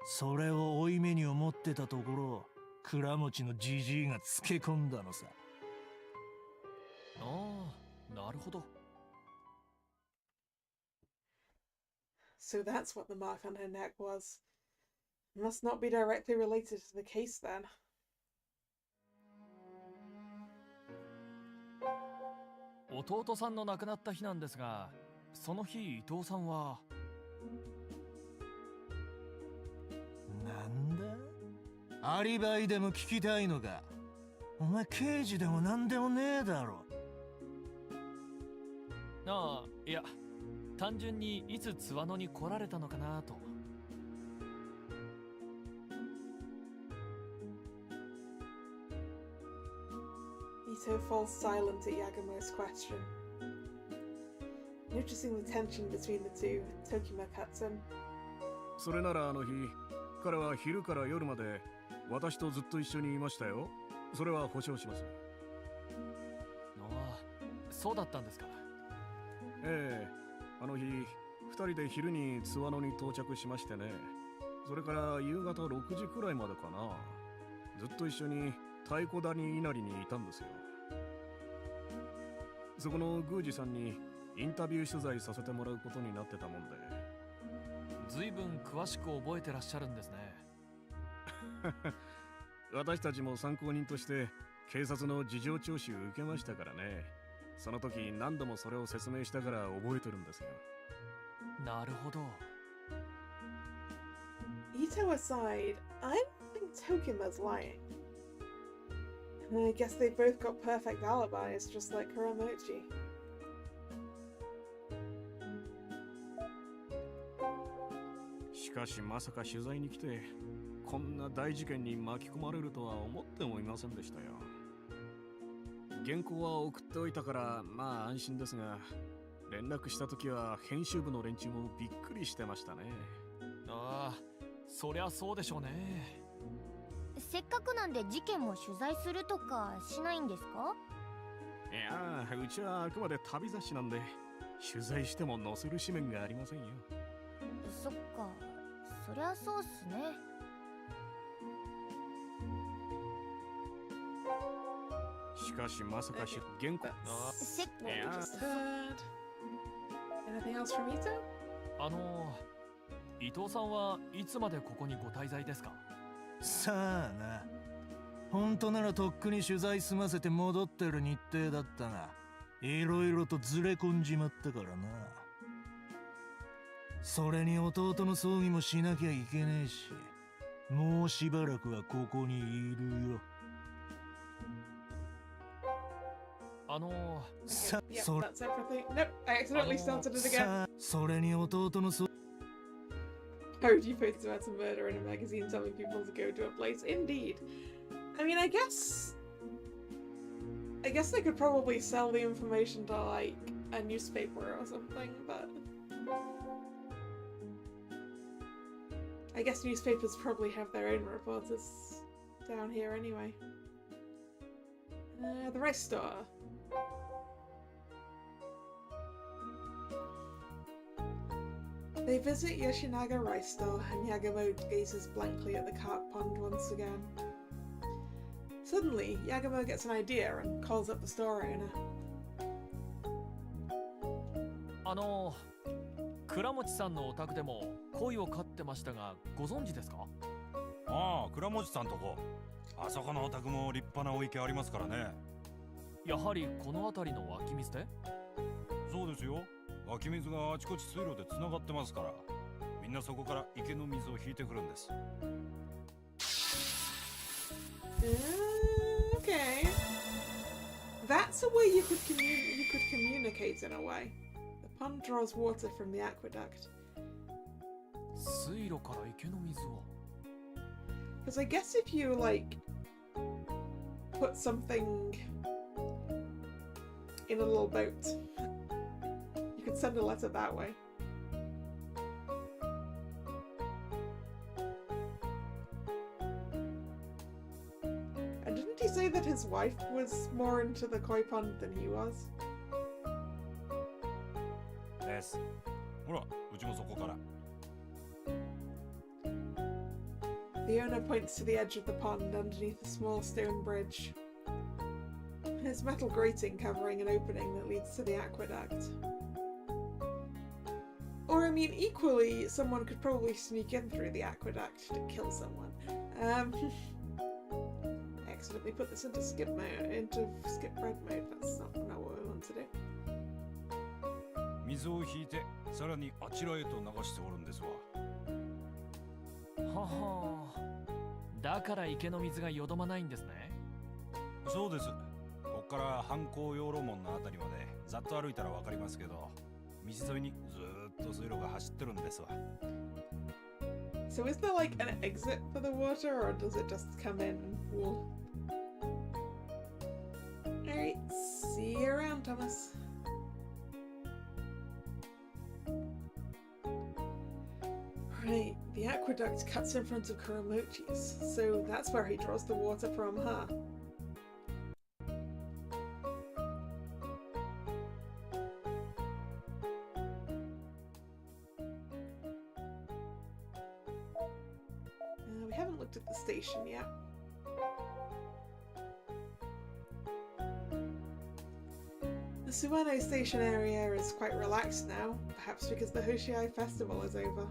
それを負い目に思ってたところ、倉持のジジイがつけ込んだのさ。ああ、なるほど。So that's what the mark on her neck was. Must not be directly related to the case then. 弟さんの亡くなった日なんですが、その日伊藤さんは。なんだ？アリバイでも聞きたいのか？お前刑事でもなんでもねえだろ。ああ、いや、単純にいつ津和野に来られたのかなと。Ito falls silent at Yagumo's question. Noticing the tension between the two, Tokima cuts in. それならあの日、彼は昼から夜まで私とずっと一緒にいましたよ。それは保証します。ああ、そうだったんですか。ええ、あの日、二人で昼に津和野に到着しましてね。それから夕方6時くらいまでかな。ずっと一緒に太鼓谷稲荷にいたんですよ。そこの宮司さんにインタビュー取材させてもらうことになってたもんで。ずいぶん詳しく覚えてらっしゃるんですね。私たちも参考人として警察の事情聴取受けましたからね。その時何度もそれを説明したから覚えてるんですよ。なるほど。Ito aside, I don't think Tokima's lying. I guess they both got perfect alibis, just like Kuramochi. しかしまさか取材に来てこんな大事件に巻き込まれるとは思ってもいませんでしたよ。原稿は送っておいたからまあ安心ですが、連絡した時は編集部の連中もびっくりしてましたね。ああ、そりゃそうでしょうね。せっかくなんで事件も取材するとかしないんですか？いやー、うちはあくまで旅雑誌なんで取材しても載せる紙面がありませんよ。そっか、そりゃそうっすね。しかしまさか原稿What we just heard. Anything else from Ito? 伊藤さんはいつまでここにご滞在ですか？さあな。本当ならとっくに取材済ませて戻ってる日程だったが、いろいろとずれ込んじまったからな。それに弟の葬儀もしなきゃいけねえし、もうしばらくはここにいるよ。Okay, yep, that's everything. Nope, I accidentally started it again. それに弟の葬 Heard you posted about some murder in a magazine telling people to go to a place. Indeed. I mean, I guess they could probably sell the information to, like, a newspaper or something, but... I guess newspapers probably have their own reporters down here anyway. The rice store. They visit Yoshinaga rice store and Yagamo gazes blankly at the carp pond once again. Suddenly, Yagamo gets an idea and calls up the store owner. 倉持さんのお宅でも鯉を飼ってましたがご存知ですか？ああ、倉持さんとこ。あそこのお宅も立派なお池ありますからね。やはりこの辺りの湧き水で？そうですよ。湧き水があちこち水路でつながってますから、みんなそこから池の水を引いてくるんです。Okay. That's a way you could communicate in a way. The pond draws water from the aqueduct. 水路から池の水を。Because I guess if you, like, put something in a little boat, you could send a letter that way. And didn't he say that his wife was more into the koi pond than he was? です。ほら、うちもそこから。The owner points to the edge of the pond underneath a small stone bridge. There's metal grating covering an opening that leads to the aqueduct. Or, I mean, equally, someone could probably sneak in through the aqueduct to kill someone. I accidentally put this into skip bread mode. That's not what we want to do. 水を引いて、さらにあちらへと流しておるんですわ。ははだから池の水がよどまないんですね。そうです。ここから藩校養老門のあたりまでざっと歩いたらわかりますけど、道沿いにずーっと水路が走ってるんですわ。So is there like an exit for the water, or does it just come in and pool? Alright, see you around, Thomas. Right, the aqueduct cuts in front of Kuramochi's, so that's where he draws the water from, huh? We haven't looked at the station yet. The Sueno station area is quite relaxed now, perhaps because the Hoshiai festival is over.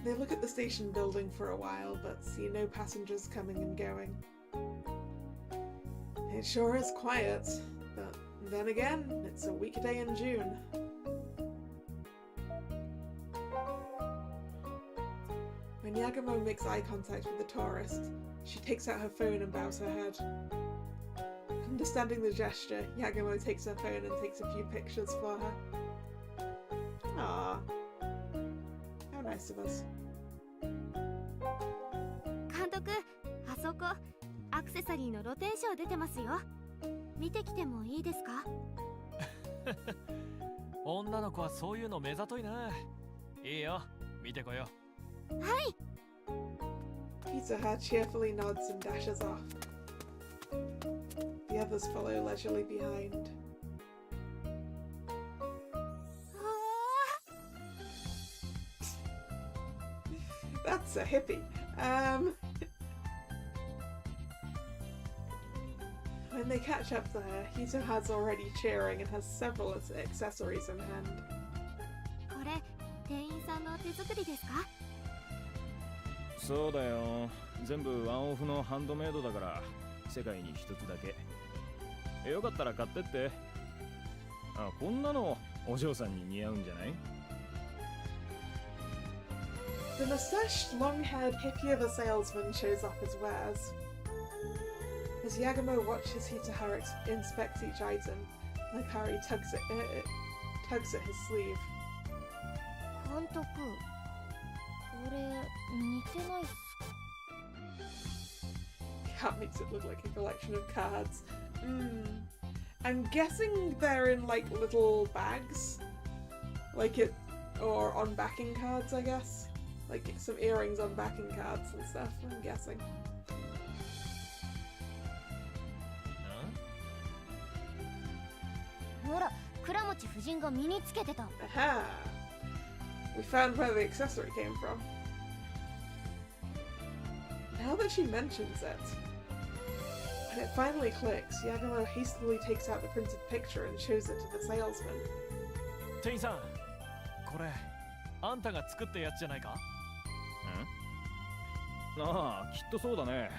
They look at the station building for a while, but see no passengers coming and going. It sure is quiet, but then again, it's a weekday in June. When Yagamo makes eye contact with the tourist, she takes out her phone and bows her head. Understanding the gesture, Yagamo takes her phone and takes a few pictures for her. Aww. How nice of us. 監督、あそこアクセサリーの露天ショー出てますよ。見てきてもいいですか？女の子はそういうの目ざといな。いいよ、見てこよう。はい。Pizza cheerfully nods and dashes off. The others follow leisurely behind. That's a hippie. they catch up to her, Hitoha's already cheering and has several accessories in hand. これ店員さんの手作りですか？そうだよ。全部ワンオフのハンドメイドだから世界に一つだけ。よかったら買ってって。あ、こんなのお嬢さんに似合うんじゃない？ The mustached, long-haired hippie of a salesman shows off his wares. As Yagumo watches Hitoha inspect each item, Hikari tugs at his sleeve. 監督、これ似てないっす Cat makes it look like a collection of cards. I'm guessing they're in like little bags, like it, or on backing cards, I guess. Like some earrings on backing cards and stuff. I'm guessing. Hora, 倉持夫人が身につけてた。Aha! We found where the accessory came from. Now that she mentions it, when it finally clicks, Yagumo hastily takes out the printed picture and shows it to the salesman. 店員さん、これあんたが作ったやつじゃないか？ああ、きっとそうだね。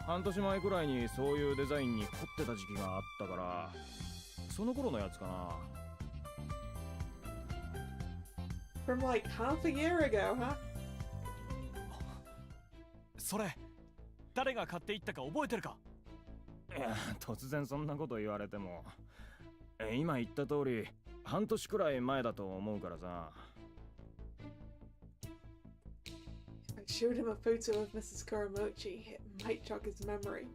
半年前くらいにそういうデザインに凝ってた時期があったから、その頃のやつかな。From like half a year ago, huh? それ誰が買っていったか覚えてるか？いや、突然そんなこと言われても。今言った通り、半年くらい前だと思うからさ。If I showed him a photo of Mrs. Kuramochi, it might jog his memory.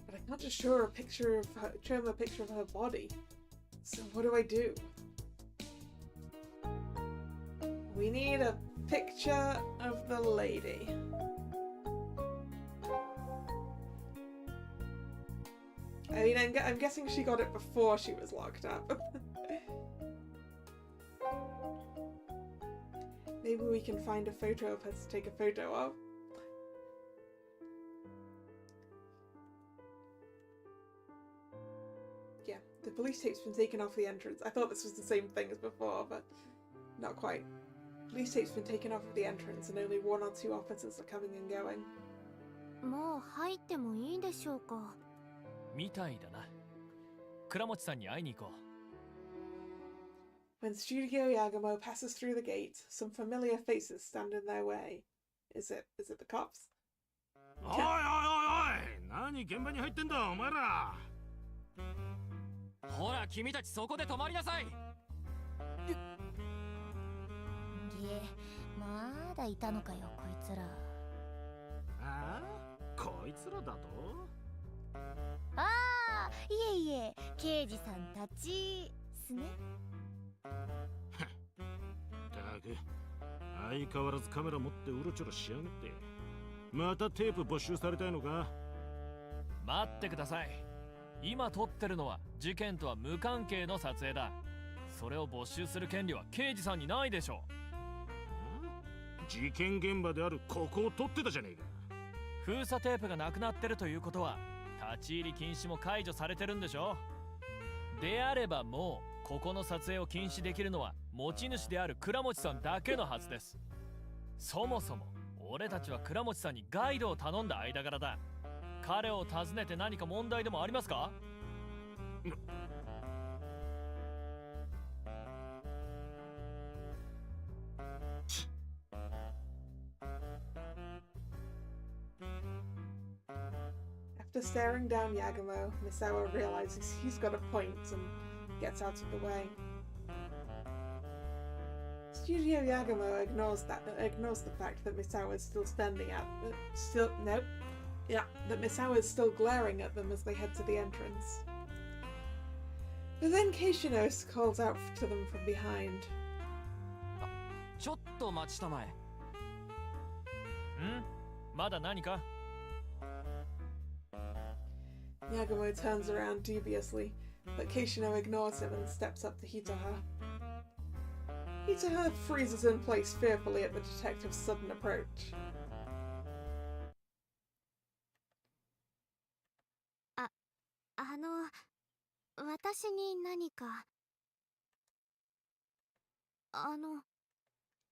But I can't just show him a picture of her body. So what do I do? We need a picture of the lady. I mean, I'm guessing she got it before she was locked up. Maybe we can find a photo of her to take a photo of. Yeah, the police tape's been taken off the entrance. I thought this was the same thing as before, but not quite. Police tape's been taken off of the entrance and only 1 or 2 officers are coming and going. もう入ってもいいでしょうか？みたいだな。倉持さんに会いに行こう。 When Studio Yagumo passes through the gate, some familiar faces stand in their way. Is it the cops? おいおいおいおい、何現場に入ってんだお前ら。ほら君たちそこで止まりなさい。まだいたのかよこいつら。ああ、こいつらだと？ああ、いえいえ、刑事さんたちすね。ったく、相変わらずカメラ持ってうろちょろしやがって。またテープ没収されたいのか？待ってください。今撮ってるのは事件とは無関係の撮影だ。それを没収する権利は刑事さんにないでしょう。事件現場であるここを撮ってたじゃねえか。封鎖テープがなくなってるということは立ち入り禁止も解除されてるんでしょ。であればもうここの撮影を禁止できるのは持ち主である倉持さんだけのはずです。そもそも俺たちは倉持さんにガイドを頼んだ間柄だ。彼を訪ねて何か問題でもありますか？ After staring down Yagumo, Misawa realizes he's got a point and gets out of the way. Studio Yagumo ignores the fact that Misawa is still standing at that Misawa is still glaring at them as they head to the entrance. But then Keishino calls out to them from behind. ちょっと待ちたまえ。まだ何か？ Yagumo turns around dubiously, but Keishino ignores him and steps up to Hitoha. Hitoha freezes in place fearfully at the detective's sudden approach. あ、私に何か。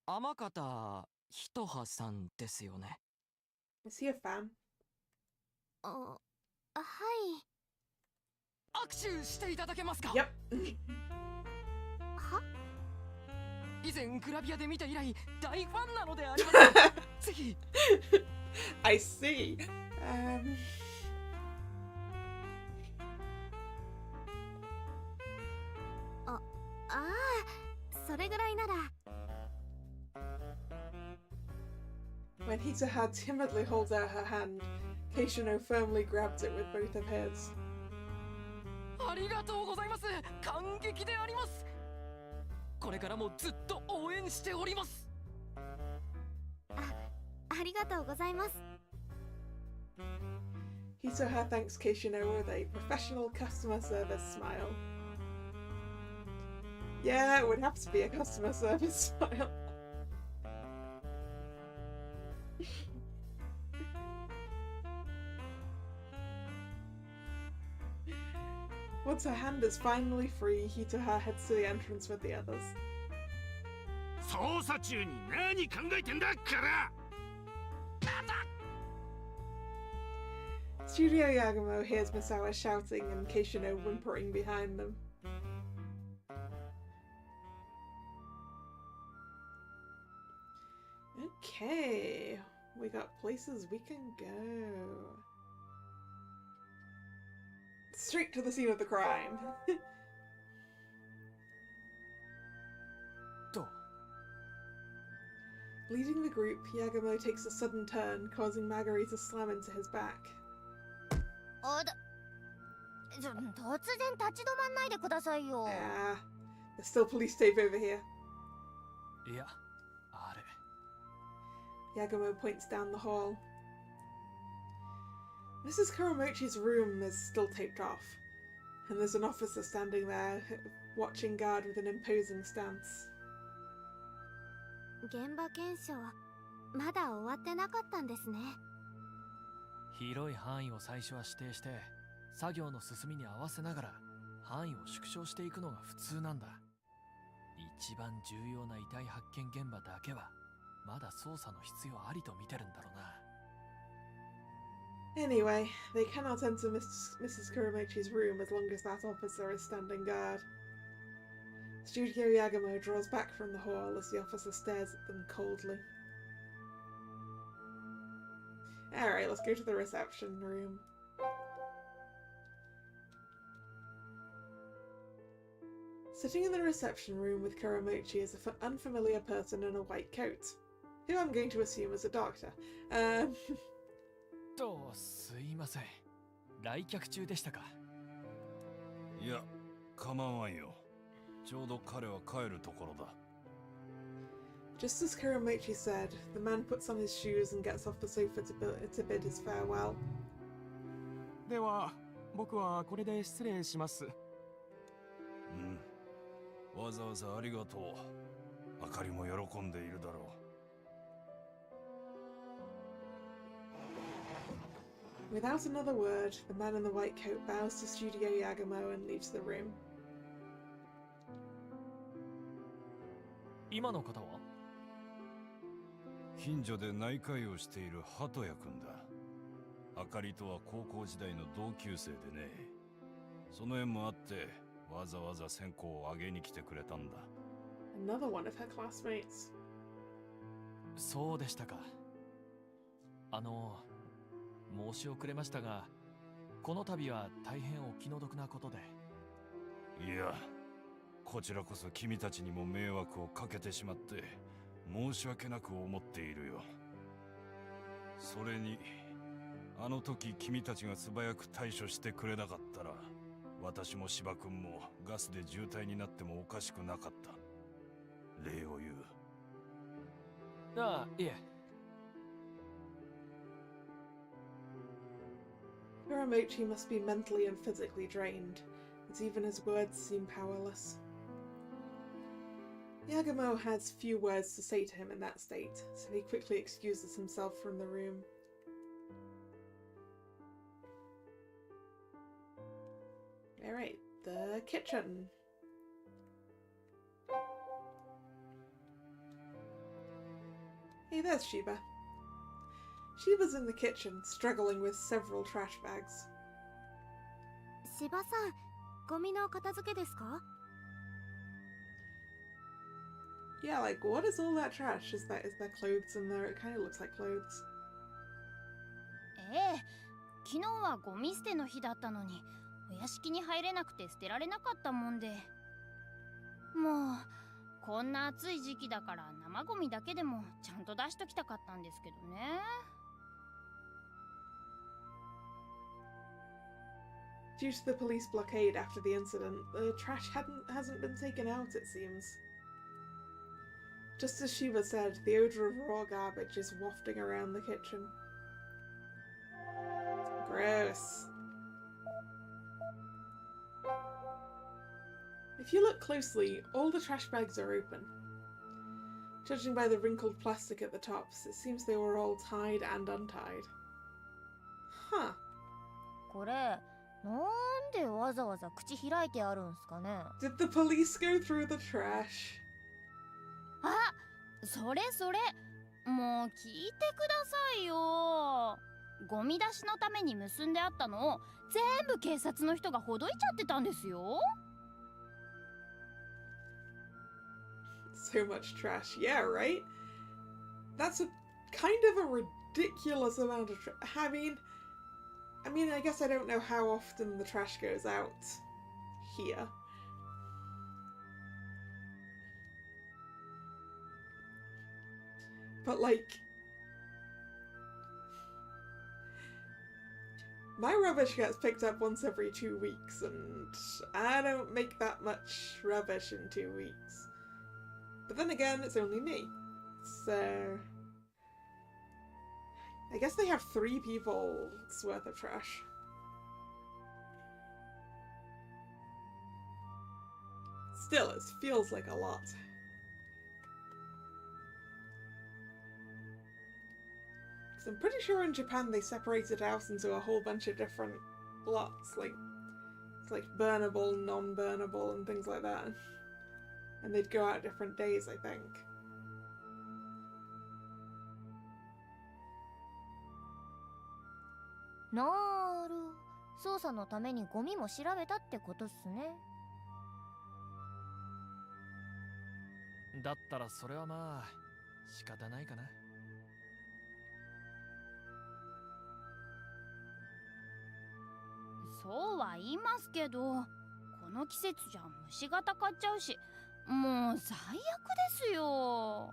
天方ひとはさんですよね。Is he a fan? はい。握手していただけますか？ Yep. は？以前グラビアで見て以来大ファンなのでありますぜひ。I see. それぐらいなら。When Hitoha timidly holds out her hand, Keishino firmly grabs it with both of his. ありがとうございます。感激であります。これからもずっと応援しております。ありがとうございます。Hitoha thanks Keishino with a professional customer service smile. Yeah, it would have to be a customer service smile. Once her hand is finally free, Hitoha heads to the entrance with the others. 捜査中に何考えてんだから。 Studio Yagumo hears Misawa shouting and Keishino whimpering behind them. Okay, we got places we can go. Straight to the scene of the crime. Leading the group, Yagumo takes a sudden turn, causing Magari to slam into his back. 突然立ち止まんないでくださいよ。Ah, there's still police tape over here. いや、あれ。 Yagumo points down the hall. Mrs. Kuramochi's room is still taped off, and there's an officer standing there, watching guard with an imposing stance. 現場検証、まだ終わってなかったんですね。広い範囲を最初は指定して、作業の進みに合わせながら範囲を縮小していくのが普通なんだ。一番重要な遺体発見現場だけはまだ捜査の必要ありと見てるんだろうな。Anyway, they cannot enter Mrs. Kuramochi's room as long as that officer is standing guard. Studio Yagumo draws back from the hall as the officer stares at them coldly. Alright, let's go to the reception room. Sitting in the reception room with Kuramochi is an unfamiliar person in a white coat, who I'm going to assume is a doctor. すいません。来客中でしたか。いや、構わんよ。ちょうど彼は帰るところだ。Just as Kuramochi said, the man puts on his shoes and gets off the sofa to bid his farewell. では、僕はこれで失礼します。わざわざありがとう。あかりも喜んでいるだろう。Without another word, the man in the white coat bows to Studio Yagumo and leaves the room. 今の方は？近所で内科医をしている鳩谷君だ。あかりとは高校時代の同級生でね。その縁もあってわざわざ線香をあげに来てくれたんだ。Another one of her classmates. そうでしたか。申し遅れましたが、この度は大変お気の毒なことで。いや、こちらこそ君たちにも迷惑をかけてしまって申し訳なく思っているよ。それにあの時君たちが素早く対処してくれなかったら、私も芝君もガスで渋滞になってもおかしくなかった。礼を言う。ああ、いえ。Kuramochi must be mentally and physically drained, as even his words seem powerless. Yagumo has few words to say to him in that state, so he quickly excuses himself from the room. Alright, the kitchen. Hey, there's Shiba. Shiba's in the kitchen, struggling with several trash bags. 芝さん、ゴミの片付けですか? Yeah, like, what is all that trash? Is there clothes in there? It kind of looks like clothes. ええ、昨日はゴミ捨ての日だったのに、お屋敷に入れなくて捨てられなかったもんで。もう、こんな暑い時期だから生ゴミだけでもちゃんと出しときたかったんですけどね。Due to the police blockade after the incident, the trash hasn't been taken out, it seems. Just as Shiva said, the odor of raw garbage is wafting around the kitchen. Gross. If you look closely, all the trash bags are open. Judging by the wrinkled plastic at the tops, it seems they were all tied and untied. Huh. これ、なんでわざわざ口開いてあるんすかね? Did the police go through the trash? あ、それそれ。もう聞いてくださいよ。ゴミ出しのために結んであったのを全部警察の人がほどいちゃってたんですよ。So much trash. Yeah, right? That's a kind of a ridiculous amount of trash. I mean, I guess I don't know how often the trash goes out here. But like, my rubbish gets picked up once every 2 weeks, and I don't make that much rubbish in 2 weeks. But then again, it's only me. So I guess they have 3 people's worth of trash. Still, it feels like a lot. Because I'm pretty sure in Japan they separate it out into a whole bunch of different lots, like it's like burnable, non-burnable, and things like that. And they'd go out different days, I think. なる、捜査のためにゴミも調べたってことっすね。だったらそれはまあ仕方ないかな。そうは言いますけど、この季節じゃ虫がたかっちゃうし、もう最悪ですよ。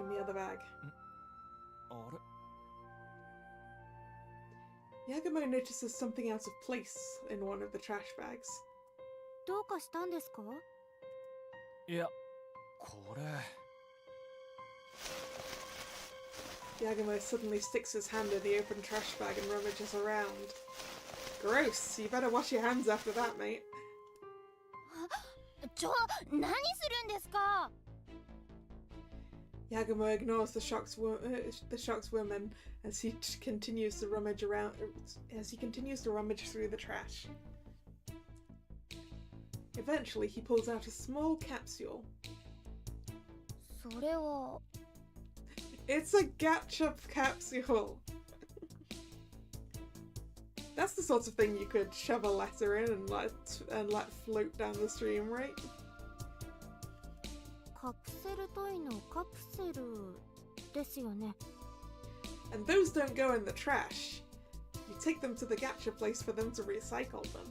In the other bag. あれ? Yagumo notices something out of place in one of the trash bags. どうかしたんですか? いや、これ。Yagumo suddenly sticks his hand in the open trash bag and rummages around. Gross! You better wash your hands after that, mate. 何するんですか? Yagumo ignores the shocked woman as he continues to rummage through the trash. Eventually, he pulls out a small capsule. それは... It's a gacha capsule. That's the sort of thing you could shove a letter in and let float down the stream, right? カプセルトイのカプセルですよね。 And those don't go in the trash. You take them to the gacha place for them to recycle them.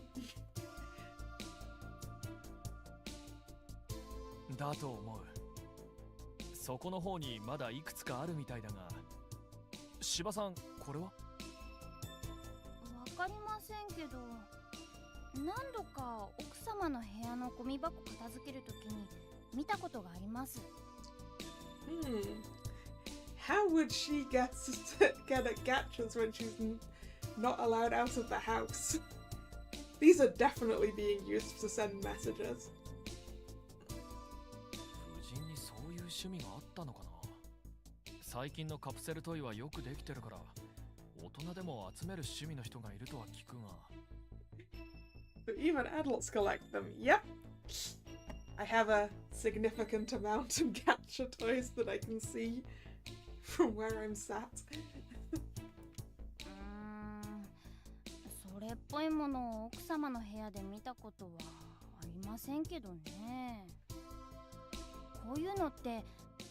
だと思う。そこの方にまだいくつかあるみたいだが、芝さん、これは？わかりませんけど、何度か奥様の部屋のゴミ箱片付けるときに見たことがあります。How would she get at gachas when she's not allowed out of the house? These are definitely being used to send messages. 夫人にそういう趣味があったのかな。最近のカプセルトイはよくできてるから、大人でも集める趣味の人がいるとは聞くが。But even adults collect them. Yep. I have a significant amount of gacha toys that I can see from where I'm sat. それっぽいものを奥様の部屋で見たことはありませんけどね。こういうのって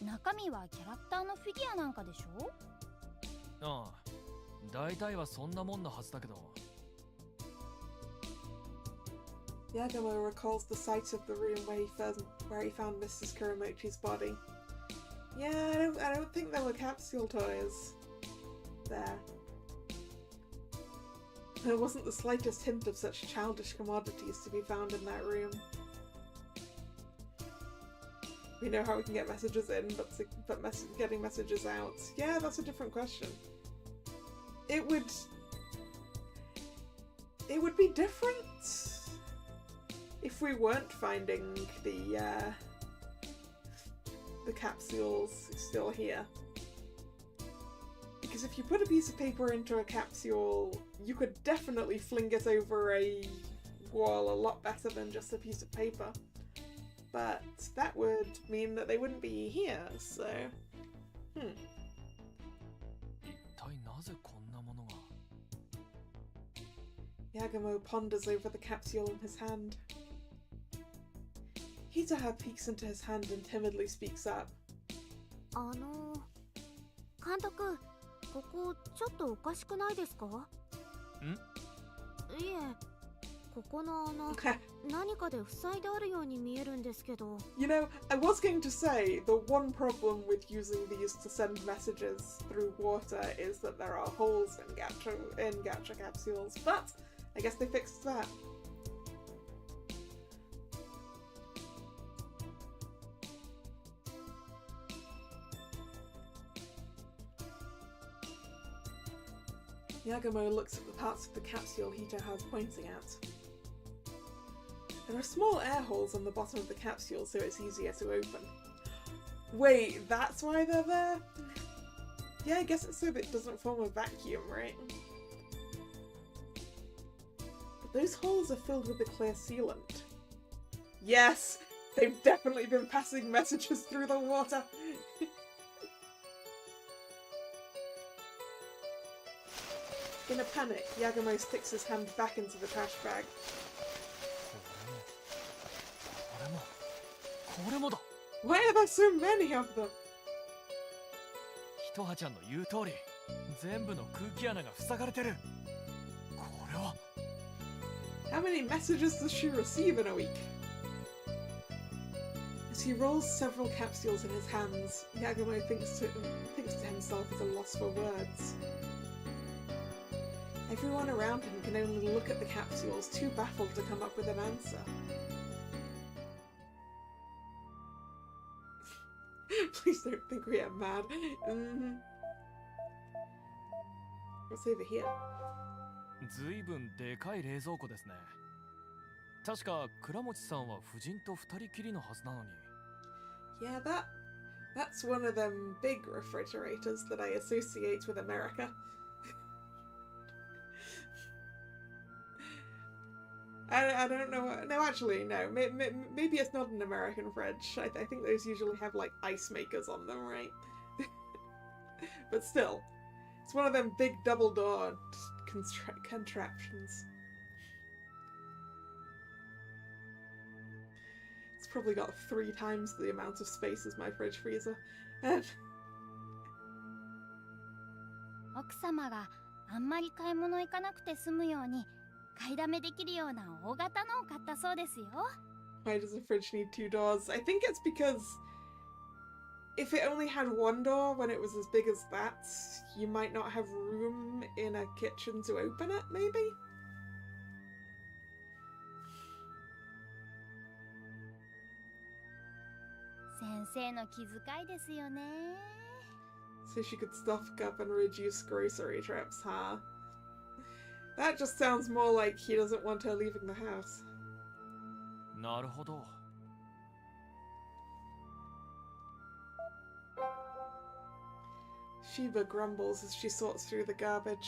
中身はキャラクターのフィギュアなんかでしょ？ああ、大体はそんなもんのはずだけど。Yagamo recalls the sight of the room where he found Mrs. Kuramochi's body. Yeah, I don't think there were capsule toys there. There wasn't the slightest hint of such childish commodities to be found in that room. We know how we can get messages in, but getting messages out, yeah, that's a different question. It would be different if we weren't finding the capsules still here. Because if you put a piece of paper into a capsule, you could definitely fling it over a wall a lot better than just a piece of paper. But that would mean that they wouldn't be here, so... Yagamo ponders over the capsule in his hand. Hitaha peeks into his hand and timidly speaks up. 監督、ここちょっとおかしくないですか？いえ、ここの穴、何かで塞いであるように見えるんですけど。You know, I was going to say the one problem with using these to send messages through water is that there are holes in gacha capsules, but I guess they fixed that. Yagamo looks at the parts of the capsule Hito has pointing at. There are small air holes on the bottom of the capsule so it's easier to open. Wait, that's why they're there? Yeah, I guess it's so that it doesn't form a vacuum, right? But those holes are filled with a clear sealant. Yes! They've definitely been passing messages through the water! In a panic, Yagamo sticks his hand back into the trash bag. Why are there so many of them? ひとはちゃんの言う通り、全部の空気穴が塞がれてる。これは。How many messages does she receive in a week? As he rolls several capsules in his hands, Yagamo thinks to himself at a loss for words. Everyone around him can only look at the capsules, too baffled to come up with an answer. Please don't think we are mad. What's over here? ずいぶんでかい冷蔵庫ですね。確か倉持さんは夫人と二人きりのはずなのに。Yeah, that's one of them big refrigerators that I associate with America. I don't know. No, actually, no. Maybe it's not an American fridge. I think those usually have, like, ice makers on them, right? But still, it's one of them big double-door contraptions. It's probably got 3 times the amount of space as my fridge freezer. 奥様があんまり買い物行かなくて済むように買いだめできるような大型のを買ったそうですよ。Why does a fridge need 2 doors? I think it's because if it only had 1 door when it was as big as that, you might not have room in a kitchen to open it, maybe? So she could stock up and reduce grocery trips, huh? That just sounds more like he doesn't want her leaving the house. なるほど。Shiba grumbles as she sorts through the garbage.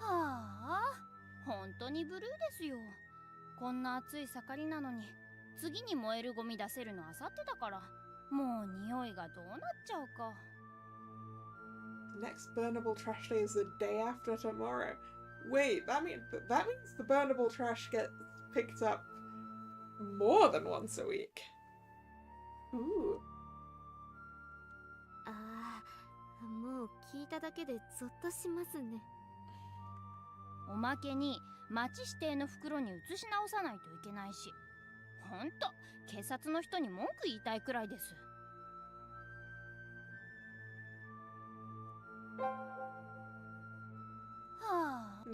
はあ、本当にブルーですよ。こんな暑い盛りなのに、次に燃えるゴミ出せるのあさってだから、もう匂いがどうなっちゃうか。The next burnable trash day is the day after tomorrow. Wait, that means the burnable trash gets picked up more than once a week. Ooh. ああ、もう聞いただけでゾッとしますね。おまけに町指定の袋に移し直さないといけないし、ほんと警察の人に文句言いたいくらいです。はあ、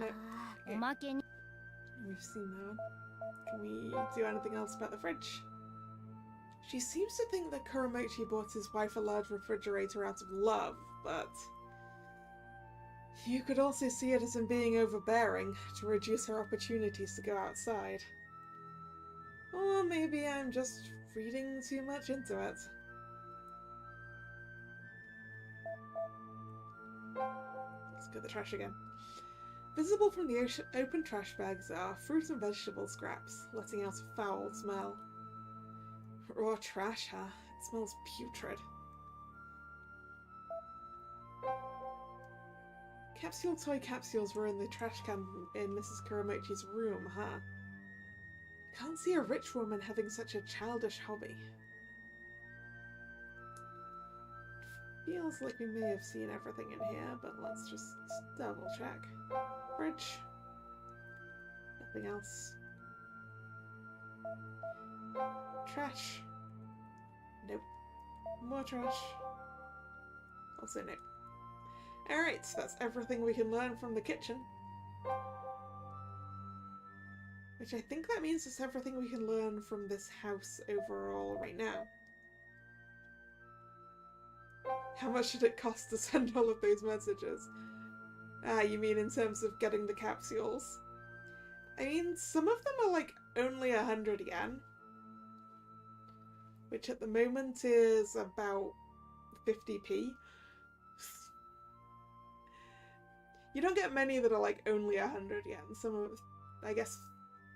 おまけに We've seen that one. Can we do anything else about the fridge? She seems to think that Kuramochi bought his wife a large refrigerator out of love, but you could also see it as him being overbearing to reduce her opportunities to go outside. Or maybe I'm just reading too much into it. Let's go to the trash again. Visible from the open trash bags are fruit and vegetable scraps, letting out a foul smell. Raw trash, huh? It smells putrid. Capsule toy capsules were in the trash can in Mrs. Kuramochi's room, huh? Can't see a rich woman having such a childish hobby. Feels like we may have seen everything in here, but let's just double check. Fridge. Nothing else. Trash. Nope. More trash. Also nope. Alright, so that's everything we can learn from the kitchen. Which I think that means it's everything we can learn from this house overall right now. How much did it cost to send all of those messages? Ah, you mean in terms of getting the capsules? I mean, some of them are like only 100 yen. Which at the moment is about 50p. You don't get many that are like only 100 yen. Some of, I guess,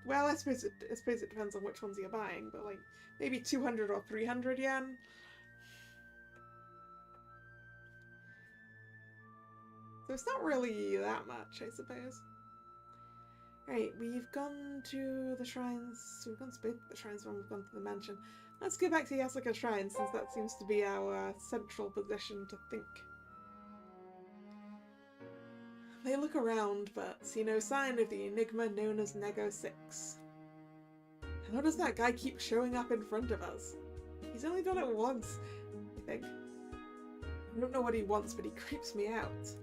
well, I suppose it depends on which ones you're buying, but like maybe 200 or 300 yen. So it's not really that much, I suppose. Right, we've gone to the shrines. We've gone to both the shrines when we've gone to the mansion. Let's go back to Yasuka Shrine, since that seems to be our central position to think. They look around, but see no sign of the enigma known as Nego 6. How does that guy keep showing up in front of us? He's only done it once, I think. I don't know what he wants, but he creeps me out.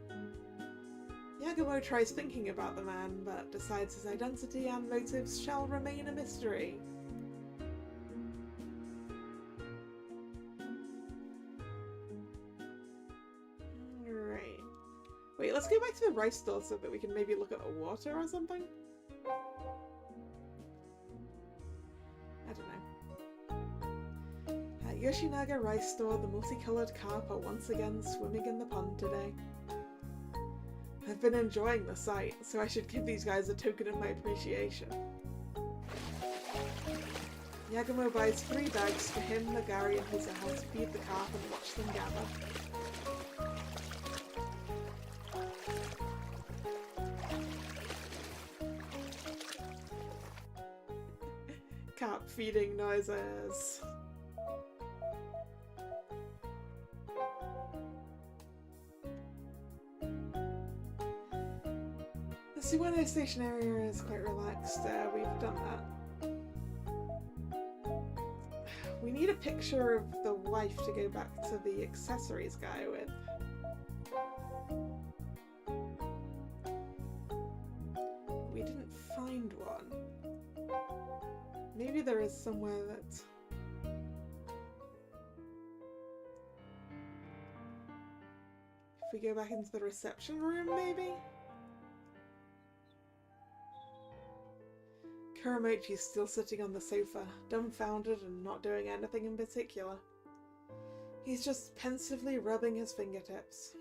Yagumo tries thinking about the man, but decides his identity and motives shall remain a mystery. Right. Wait, let's go back to the rice store so that we can maybe look at the water or something? I don't know. At Yoshinaga Rice Store, the multicolored carp are once again swimming in the pond today. I've been enjoying the sight, so I should give these guys a token of my appreciation. Yagumo buys 3 bags for him, Nagari, and Mizuha to feed the carp and watch them gather. Carp feeding noises. The Suwano station area is quite relaxed. We've done that. We need a picture of the wife to go back to the accessories guy with. We didn't find one. Maybe there is somewhere that... If we go back into the reception room, maybe? Kuramochi's still sitting on the sofa, dumbfounded and not doing anything in particular. He's just pensively rubbing his fingertips.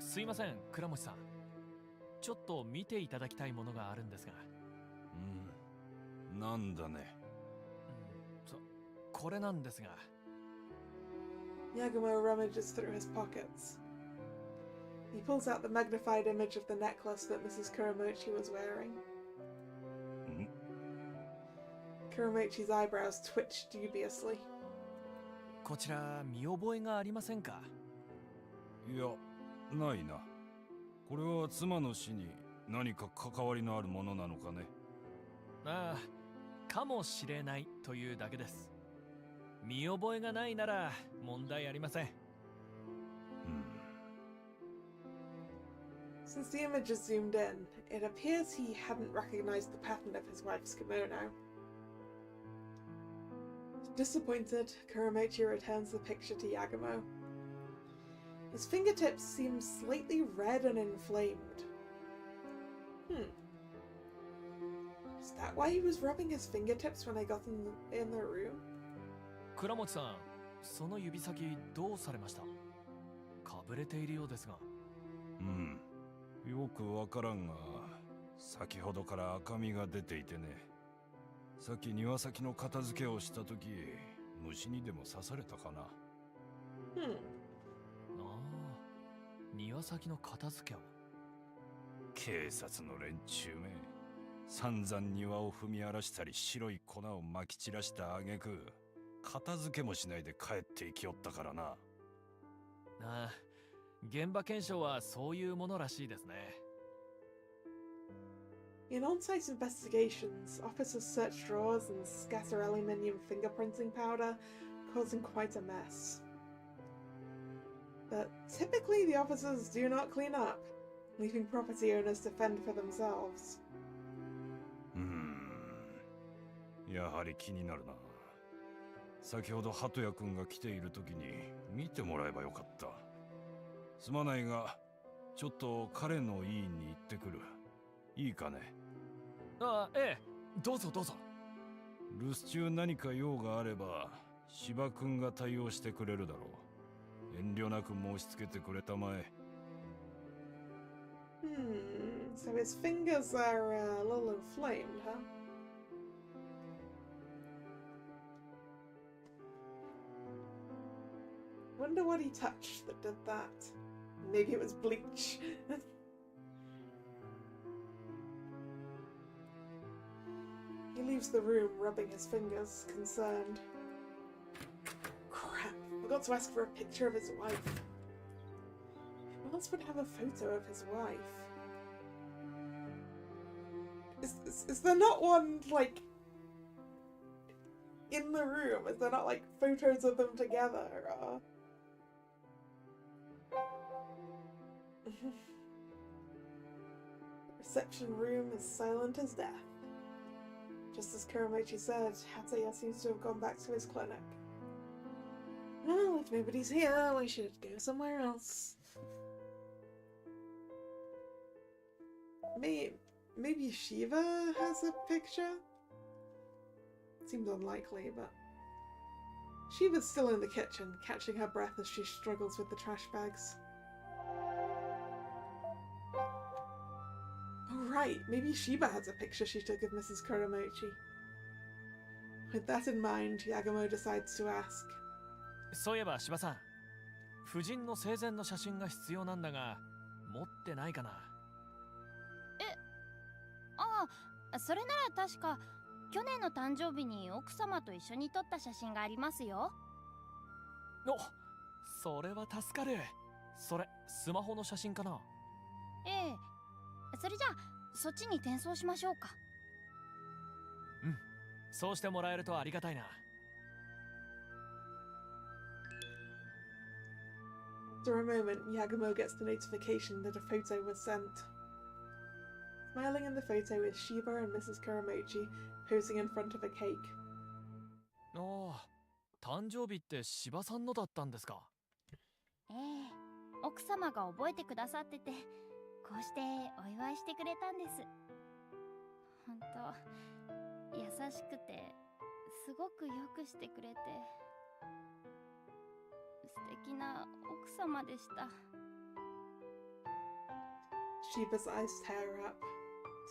すいません倉持さん、ちょっと見ていただきたいものがあるんですが。なんだね。これなんですが。Yagumo rummages through his pockets. He pulls out the magnified image of the necklace that Mrs. Kuramochi was wearing. Kuramochi's eyebrows twitch dubiously. こちら見覚えがありませんか？いや、ないな。これは妻の死に何か関わりのあるものなのかね。ああ、かもしれないというだけです。見覚えがないなら問題ありません。Since the image is zoomed in, it appears he hadn't recognized the pattern of his wife's kimono. Disappointed, Kuramochi returns the picture to Yagumo. His fingertips seem slightly red and inflamed. Is that why he was rubbing his fingertips when I got in the room? 倉持さん、その指先どうされました？かぶれているようですが。よくわからんが、先ほどから赤みが出ていてね。さっき庭先の片付けをしたとき、虫にでも刺されたかな。ああ、庭先の片付けを。警察の連中め、散々庭を踏み荒らしたり白い粉をまき散らした挙句、片付けもしないで帰っていきよったからな。ああ、現場検証はそういうものらしいですね。In on-site investigations, officers search drawers and scatter aluminium fingerprinting powder, causing quite a mess. But typically the officers do not clean up, leaving property owners to fend for themselves. やはり気になるな。先ほど鳩谷君が来ている時に見てもらえばよかった。すまないが、ちょっと彼の家に行ってくる。いいかね。ああ、ええ、どうぞどうぞ。留守中何か用があれば芝君が対応してくれるだろう。遠慮なく申し付けてくれたまえ。So his fingers are a little inflamed, huh? Wonder what he touched that did that. Maybe it was bleach. He leaves the room, rubbing his fingers, concerned. Crap, forgot to ask for a picture of his wife. Who else would have a photo of his wife? Is there not one, like, in the room? Is there not, like, photos of them together? The reception room is silent as death. Just as Kuramochi said, Hataya seems to have gone back to his clinic. Well, if nobody's here, we should go somewhere else. Maybe Shiva has a picture? Seems unlikely, but... Shiva's still in the kitchen, catching her breath as she struggles with the trash bags. Oh right, maybe Shiva has a picture she took of Mrs. Kuramochi. With that in mind, Yagumo decides to ask. そういえば柴さん、夫人の生前の写真が必要なんだが、持ってないかな？それなら確か去年の誕生日に奥様と一緒に撮った写真がありますよ。お、それは助かる。それスマホの写真かな？ええ。それじゃあそっちに転送しましょうか。うん、そうしてもらえるとありがたいな。After a moment, Yagumo gets the notification that a photo was sent. Smiling in the photo is Shiba and Mrs. Kuramochi posing in front of a cake. ああ、誕生日って柴さんのだったんですか？ええ、奥様が覚えてくださってて、こうしてお祝いしてくれたんです。ほんと優しくてすごくよくしてくれて素敵な奥様でした。Shiba's eyes tear up.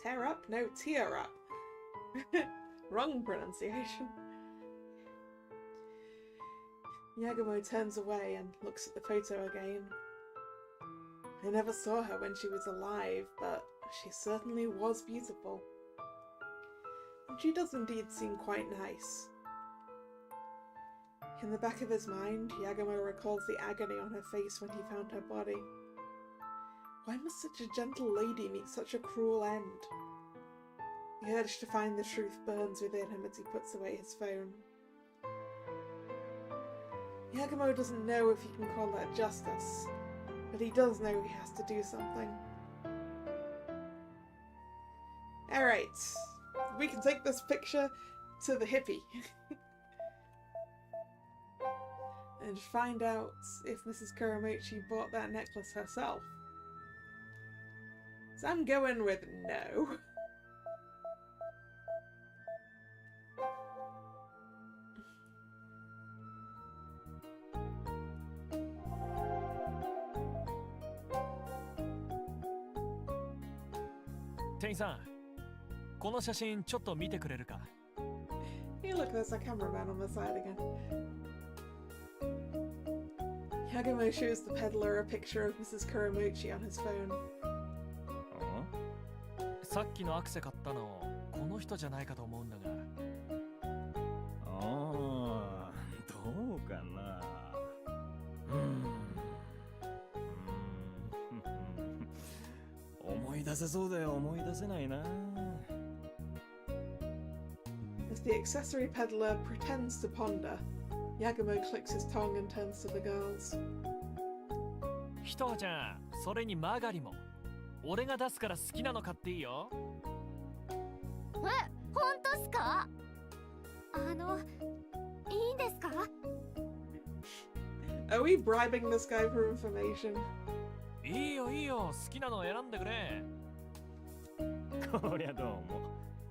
Tear up? No, tear up. Wrong pronunciation. Yagumo turns away and looks at the photo again. I never saw her when she was alive, but she certainly was beautiful. And she does indeed seem quite nice. In the back of his mind, Yagumo recalls the agony on her face when he found her body. Why must such a gentle lady meet such a cruel end? The urge to find the truth burns within him as he puts away his phone. Yagumo doesn't know if he can call that justice, but he does know he has to do something. Alright, we can take this picture to the hippie and find out if Mrs. Kuramochi bought that necklace herself. So I'm going with no. Tenさん、この写真ちょっと見てくれるか? Hey look, there's a cameraman on the side again. Yagumo shows the peddler a picture of Mrs. Kuramochi on his phone. さっきのアクセ買ったの、この人じゃないかと思うんだが。ああ、どうかな。思い出せそうだよ、思い出せないな。As the accessory peddler pretends to ponder, Yagumo clicks his tongue and turns to the girls. ひとちゃん、それにマガリも。俺が出すから好きなの買っていいよ。本当っすか？いいんですか？ Are we bribing this guy for information? いいよいいよ、好きなの選んでくれ。こりゃどうも。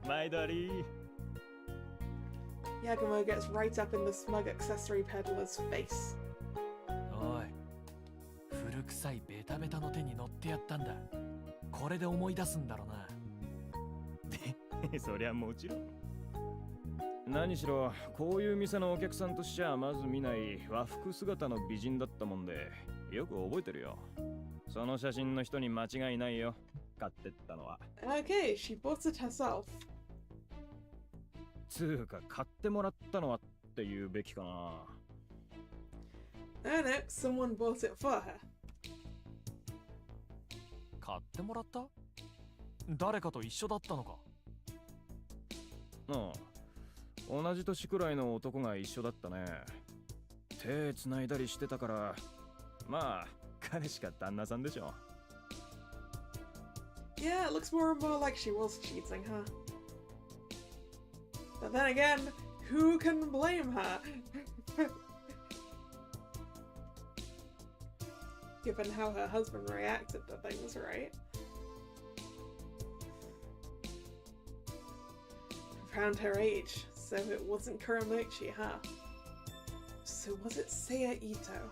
毎度あり。Yagumo gets right up in the smug accessory peddler's face. おい、古臭いベタベタの手に乗ってやったんだ。これで思い出すんだろうな。そりゃもちろん。何しろこういう店のお客さんとしちゃまず見ない和服姿の美人だったもんでよく覚えてるよ。その写真の人に間違いないよ、買ってったのは。Okay, she bought it herself. つうか買ってもらったのはって言うべきかな。Oh no, someone bought it for her. 買ってもらった？誰かと一緒だったのか？ああ、同じ年くらいの男が一緒だったね。手繋いだりしてたから、まあ彼しか旦那さんでしょ。Yeah, it looks more and more like she was cheating, huh? But then again, who can blame her? Given how her husband reacted to things, right? Around her age, so it wasn't Kuramochi, huh? So was it Seiya Ito?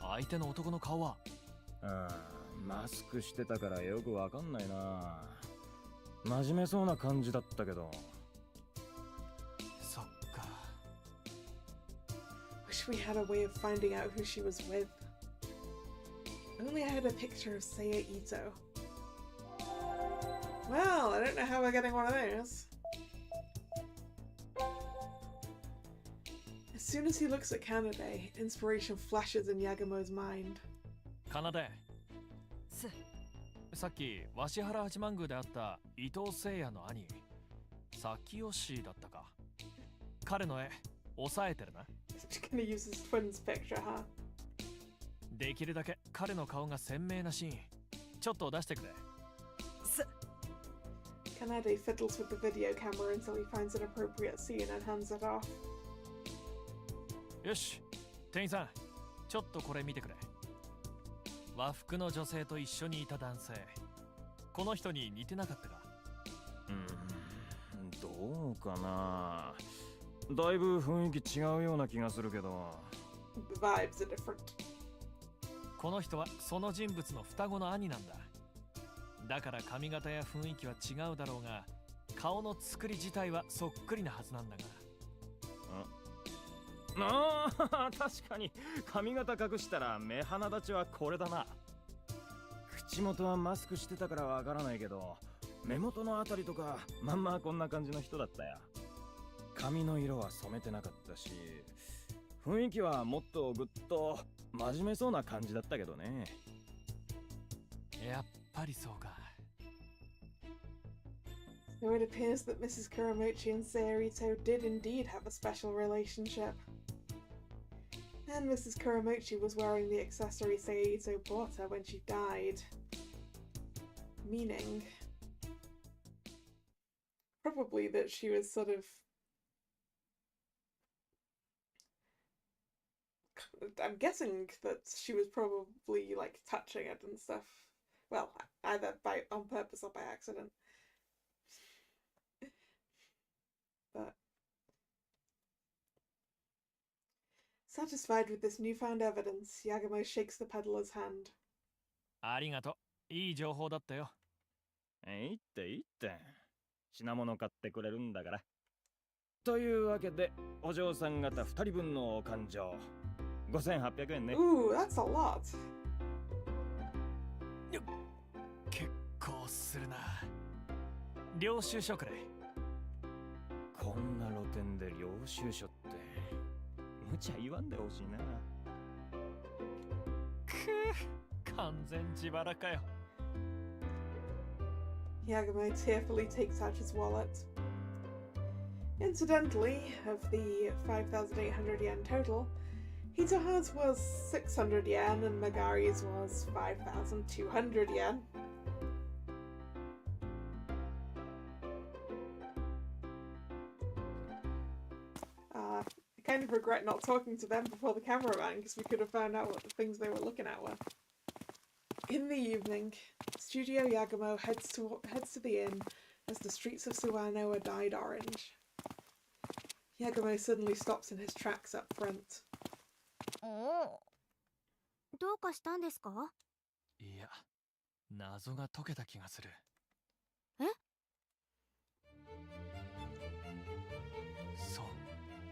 相手の男の顔は？ああ、マスクしてたからよくわかんないな。真面目そうな感じだったけど。そっか。Wish we had a way of finding out who she was with. Only I had a picture of Seiya Ito. Well, I don't know how we're getting one of those. As soon as he looks at Kanade, inspiration flashes in Yagumo's mind. かなで。さっき鷲原八幡宮で会った伊藤聖也の兄、崎吉だったか。彼の絵、押さえてるな。Just gonna use his twin's picture, huh? できるだけ彼の顔が鮮明なシーン、ちょっと出してくれ。Kanade fiddles with the video camera until he finds an appropriate scene and hands it off. よし、店員さん、ちょっとこれ見てくれ。和服の女性と一緒にいた男性、この人に似てなかったか？どうかな。だいぶ雰囲気違うような気がするけど。The vibes are different. この人はその人物の双子の兄なんだ。だから髪型や雰囲気は違うだろうが、顔の作り自体はそっくりなはずなんだが。ああ、確かに髪型隠したら目鼻立ちはこれだな。口元はマスクしてたからわからないけど、目元のあたりとかまんまこんな感じの人だったよ。髪の色は染めてなかったし、雰囲気はもっとぐっと真面目そうな感じだったけどね。やっぱりそうか。So it appears that Mrs. Kuramochi and Seirito did indeed have a special relationship. And Mrs. Kuramochi was wearing the accessory Seirito bought her when she died. Meaning, probably that she was sort of... I'm guessing that she was probably, like, touching it and stuff. Well, either on purpose or by accident. But satisfied with this newfound evidence, Yagamo shakes the peddler's hand. ありがとう。いい情報だったよ。いいっていいって。品物買ってくれるんだから。というわけで、お嬢さん方2人分のお勘定。5800円ね。Ooh, that's a lot. 結構するな。領収書くれ。こんな露店で領収書って無茶言わんでほしいな。完全自腹かよ。Yagamo tearfully takes out his wallet. Incidentally, of the 5,800 yen total, Hitoha's was 600 yen and Megari's was 5,200 yen. I kind of regret not talking to them before the cameraman because we could have found out what the things they were looking at were. In the evening, Studio Yagamo heads to the inn as the streets of Suwano are dyed orange. Yagamo suddenly stops in his tracks up front. どうかしたんですか？いや、謎が解けた気がする。え？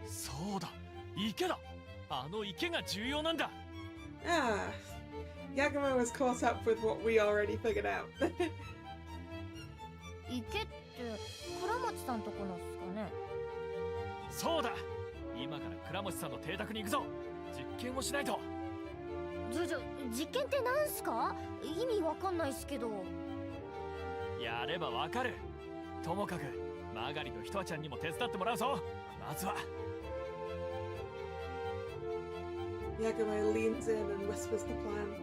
そうだ、池だ。あの池が重要なんだ。Ah, Yagamo has caught up with what we already figured out. 池って倉持さんとこのっすかね。そうだ。今から倉持さんの邸宅に行くぞ。実験をしないと。実験ってなんすか？意味わかんないっすけど。やればわかる。ともかくマーガリとひとあちゃんにも手伝ってもらうぞ。まずは。Yagamo leans in and whispers the plan.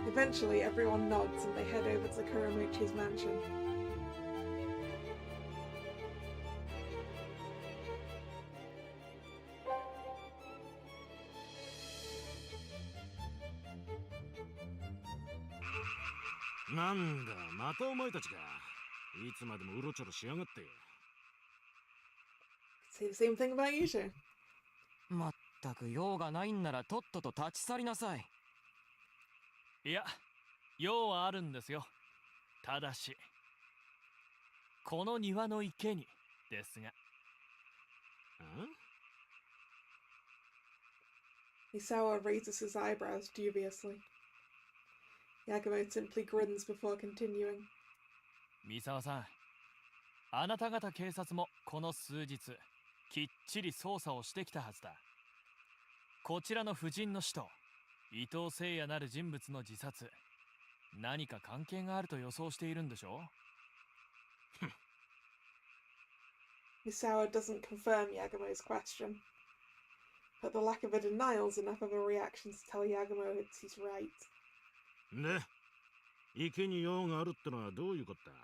Eventually, everyone nods and they head over to Kuramochi's mansion. Nanda, またお前たちか。いつまでもうろちょろしやがって。Say the same thing about you two. まったく用がないんならとっとと立ち去りなさい。いや、用はあるんですよ。ただし、この庭の池にですが。Isawa raises his eyebrows dubiously. Yagamo simply grins before continuing. 三沢さん、あなた方警察もこの数日きっちり捜査をしてきたはずだ。こちらの夫人の死と伊藤誠也なる人物の自殺、何か関係があると予想しているんでしょうMisawa doesn't confirm Yagamo's question, but the lack of a denial is enough of a reaction to tell Yagamo that he's right. で、池に用があるってのはどういうことだ？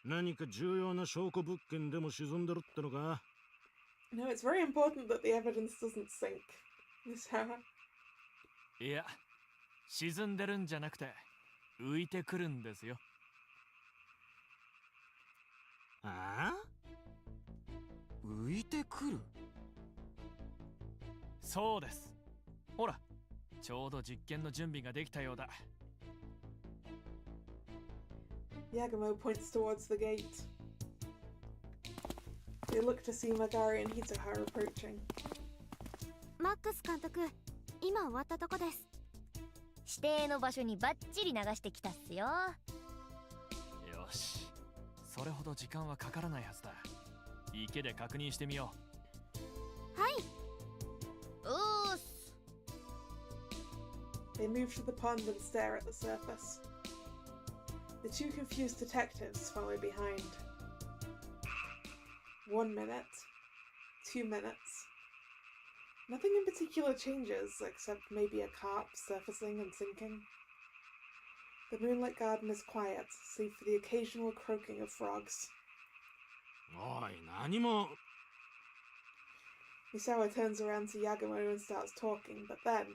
何か重要な証拠物件でも沈んでるってのか？ No, it's very important that the evidence doesn't sink, Misawa. いや、沈んでるんじゃなくて浮いてくるんですよ。ああ？浮いてくる？そうです。ほら、ちょうど実験の準備ができたようだ。Yagumo points towards the gate. They look to see Magari and Hitoha approaching. マックス監督、今終わったとこです。指定の場所にバッチリ流してきたっすよ。よし、それほど時間はかからないはずだ。池で確認してみよう。はい。おーす。They move to the pond and stare at the surface. The two confused detectives follow behind. 1 minute. 2 minutes. Nothing in particular changes, except maybe a carp surfacing and sinking. The moonlit garden is quiet, save for the occasional croaking of frogs. おい、何も。Misawa turns around to Yagumo and starts talking, but then...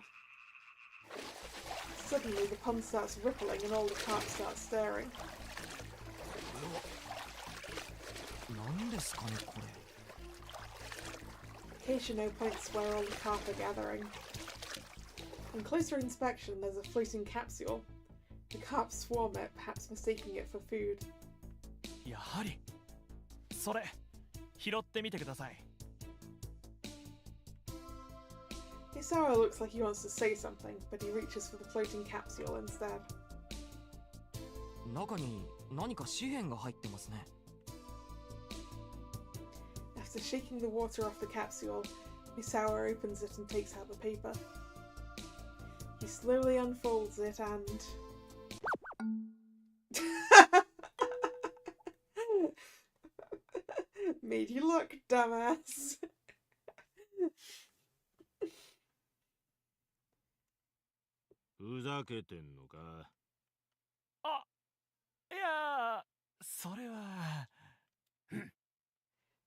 Suddenly the pond starts rippling and all the carp start staring. 何ですかねこれ。Keishino points where all the carp are gathering. On closer inspection, there's a floating capsule. The carp swarm it, perhaps mistaking it for food. う。やはり。それ、拾ってみてください。Isawa looks like he wants to say something, but he reaches for the floating capsule instead. 中に何か紙片が入ってますね。After shaking the water off the capsule, Misawa opens it and takes out the paper. He slowly unfolds it and... Made you look, dumbass. ふざけてんのか。あ、いや、それは。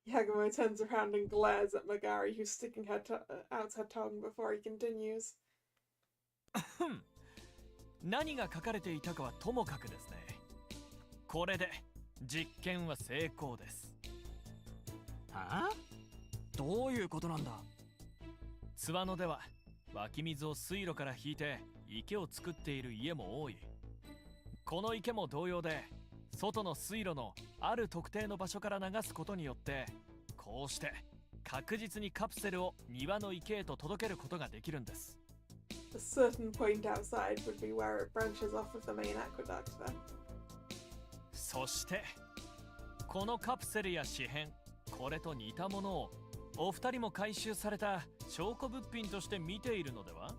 Yagumo turns around and glares at Magari, who's sticking out her tongue before he continues. 何が書かれていたかはともかくですね。これで実験は成功です。はあ？どういうことなんだ？津和野では湧き水を水路から引いて池を作っている家も多い。この池も同様で、外の水路のある特定の場所から流すことによって、こうして確実にカプセルを庭の池へと届けることができるんです。A certain point outside would be where it branches off of the main aqueduct then. そしてこのカプセルや紙片、これと似たものをお二人も回収された証拠物品として見ているのでは？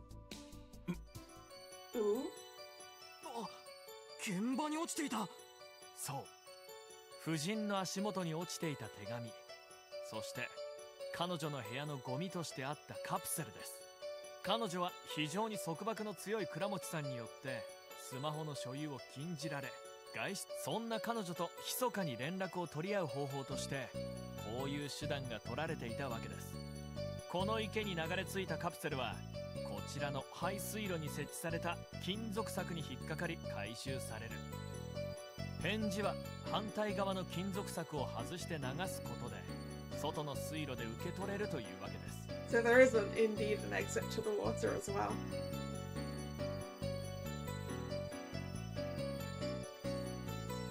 あ、現場に落ちていた。そう、夫人の足元に落ちていた手紙、そして彼女の部屋のゴミとしてあったカプセルです。彼女は非常に束縛の強い倉持さんによってスマホの所有を禁じられ、そんな彼女と密かに連絡を取り合う方法としてこういう手段が取られていたわけです。この池に流れ着いたカプセルはこちらの排水路に設置された金属柵に引っかかり回収される。返事は反対側の金属柵を外して流すことで外の水路で受け取れるというわけです。So there is indeed an exit to the water as well.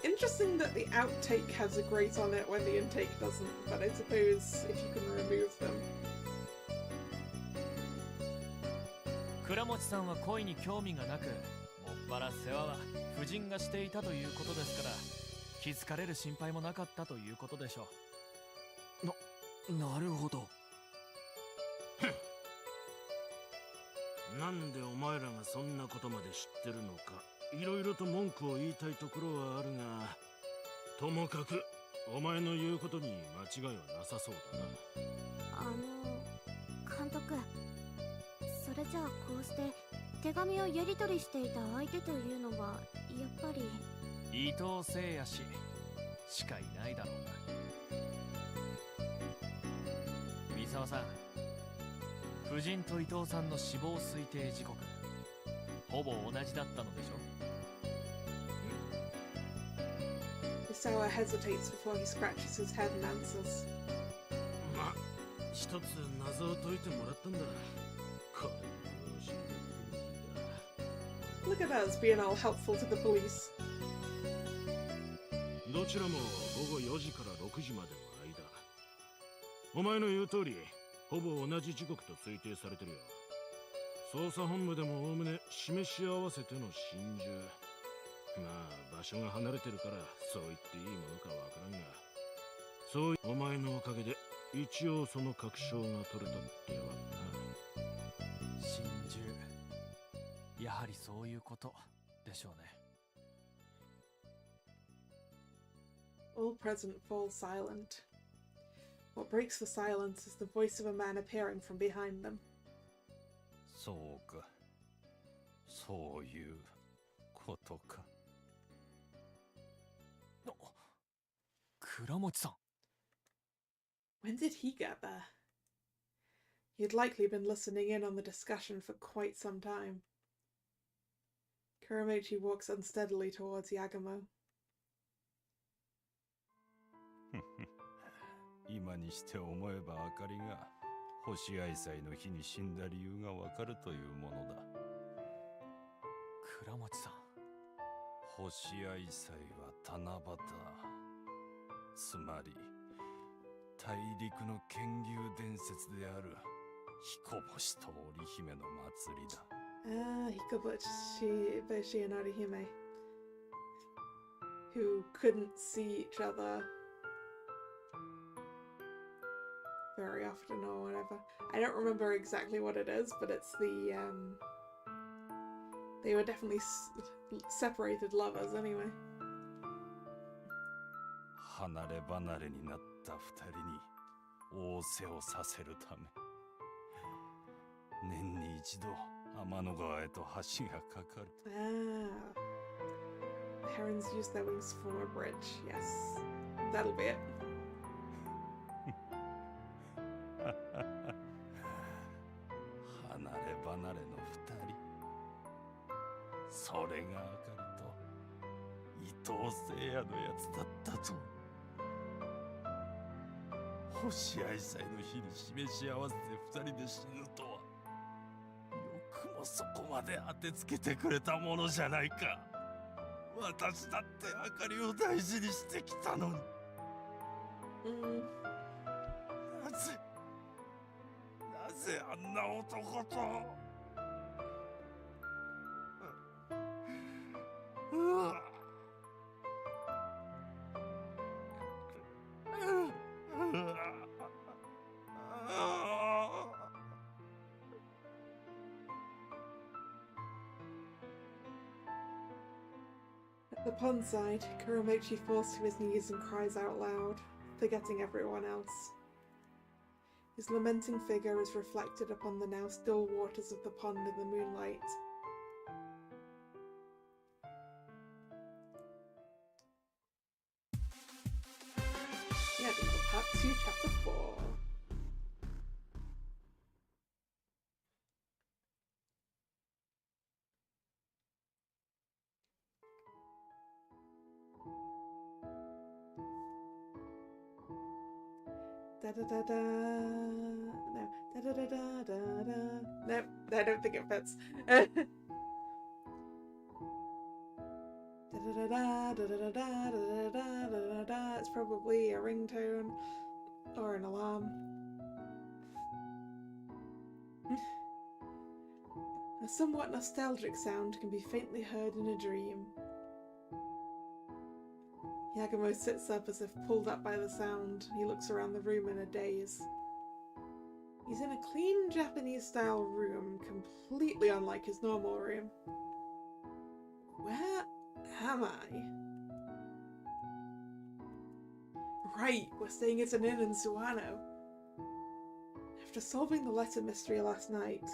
Interesting that the outtake has a grate on it when the intake doesn't, but I suppose if you can remove them. 倉持さんは恋に興味がなく、もっぱら世話は夫人がしていたということですから、気づかれる心配もなかったということでしょう。なるほど。なんでお前らがそんなことまで知ってるのか、いろいろと文句を言いたいところはあるが、ともかくお前の言うことに間違いはなさそうだな。監督、それじゃあこうして手紙をやり取りしていた相手というのはやっぱり伊藤誠也氏しかいないだろうな。三沢さん、夫人と伊藤さんの死亡推定時刻ほぼ同じだったのでしょ。Misawa hesitates before he scratches his head and answers. ま、一つ謎を解いてもらったんだ。これを教えてくれんだ。 Look at us being all helpful to the police. どちらも午後4時から6時までの間。お前の言う通り、ほぼ同じ時刻と推定されてるよ。捜査本部でもおおむね示し合わせての心中。まあ場所が離れてるからそう言っていいものかわからんが、そうお前のおかげで一応その確証が取れたってわけな。心中、やはりそういうことでしょうね。All present fall silent. What breaks the silence is the voice of a man appearing from behind them. そうか。そういうことか。倉持さん。When did he get there? He had likely been listening in on the discussion for quite some time. Kuramochi walks unsteadily towards Yagumo. 今にして思えばあかりが星愛妻の日に死んだ理由がわかるというものだ。倉持さん。星愛妻は七夕。つまり大陸の剣牛伝説である彦星と織姫の祭りだ。Hikoboshi and Orihime, who couldn't see each other very often or whatever. I don't remember exactly what it is, but it's the they were definitely separated lovers anyway. 離れ離れになった二人に仰せをさせるため、年に一度天の川へと橋がかかる。The herons use their wings to form a bridge. Yes, that'll be it. 離れ離れの二人、それがあかりと伊藤聖也のやつだったと。星愛妻の日に示し合わせて二人で死ぬとは、よくもそこまで当てつけてくれたものじゃないか。私だってあかりを大事にしてきたのに。なぜあんな男と。At the pond side, Kuramochi falls to his knees and cries out loud, forgetting everyone else. His lamenting figure is reflected upon the now still waters of the pond in the moonlight. Yeah, Part 2, Chapter 4. Da da da da. No. Da da da da da da. No, I don't think it fits. Da da da da da da da da da da da. It's probably a ringtone or an alarm. A somewhat nostalgic sound can be faintly heard in a dream. Yagumo sits up as if pulled up by the sound. He looks around the room in a daze. He's in a clean Japanese-style room, completely unlike his normal room. Where am I? Right, we're staying at an inn in Suwano. After solving the letter mystery last night,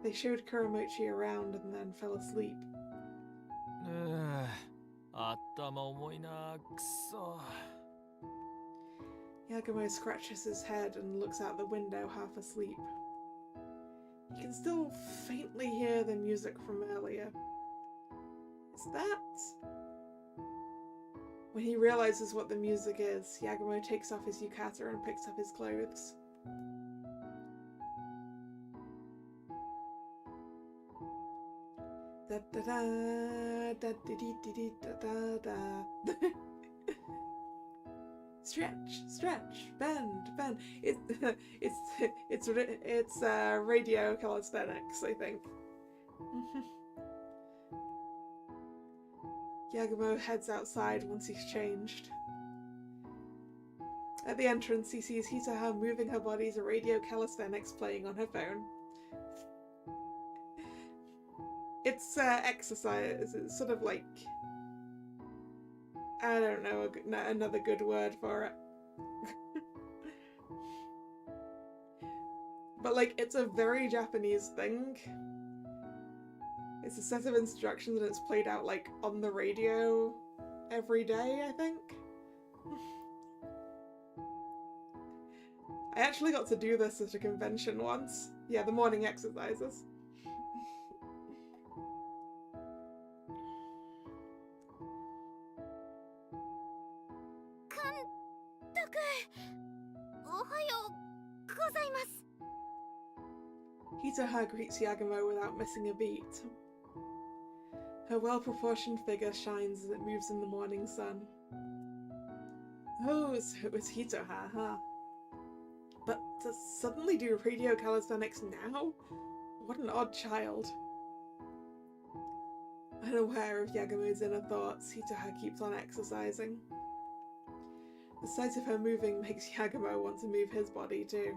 they showed Kuramochi around and then fell asleep. 頭重いな、くそ。Yagumo scratches his head and looks out the window half asleep. He can still faintly hear the music from earlier. Is that? When he realizes what the music is, Yagumo takes off his yukata and picks up his clothes. Da da da da da da da da da. Stretch, stretch, bend, bend. It's radio calisthenics, I think. Yagumo heads outside once he's changed. At the entrance, he sees Hitaha moving her body to radio calisthenics playing on her phone. It's exercise. It's sort of like, I don't know, another good word for it. But like, it's a very Japanese thing. It's a set of instructions and it's played out like on the radio every day, I think. I actually got to do this at a convention once. Yeah, the morning exercises. Hitaha greets Yagumo without missing a beat. Her well-proportioned figure shines as it moves in the morning sun. Oh, so it was Hitaha, huh? But to suddenly do radio calisthenics now? What an odd child. Unaware of Yagumo's inner thoughts, Hitaha keeps on exercising. The sight of her moving makes Yagumo want to move his body too.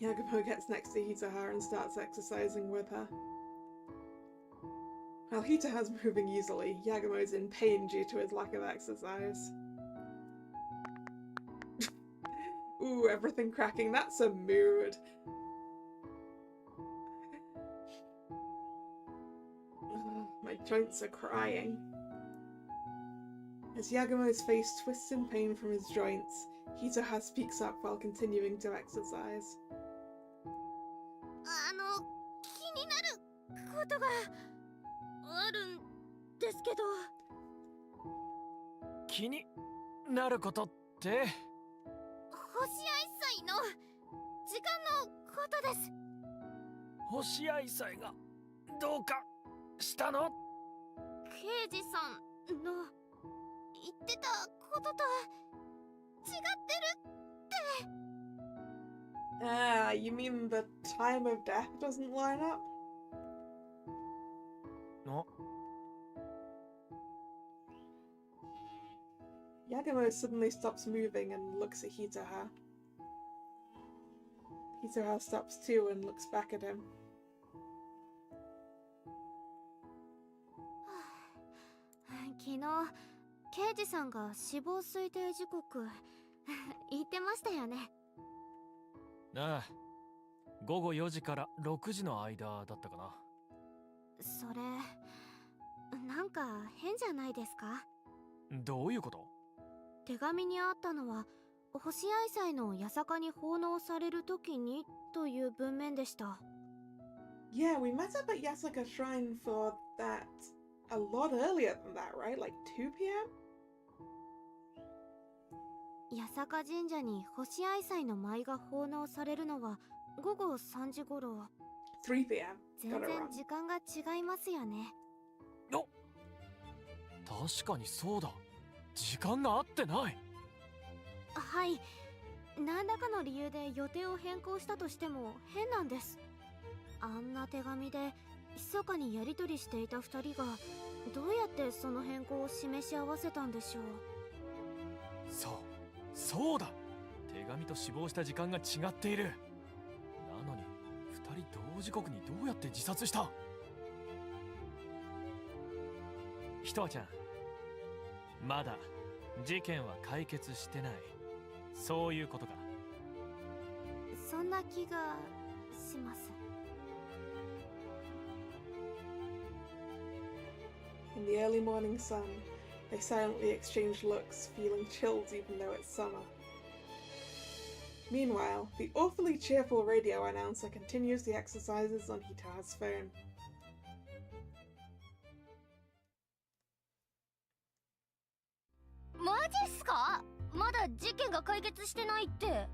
Yagumo gets next to Hitaha and starts exercising with her. While Hitaha's moving easily, Yagumo's in pain due to his lack of exercise. Ooh, everything cracking, that's a mood. My joints are crying. As Yagumo's face twists in pain from his joints, Hitaha speaks up while continuing to exercise. 気になることがあるんですけど。気になることって？星愛妻の時間のことです。星愛妻がどうかしたの？刑事さんの言ってたことと違ってるって。Ah, you mean the time of death doesn't line up? No. Yagumo suddenly stops moving and looks at Hitaha. Hitaha stops too and looks back at him. 昨日、刑事さんが死亡推定時刻言ってましたよね。ああ、午後4時から6時の間だったかな。それ、なんか変じゃないですか？どういうこと？手紙にあったのは、星愛妻の八坂に奉納されるときにという文面でした。Yeah, we met up at Yasaka Shrine for that a lot earlier than that, right? Like 2 p.m.? 八坂神社に星愛妻の舞が奉納されるのは午後3時頃。3 p.m. 全然時間が違いますよね。お、確かにそうだ。時間が合ってない。はい。何らかの理由で予定を変更したとしても変なんです。あんな手紙で密かにやり取りしていた2人がどうやってその変更を示し合わせたんでしょう。そうだ。手紙と死亡した時間が違っている。なのに2人同時刻にどうやって自殺した？ひとあちゃん、まだ事件は解決してない。そういうことか。そんな気がします。In the early morning sun, they silently exchange looks, feeling chilled even though it's summer. Meanwhile, the awfully cheerful radio announcer continues the exercises on Hitaha's phone. マジっすか？まだ事件が解決してないって。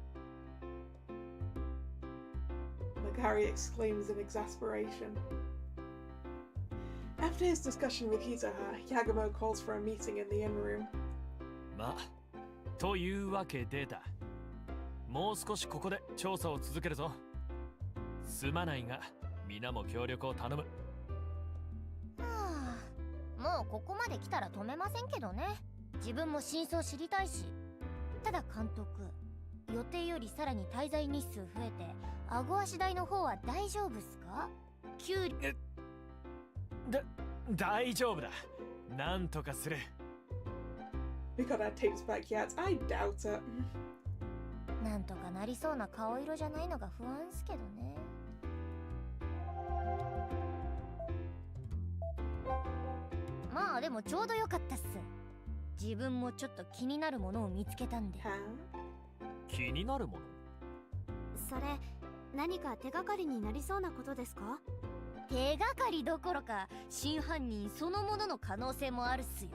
Magari exclaims in exasperation. After his discussion with Hitoha, Yagumo calls for a meeting in the inn room. まあ、というわけでだ。もう少しここで調査を続けるぞ。すまないが、皆も協力を頼む。はあ、もうここまで来たら止めませんけどね。自分も真相知りたいし。ただ監督、予定よりさらに滞在日数増えて、顎足代の方は大丈夫っすか？給料。大丈夫だ。なんとかする。We got our tapes back yet? I doubt it. なんとかなりそうな顔色じゃないのが不安っすけどね。まあでもちょうどよかったっす。自分もちょっと気になるものを見つけたんで。気になるもの？それ何か手がかりになりそうなことですか？手がかりどころか真犯人そのものの可能性もあるっすよ。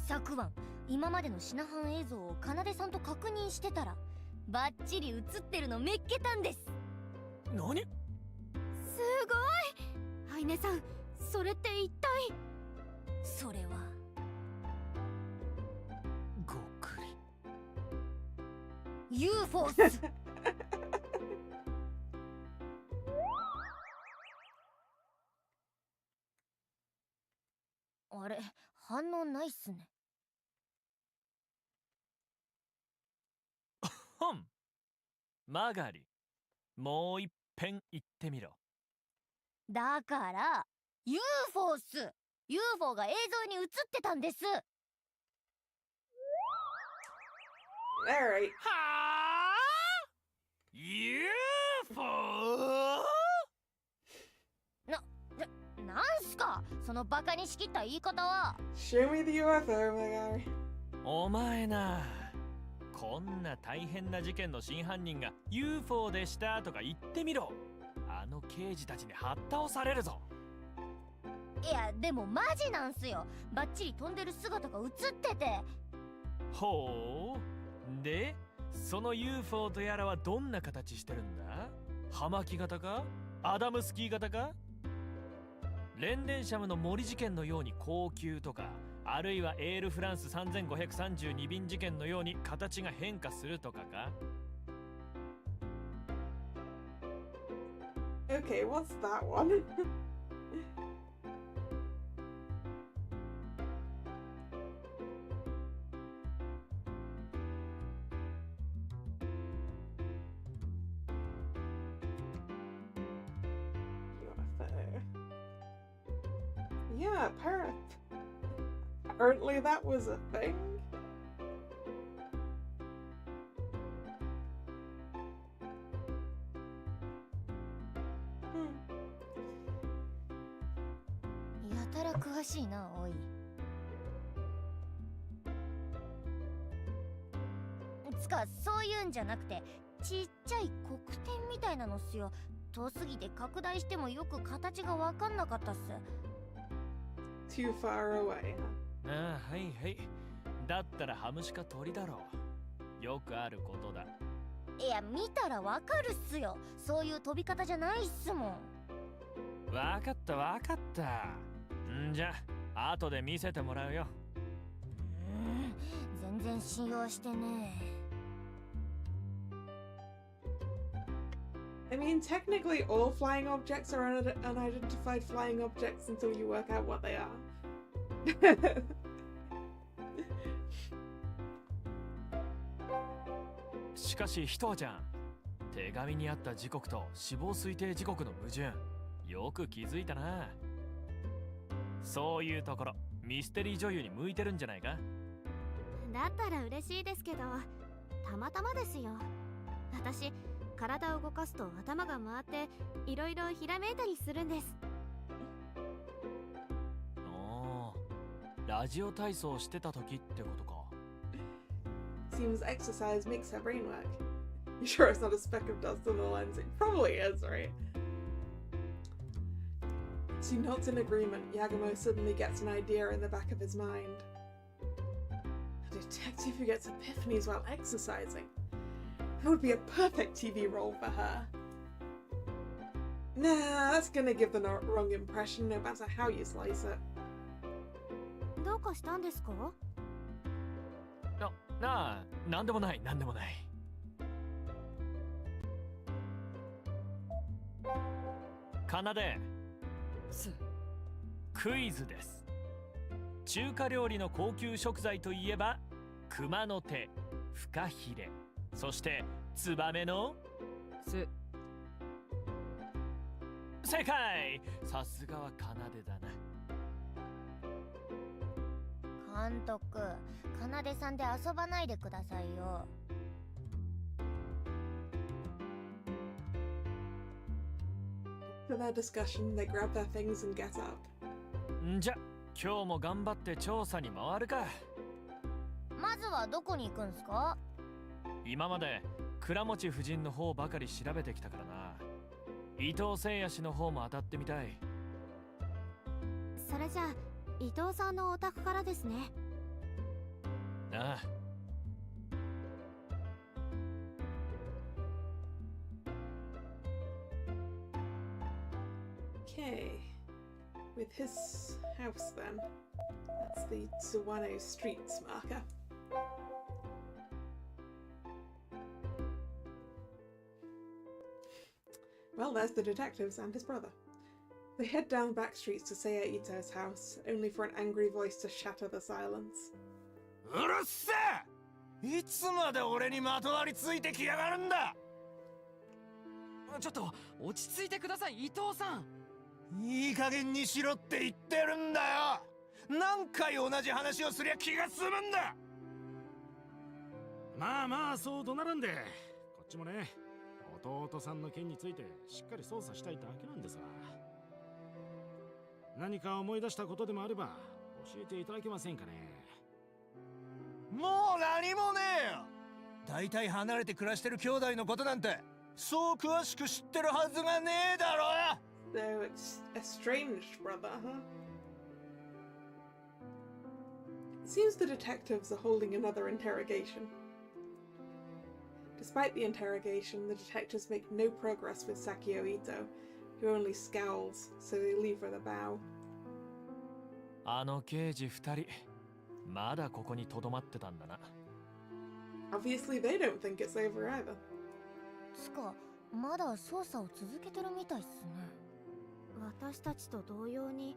昨晩今までのシナハン映像を奏さんと確認してたらバッチリ映ってるのめっけたんです。何？すごい！ハイネさん、それって一体？それはごくり UFO っす。あれ、反応ないっすね。ほん。マガリ、もう一遍言ってみろ。だから UFO っす。UFO が映像に映ってたんです。Alright. はあ ？UFO？ なんすかそのバカにしきった言い方は。 Show me the UFO, Magari. お前な、こんな大変な事件の真犯人が UFO でしたとか言ってみろ。あの刑事たちにはったおされるぞ。いやでもマジなんすよ。バッチリ飛んでる姿が映ってて。ほう。で、その UFO とやらはどんな形してるんだ？葉巻型か？アダムスキー型か？レンデンシャムの森事件のように高級とか、あるいはエールフランス3532便事件のように形が変化するとかか？ Okay, what's that one? Yeah, apparently that was a thing. Hmm. やたら詳しいな、おい。つか、そういうんじゃなくて、ちっちゃい黒点みたいなのっすよ。遠すぎて拡大してもよく形がわかんなかったっす。Too far away. ああ、はいはい。だったらハムシか鳥だろう。よくあることだ。いや、見たらわかるっすよ。そういう飛び方じゃないっすもん。わかったわかった。んじゃ、後で見せてもらうよ。全然信用してねえ。I mean, technically all flying objects are unidentified flying objects until you work out what they are. しかし、ひとあちゃん、手紙にあった時刻と死亡推定時刻の矛盾、よく気づいたな。そういうところ、ミステリー女優に向いてるんじゃないか？だったら嬉しいですけど、たまたまですよ。私、体を動かすと頭が回っていろいろひらめいたりするんです。おー、ラジオ体操してた時ってことか。Seems exercise makes her brain work. You sure it's not a speck of dust on the lens? It probably is, right? As he nods in agreement, Yagumo suddenly gets an idea in the back of his mind. A detective who gets epiphanies while exercising. That would be a perfect TV role for her. Nah, that's gonna give the wrong impression no matter how you slice it. どうかしたんですか？なあ、なんでもない、なんでもない。かなで、クイズです。中華料理の高級食材といえば熊の手、フカヒレ、そしてツバメの正解。さすがはかなでだな。監督、かなでさんで遊ばないでくださいよ。For their discussion, they grab their things and get up. んじゃ、今日も頑張って調査に回るか。まずはどこに行くんすか？今まで倉持夫人の方ばかり調べてきたからな。伊藤誠也氏の方も当たってみたい。それじゃあ伊藤さんのお宅からですね。ああ。Okay, with his house then. That's the Tsuwano Streets marker. Well, there's the detectives and his brother. They head down back streets to Seiya Ito's house, only for an angry voice to shatter the silence. うるせえ！いつまで俺にまとわりついてきやがるんだ！ちょっと落ち着いてください、伊藤さん。いい加減にしろって言ってるんだよ。何回同じ話をすりゃ気が済むんだ。まあまあ、そう怒鳴らんで。こっちもね、弟さんの件についてしっかり捜査したいだけなんですわ。何か思い出したことでもあれば教えていただけませんかね。もう何もねえよ。大体離れて暮らしてる兄弟のことなんてそう詳しく知ってるはずがねえだろ。 So it's estranged brother, huh? It seems the detectives are holding another interrogation. Despite the interrogation, the detectives make no progress with Sakio Ito, who only scowls, so they leave with a bow. あの刑事2人、まだここに留まってたんだな。Obviously, they don't think it's over either. つか、まだ捜査を続けてるみたいっすね。私たちと同様に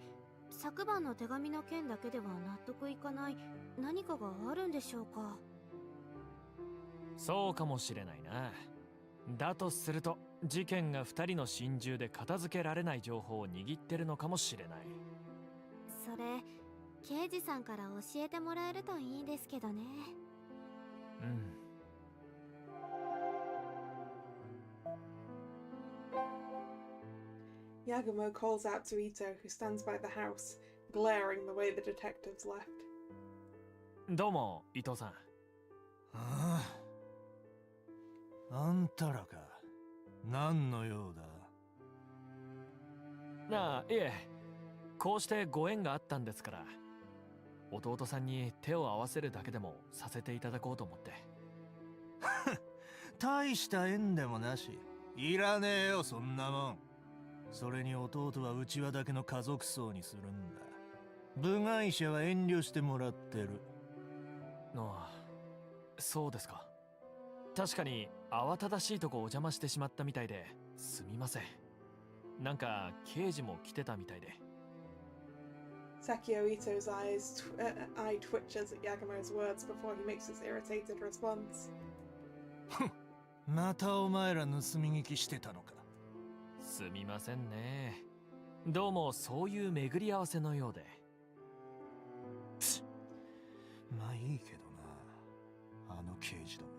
昨晩の手紙の件だけでは納得いかない何かがあるんでしょうか。そうかもしれないな。だとすると事件が2人の心中で片付けられない情報を握ってるのかもしれない。それ刑事さんから教えてもらえるといいですけどね。うん。Yagumo calls out to Ito, who stands by the house, glaring the way the detectives left. どうも、伊藤さん。ああ、あんたらか。何の用だ。なあ、いえ、こうしてご縁があったんですから、弟さんに手を合わせるだけでもさせていただこうと思って。大した縁でもなし。いらねえよ、そんなもん。それに弟は内輪だけの家族葬にするんだ。部外者は遠慮してもらってる。ああ、そうですか。確かに慌ただしいとこお邪魔してしまったみたいですみません。なんか刑事も来てたみたいで。Sakio Ito's eye twitches at Yagumo's words before he makes his irritated response. またお前ら盗み聞きしてたのか。すみませんね。どうもそういう巡り合わせのようで。まあいいけどな。あの刑事ども、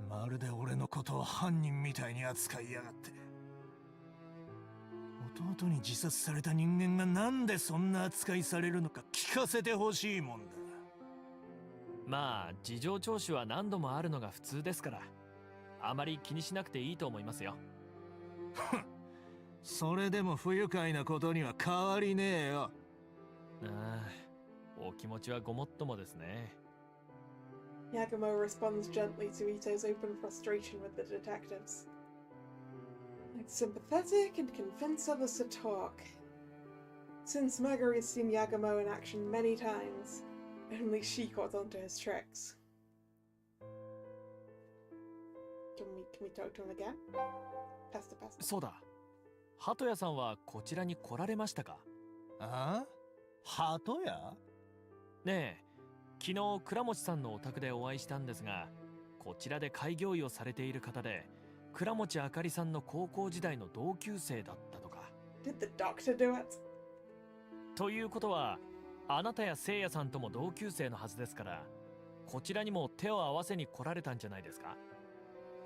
まるで俺のことを犯人みたいに扱いやがって。弟に自殺された人間がなんでそんな扱いされるのか聞かせてほしいもんだ。まあ事情聴取は何度もあるのが普通ですから、あまり気にしなくていいと思いますよ。それでも不愉快なことには変わりねえよ。ああ、お気持ちはごもっともですね。Yagumo responds gently to Ito's open frustration with the detectives. sympathetic and convince others to talk. Since Marguerite's seen Yagumo in action many times, only she caught onto his tricks. Can we talk to him again? Pasta. そうだ。鳩屋さんはこちらに来られましたか？ああ？鳩屋？ねえ、昨日倉持さんのお宅でお会いしたんですが、こちらで開業医をされている方で、倉持あかりさんの高校時代の同級生だったとか。Did the doctor do it? ということは、あなたや聖夜さんとも同級生のはずですから、こちらにも手を合わせに来られたんじゃないですか？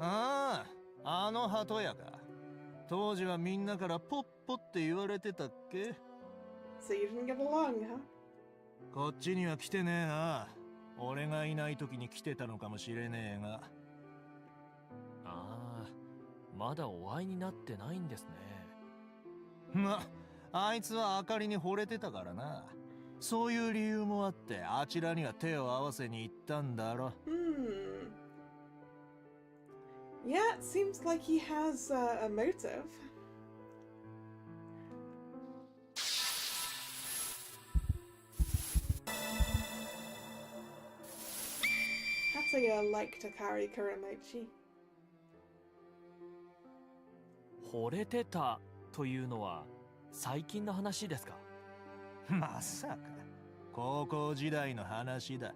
ああ、あの鳩屋か。当時はみんなからポッポって言われてたっけ？ So you didn't get along, huh? こっちには来てねえな。俺がいない時に来てたのかもしれねえが。ああ、まだお会いになってないんですね。あいつはあかりに惚れてたからな。そういう理由もあってあちらには手を合わせに行ったんだろ。Yeah, it seems like he has a motive. Hataya liked Akari Kuromochi. 惚れてたというのは最近の話ですか？まさか高校時代の話だ。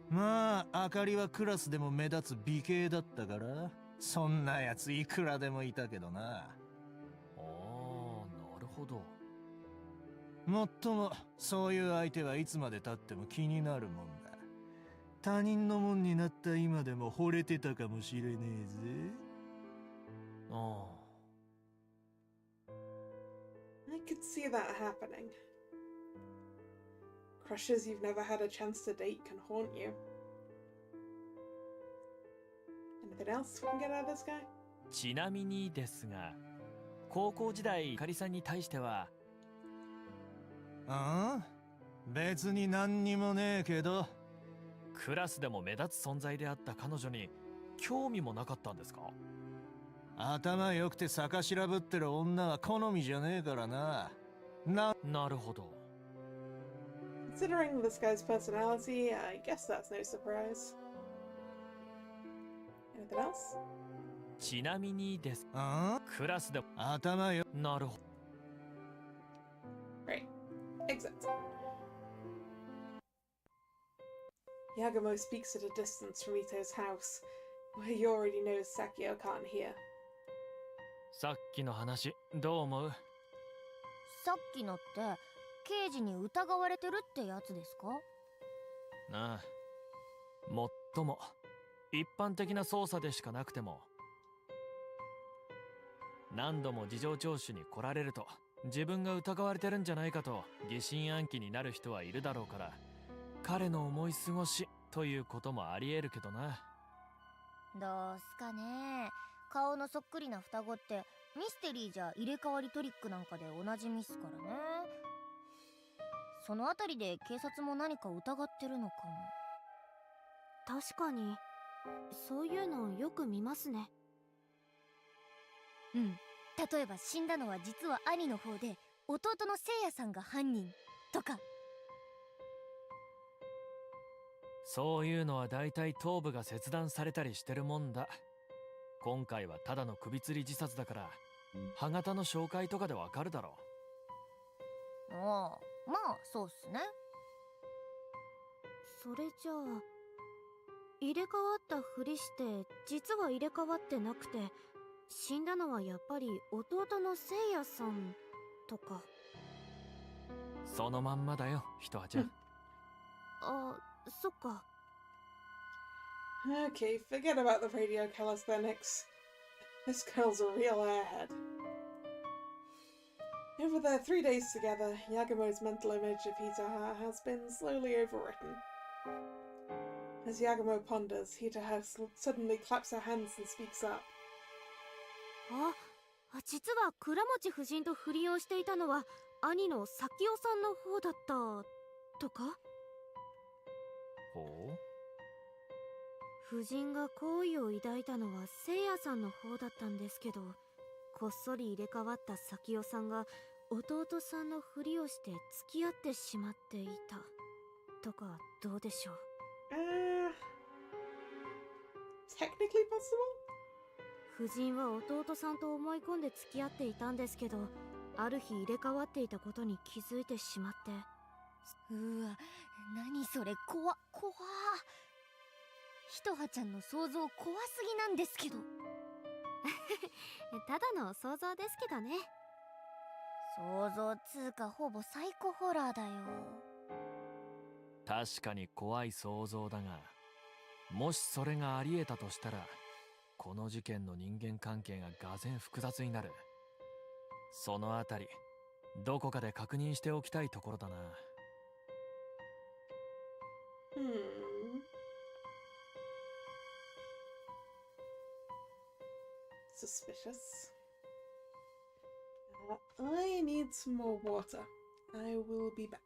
まああかりはクラスでも目立つ美形だったから、そんなやついくらでもいたけどな。ああ、なるほど。もっともそういう相手はいつまで経っても気になるもんだ。他人のもんになった今でも惚れてたかもしれねえぜ。ああ。I could see that happening. Crushes you've never had a chance to date can haunt you. Anything else we can get out of this guy? ちなみにですが、高校時代かりさんに対しては。ああ？別に何にもねえけど。クラスでも目立つ存在であった彼女に興味もなかったんですか？頭良くて逆しらぶってる女は好みじゃねえからな。なるほど。Considering this guy's personality, I guess that's no surprise. Anything else? ちなみにです。クラスで頭よ。なるほど。Right. Exit. Yagumo speaks at a distance from Ito's house, where he already knows Sakio can't hear. さっきの話、どう思う？さっきのって刑事に疑われてるってやつですか？なあ、もっとも一般的な捜査でしかなくても、何度も事情聴取に来られると自分が疑われてるんじゃないかと疑心暗鬼になる人はいるだろうから、彼の思い過ごしということもありえるけどな。どうすかね。顔のそっくりな双子ってミステリーじゃ入れ替わりトリックなんかでおなじみっすからね。そのあたりで警察も何か疑ってるのかも。確かにそういうのよく見ますね。うん。例えば死んだのは実は兄の方で弟の聖夜さんが犯人とか。そういうのはだいたい頭部が切断されたりしてるもんだ。今回はただの首吊り自殺だから、歯型の紹介とかでわかるだろう。ああ、まあそうっすね。それじゃあ入れ替わったふりして実は入れ替わってなくて、死んだのはやっぱり弟の聖夜さんとか。そのまんまだよ、ひとはちゃん。あ、そっか。Okay, forget about the radio calisthenics. This girl's a real airhead. Over their 3 days together, Yagumo's mental image of Hitoha has been slowly overwritten. As Yagumo ponders, Hitoha suddenly claps her hands and speaks up. 実は倉持夫人と不倫をしていたのは兄の咲代さんの方だったとか。ほう。夫人が好意を抱いたのは聖夜さんの方だったんですけど、こっそり入れ替わった咲代さんが弟さんのふりをして付き合ってしまっていたとかどうでしょう。Technically possible? 夫人は弟さんと思い込んで付き合っていたんですけど、ある日入れ替わっていたことに気づいてしまって。うわ、何それ、怖っ。ひとはちゃんの想像怖すぎなんですけど。ただの想像ですけどね。想像つうかほぼサイコホラーだよ。確かに怖い想像だが、もしそれがあり得たとしたら、この事件の人間関係ががぜん複雑になる。そのあたりどこかで確認しておきたいところだな。Suspicious. I need some more water. I will be back.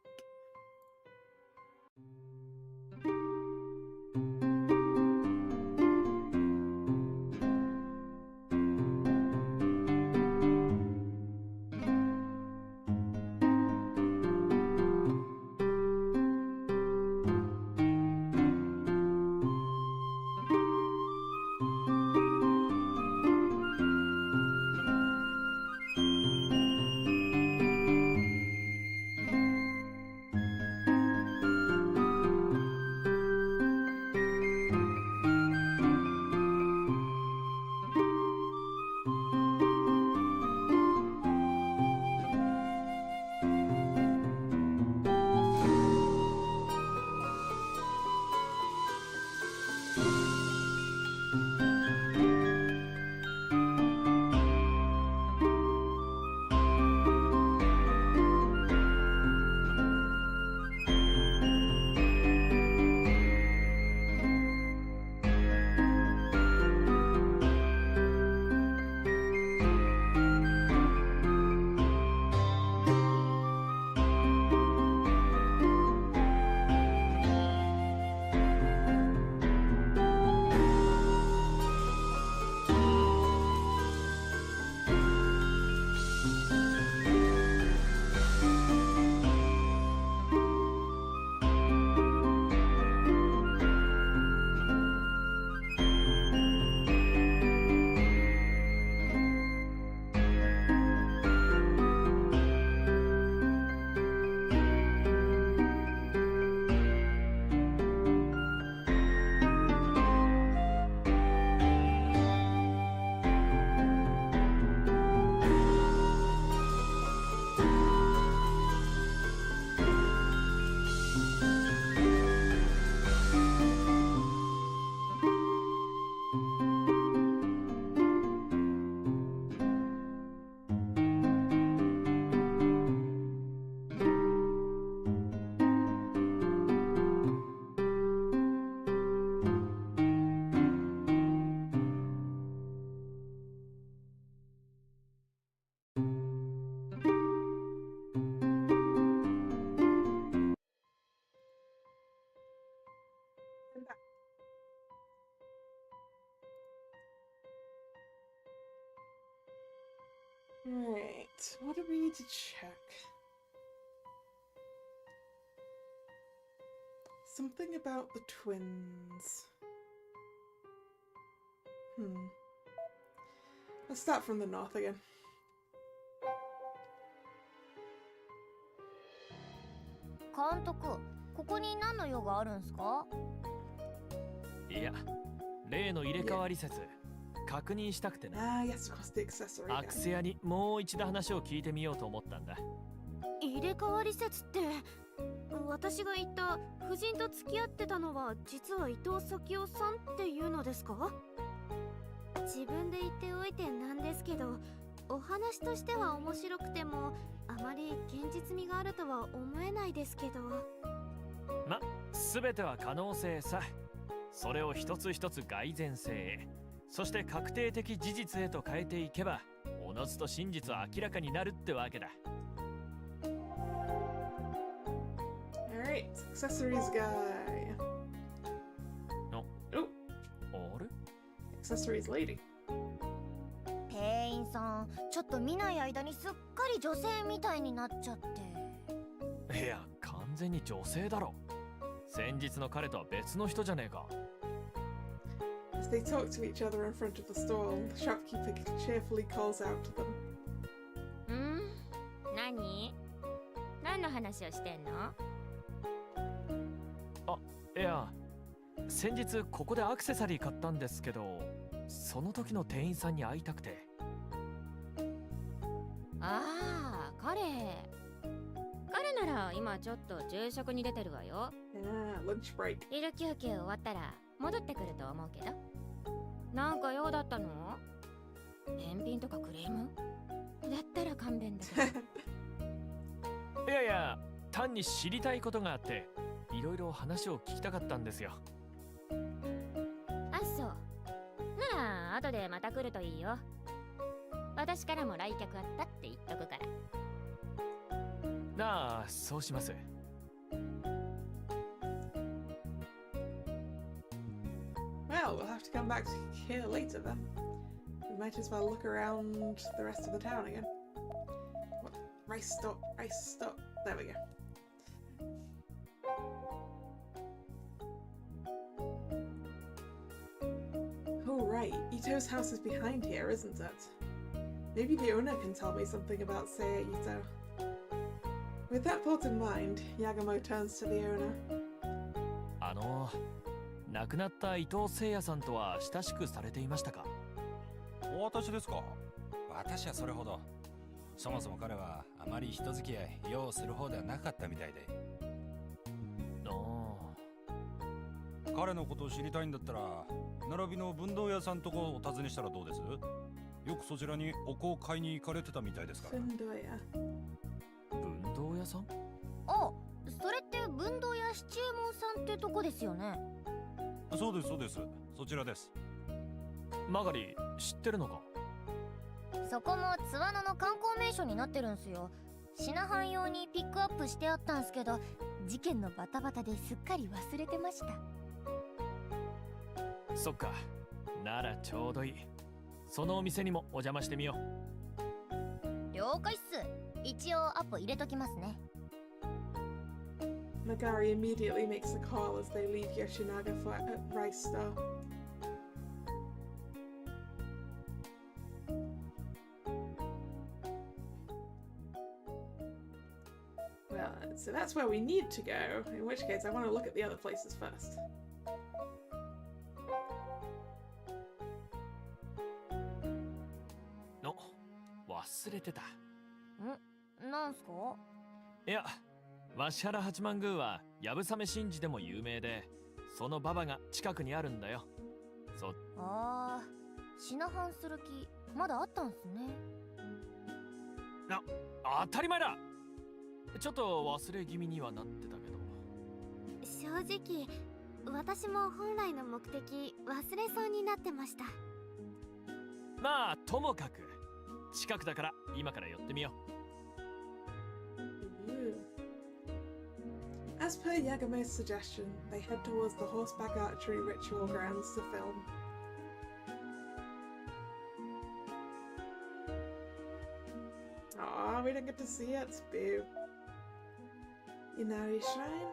Right, what do we need to check? Something about the twins. Let's start from the north again. 監督、ここに何の用があるんすか？いや、例の入れ替わり説確認したくてな。Yes, of course, the accessory. アクセアにもう一度話を聞いてみようと思ったんだ。入れ替わり説って、私が言った夫人と付き合ってたのは実は伊藤咲夫さんっていうのですか？自分で言っておいてなんですけど、お話としては面白くてもあまり現実味があるとは思えないですけど。ま、全ては可能性さ。それを一つ一つ蓋然性へ、そして確定的事実へと変えていけば、おのずと真実は明らかになるってわけだ。Alright, accessories guy. Oh. Oh. あれ？ Accessories lady. 店員さんちょっと見ない間にすっかり女性みたいになっちゃって。いや、完全に女性だろ。先日の彼とは別の人じゃねえか。As they talk to each other in front of the stall, the shopkeeper cheerfully calls out to them. 何の話をしてんの？あ、いや、先日ここでアクセサリー買ったんですけど、その時の店員さんに会いたくて。ああ、彼なら今ちょっと昼食に出てるわよ。lunch break. 昼休憩終わったら戻ってくると思うけど。なんか用だったの？返品とかクレーム？だったら勘弁だけど。いやいや、単に知りたいことがあって、いろいろ話を聞きたかったんですよ。あ、そう。なら後でまた来るといいよ。私からも来客あったって言っとくから。なあ、そうします。Well, we'll have to come back here later then. We might as well look around the rest of the town again. What? Rice stop, rice stop. There we go. Oh right, Ito's house is behind here, isn't it? Maybe the owner can tell me something about Seiya Ito. With that thought in mind, Yagamo turns to the owner. 亡くなった伊藤聖也さんとは親しくされていましたか？私ですか？私はそれほど。そもそも彼はあまり人付き合い用する方ではなかったみたいで。彼のことを知りたいんだったら、並びの文房屋さんとこお尋ねしたらどうです？よくそちらにお香を買いに行かれてたみたいですから。文房屋。文房屋さん？あ、それって文房屋七右衛門さんってとこですよね。そうですそうです。そちらです。マガリ、知ってるのか？そこも津和野の観光名所になってるんすよ。品販用にピックアップしてあったんすけど、事件のバタバタですっかり忘れてました。そっか、ならちょうどいい。そのお店にもお邪魔してみよう。了解っす。一応アポ入れときますね。Magari immediately makes a call as they leave Yoshinaga Rice Store. Well, so that's where we need to go, in which case I want to look at the other places first. 忘れてた。なんすか？いや、鷲原八幡宮は流鏑馬神事でも有名で、その馬場が近くにあるんだよ。ああ、品販する気まだあったんすね。当たり前だ。ちょっと忘れ気味にはなってたけど。正直、私も本来の目的忘れそうになってました。まあともかく近くだから今から寄ってみよう。As per Yagame's suggestion, they head towards the horseback archery ritual grounds to film. Aw, we don't get to see it, boo. Inari Shrine?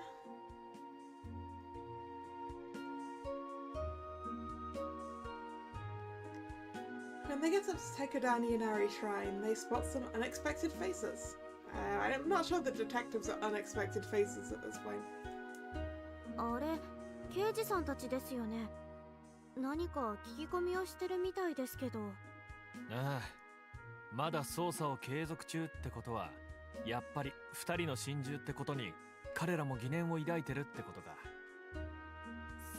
When they get up to Tekudani Inari Shrine, they spot some unexpected faces. I'm not sure the detectives are unexpected faces at this point. あれ、刑事さんたちですよね。何か聞き込みをしてるみたいですけど。ああ、まだ捜査を継続中ってことは、やっぱり2人の心中ってことに彼らも疑念を抱いてるってことか。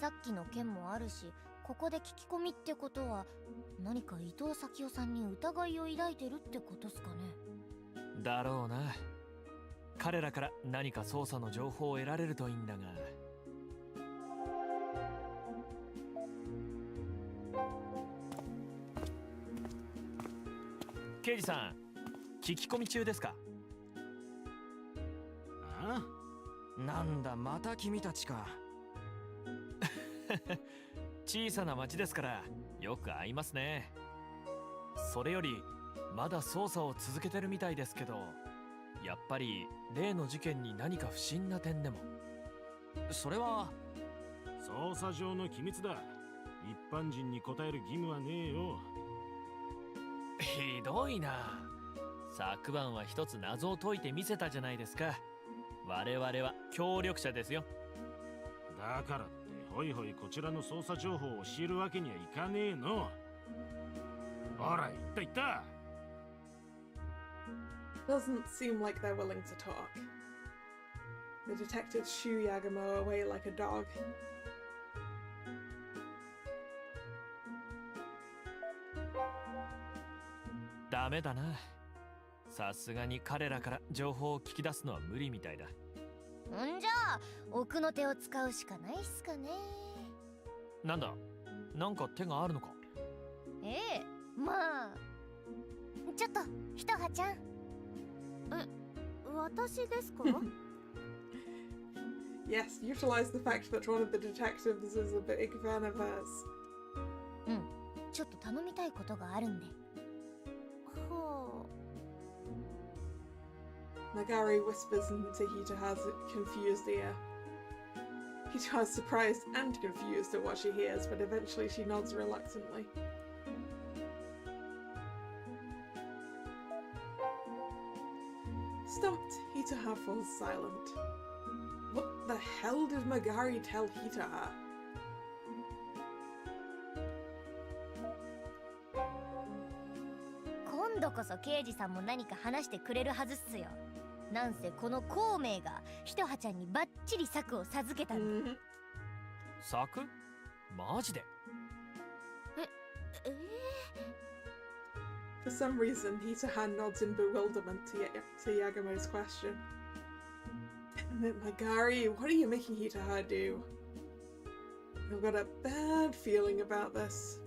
さっきの件もあるし、ここで聞き込みってことは何か伊藤咲夫さんに疑いを抱いてるってことっすかね。だろうな。彼らから何か捜査の情報を得られるといいんだが。刑事さん、聞き込み中ですか？ああ、なんだまた君たちか。小さな町ですからよく会いますね。それよりまだ捜査を続けてるみたいですけど、やっぱり例の事件に何か不審な点でも。それは捜査上の機密だ。一般人に答える義務はねえよ。ひどいな。昨晩は一つ謎を解いてみせたじゃないですか。我々は協力者ですよ。だからってホイホイこちらの捜査情報を教えるわけにはいかねえの。ほら、言った。 Doesn't seem like they're willing to talk. The detectives shoo Yagumo away like a dog. ダメだな。さすがに彼らから情報を聞き出すのは無理みたいだ。んじゃあ奥の手を使うしかないっすかね。なんだ、なんか手があるのか。ええ、まあちょっとひとはちゃん。私ですか？ Yes, utilize the fact that one of the detectives is a big fan of hers. うん、ちょっと頼みたいことがあるんで。はあ。Nagari whispers into Hitaha's confused ear. Hitaha's surprised and confused at what she hears, but eventually she nods reluctantly. Stumped, Hitaha falls silent. What the hell did Magari tell Hitaha?今度こそ刑事さんも何か話してくれるはずっすよ。なんせこの孔明がひとはちゃんにバッチリ策を授けたんで。策？マジでFor some reason, Hitaha nods in bewilderment to Yagumo's question. Magari, what are you making Hitaha do? I've got a bad feeling about this.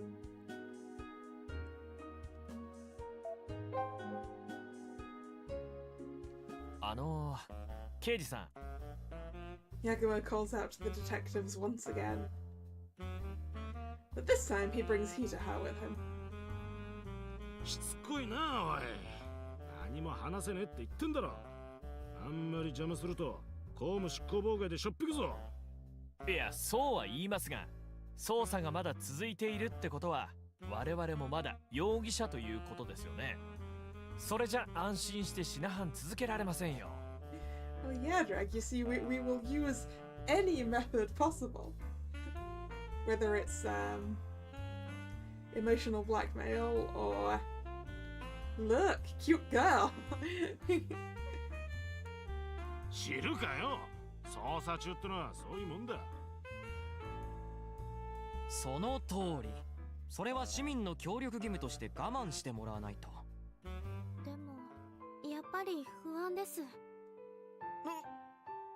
Keiji-san. Yagumo calls out to the detectives once again. But this time he brings Hitaha with him. しつこいな、おい。何も話せねえって言ってんだろ。あんまり邪魔すると公務執行妨害でしょっぴくぞ。いや、そうは言いますが、捜査がまだ続いているってことは我々もまだ容疑者ということですよね。それじゃ安心して品班続けられませんよ。Oh yeah, Drag, you see, we will use any method possible. Whether it's emotional blackmail or look, cute girl. 知るかよ。捜査中ってのはそういうもんだ。その通り。それは市民の協力義務として我慢してもらわないと。でもやっぱり不安です。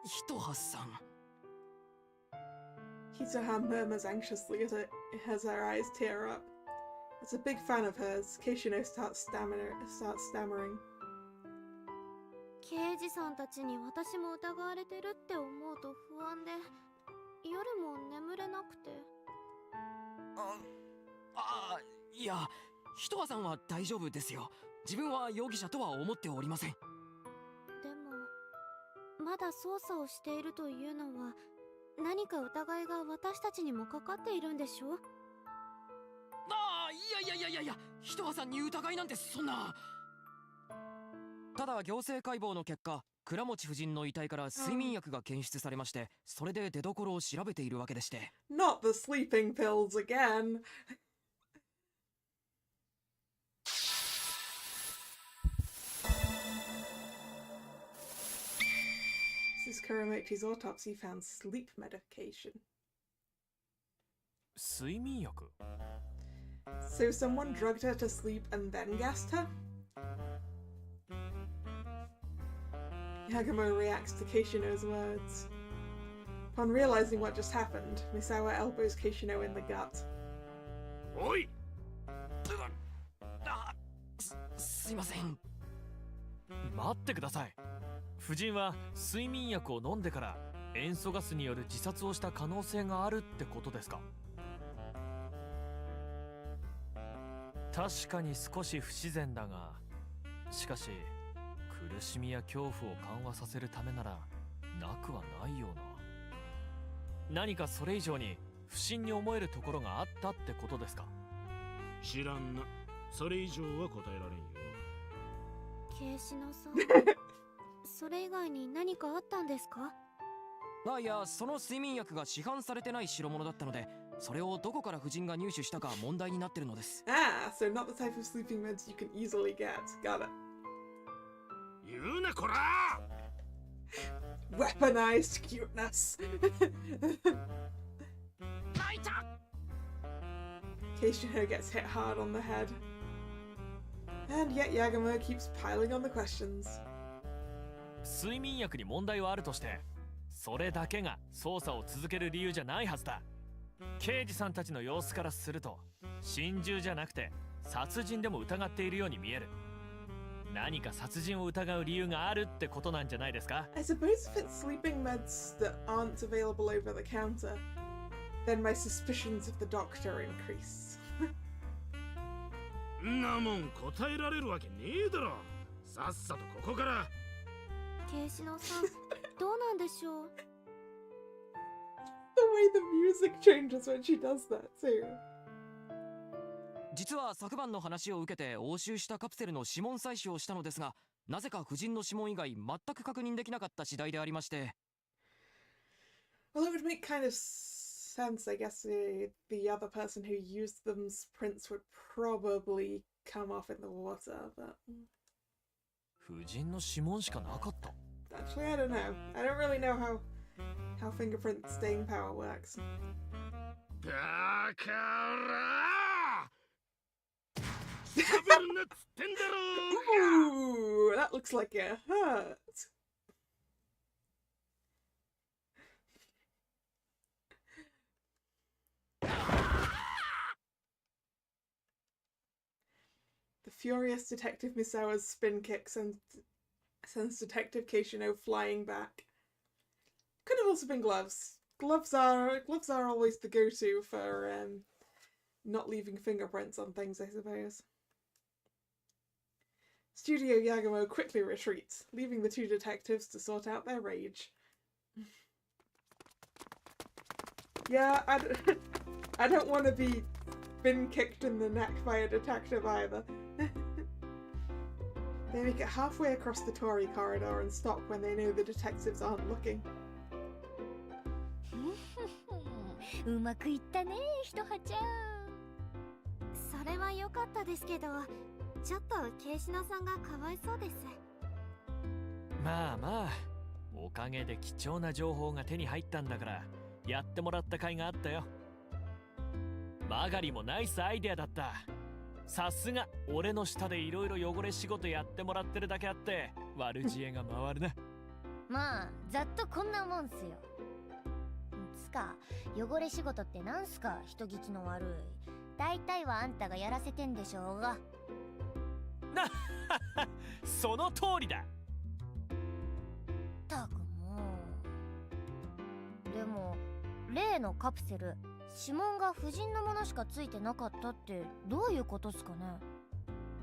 ひとはさん。Hitaha murmurs anxiously as her eyes tear up. As a big fan of hers, Keishino starts stammering. 刑事さんたちに私も疑われてるって思うと不安で、夜も眠れなくて。いや、ひとはさんは大丈夫ですよ。自分は容疑者とは思っておりません。でもまだ捜査をしているというのは何か疑いが私たちにもかかっているんでしょ？いや、ひとはさんに疑いなんてそんな。ただ行政解剖の結果、倉持夫人の遺体から睡眠薬が検出されまして、それで出所を調べているわけでして。Not the sleeping pills again. This is Kuromochi's autopsy found sleep medication. 睡眠薬? So someone drugged her to sleep and then gassed her? Yagumo reacts to Keishino's words. Upon realizing what just happened, Misawa elbows Keishino in the gut. Oi! すいません。待ってください。夫人は睡眠薬を飲んでから塩素ガスによる自殺をした可能性があるってことですか？確かに少し不自然だが、しかし苦しみや恐怖を緩和させるためならなくはないような。何かそれ以上に不審に思えるところがあったってことですか？知らんな。それ以上は答えられんよ。ケイシノさんそれ以外に何かあったんですか？いや、その睡眠薬が市販されてない代物だったので、それをどこから夫人が入手したか問題になってるのです。Ah, so not the type of sleeping meds you can easily get. Got it. 言うなこらWeaponized cuteness. Keishino gets hit hard on the head. And yet Yagamo keeps piling on the questions. 睡眠薬に問題はあるとして、それだけが捜査を続ける理由じゃないはずだ。刑事さんたちの様子からすると、心中じゃなくて殺人でも疑っているように見える。何か殺人を疑う理由があるってことなんじゃないですか？ I suppose if it's sleeping meds that aren't available over the counter, then my suspicions of the doctor increase. んなもん答えられるわけねえだろ。さっさとここから。ケイシノさんどうなんでしょう？ The way the music changes when she does that too. 実は昨晩の話を受けて押収したカプセルの指紋採取をしたのですが、なぜか夫人の指紋以外全く確認できなかった次第でありまして。Well, it would make kind of sense, I guess. The other person who used them's prints would probably come off in the water, but 夫人の指紋しかなかった。 Actually, I don't know. I don't really know how fingerprint staying power works. だから喋るなっつってんだろ。 Ooh, that looks like it hurt. The furious Detective Misawa's spin kick sends Detective Keishino flying back. Could have also been gloves. Gloves are always the go-to for not leaving fingerprints on things, I suppose. Studio Yagamo quickly retreats, leaving the two detectives to sort out their rage. Yeah, I don't want to be spin kicked in the neck by a detective either. They make it halfway across the Torii corridor and stop when they know the detectives aren't looking. うまくいったね、ひとはちゃん。それは良かったですけど、ちょっとケイシノさんがかわいそうです。まあまあ、おかげで貴重な情報が手に入ったんだから、やってもらった甲斐があったよ。マガリもナイスアイデアだった。さすが俺の下でいろいろ汚れ仕事やってもらってるだけあって悪知恵が回るな。まあざっとこんなもんすよ。つか汚れ仕事ってなんすか？人聞きの悪い。大体はあんたがやらせてんでしょうが。なその通りだ。たくもう。でも例のカプセル、指紋が夫人のものしかついてなかったってどういうことっすかね？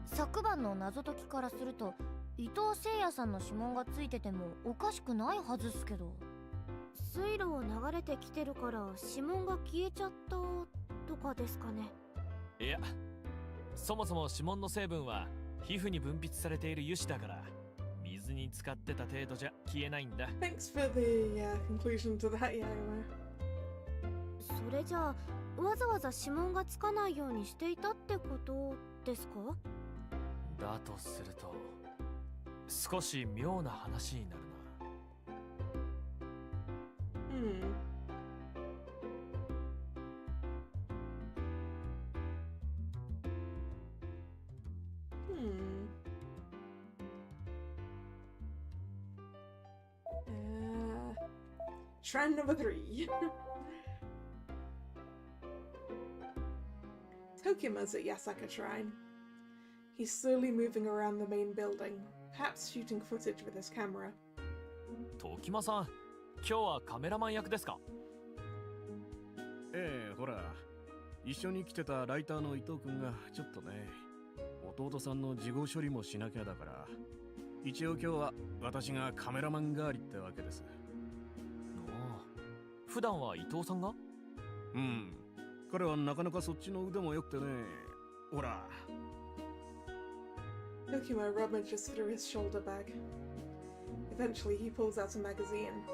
昨晩の謎解きからすると伊藤聖也さんの指紋がついててもおかしくないはずっすけど。水路を流れてきてるから指紋が消えちゃったとかですかね？いや、そもそも指紋の成分は皮膚に分泌されている油脂だから水に浸かってた程度じゃ消えないんだ。 Thanks for the conclusion to that, Yagamo. それじゃあわざわざ指紋がつかないようにしていたってことですか？だとすると少し妙な話になるな。Shrine number 3. Tokima's at Yasaka Shrine. He's slowly moving around the main building, perhaps shooting footage with his camera. トキマさん、今日はカメラマン役ですか？ええ、ほら、一緒に来てたライターの伊藤君がちょっとね、弟さんの事後処理もしなきゃだから、一応今日は私がカメラマン代わりってわけです。ああ、普段は伊藤さんが？うん、彼はなかなかそっちの腕も良くてね。ほら。Yukimo rummages through his shoulder bag. Eventually, he pulls out a magazine.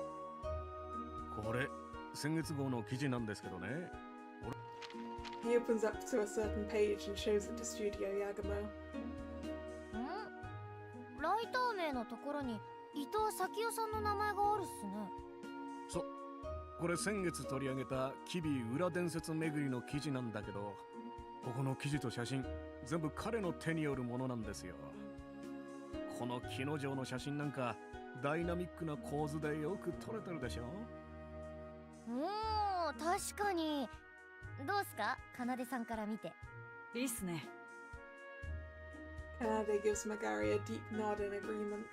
これ、先月号の記事なんですけどね。He opens up to a certain page and shows it to Studio Yagumo. ライター名のところに伊藤咲代さんの名前があるっすね。これ先月取り上げた吉備裏伝説巡りの記事なんだけど、ここの記事と写真全部彼の手によるものなんですよ。この木の城の写真なんかダイナミックな構図でよく撮れてるでしょ。確かに。どうすか、奏さんから見て。いいっすね。Kanade gives Magari a deep nod in agreement.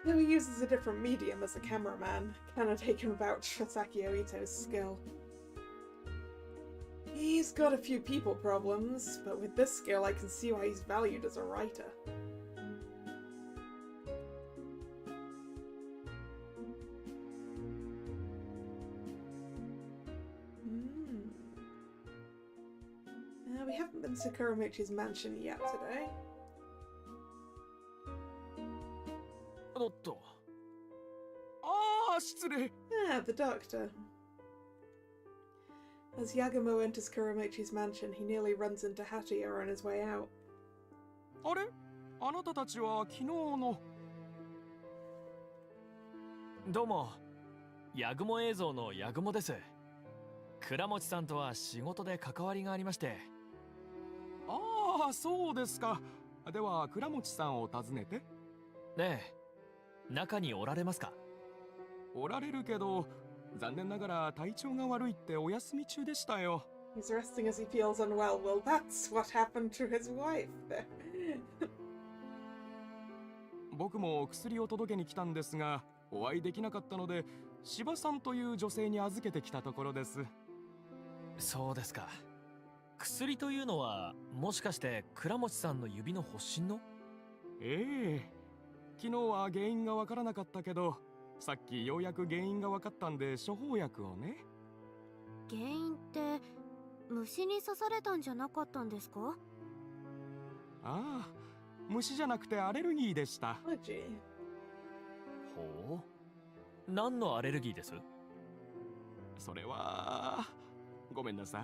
Though he uses a different medium as a cameraman, Kanade can vouch for Sakio Ito's skill. He's got a few people problems, but with this skill I can see why he's valued as a writer. We haven't been to Kuramochi's mansion yet today. おっと。ああ、失礼。Ah, the doctor. As Yagumo enters Kuramochi's mansion, he nearly runs into Hatiya on his way out. あれ、あなたたちは昨日の。どうも、ヤグモ映像のヤグモです。倉持さんとは仕事で関わりがありまして。ああ、そうですか。では倉持さんを訪ねて。ねえ、中におられますか？おられるけど、残念ながら体調が悪いってお休み中でしたよ。He's resting as he feels unwell. Well, that's what happened to his wife. 僕も薬を届けに来たんですが、お会いできなかったので、柴さんという女性に預けてきたところです。そうですか。薬というのはもしかして倉持さんの指の発疹の？ええ、昨日は原因がわからなかったけど、さっきようやく原因がわかったんで処方薬をね。原因って虫に刺されたんじゃなかったんですか？ああ、虫じゃなくてアレルギーでした。ほう。何のアレルギーです？それはごめんなさい。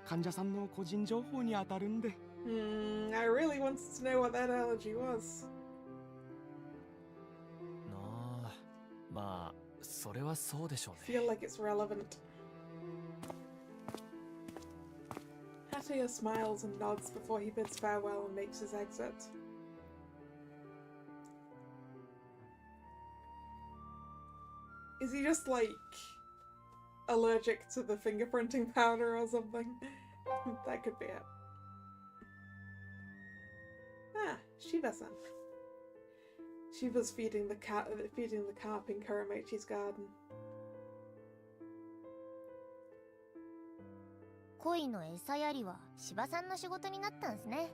患者さんの個人情報に当たるんで。I really wanted to know what that allergy was. まあ、それはそうでしょうね。Feel like it's relevant. Hatiya smiles and nods before he bids farewell and makes his exit. Is he just like allergic to the fingerprinting powder or something? That could be it. Ah, Shiba-san. Shiva's feeding the carp in Kuramochi's garden. 恋の餌やりは柴さんの仕事になったんすね。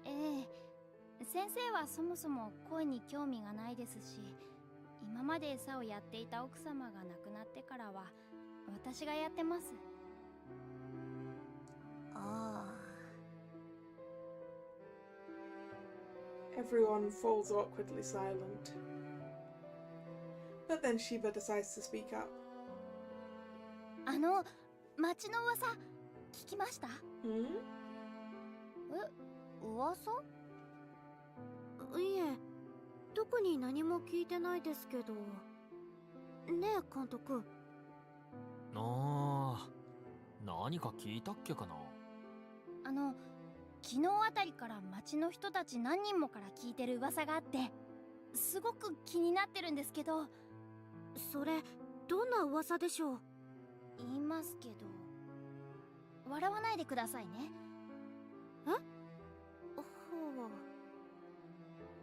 ええ、先生はそもそも恋に興味がないですし、今まで餌をやっていた奥様が亡くなってからは私がやってます。ああ。Everyone falls awkwardly silent. But then Shiba decides to speak up. 町の噂聞きました？噂？いえ、特に何も聞いてないですけど。ねえ、監督。何か聞いたっけかな？昨日あたりから町の人たち何人もから聞いてる噂があって、すごく気になってるんですけど。それ、どんな噂でしょう？言いますけど、笑わないでくださいね。え？ほう。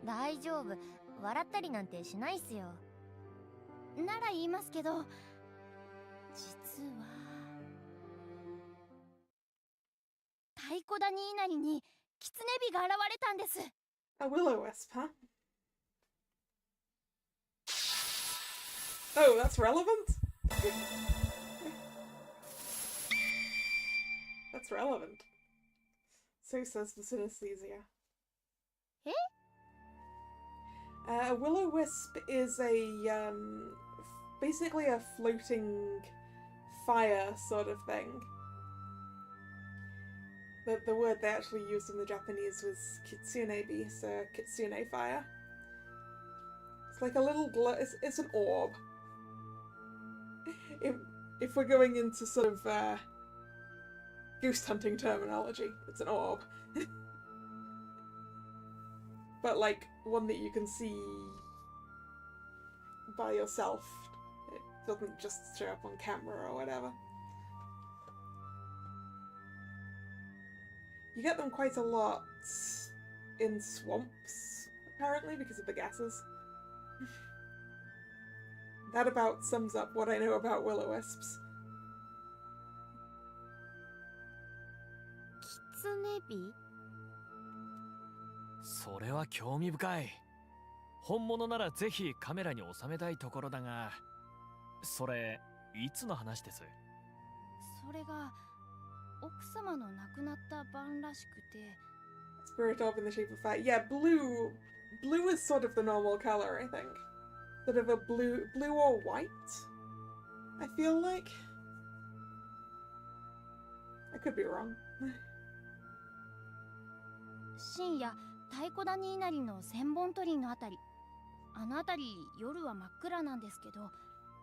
大丈夫、笑ったりなんてしないっすよ。なら言いますけど、実は太鼓谷稲荷に狐火が現れたんです。 A will-o-wisp, huh? Oh, that's relevant? That's relevant. So says the synesthesia. Eh? A will-o-wisp is a, basically a floating fire sort of thing. The word they actually used in the Japanese was kitsunebi, so kitsune fire. It's like a little it's an orb. If we're going into sort of ghost hunting terminology, it's an orb. But like one that you can see by yourself. It doesn't just show up on camera or whatever. You get them quite a lot in swamps, apparently, because of the gases. That about sums up what I know about will-o-wisps. 狐火？それは興味深い。本物ならぜひカメラに収めたいところだが、それいつの話です？それが奥様の亡くなった晩らしくて。 Spirit orb in the shape of fire. Yeah, blue is sort of the normal color, I think. Sort of a blue or white, I feel like. I could be wrong. 深夜、太鼓谷稲荷の千本鳥居のあたり、あのあたり夜は真っ暗なんですけど、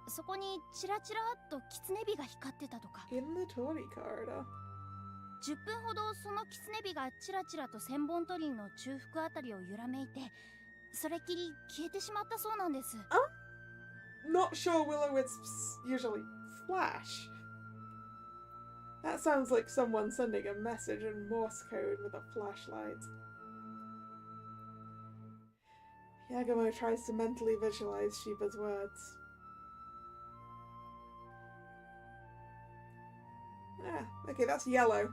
そこにチラチラっと狐火が光ってたとか。 In the Torii corridor. 10分ほどその狐火がチラチラと千本鳥居の中腹あたりを揺らめいて、それっきり消えてしまったそうなんです。Not sure will-o-wisps usually flash. That sounds like someone sending a message in Morse code with a flashlight. Yagumo tries to mentally visualize Shiba's words. Ah, okay, that's yellow.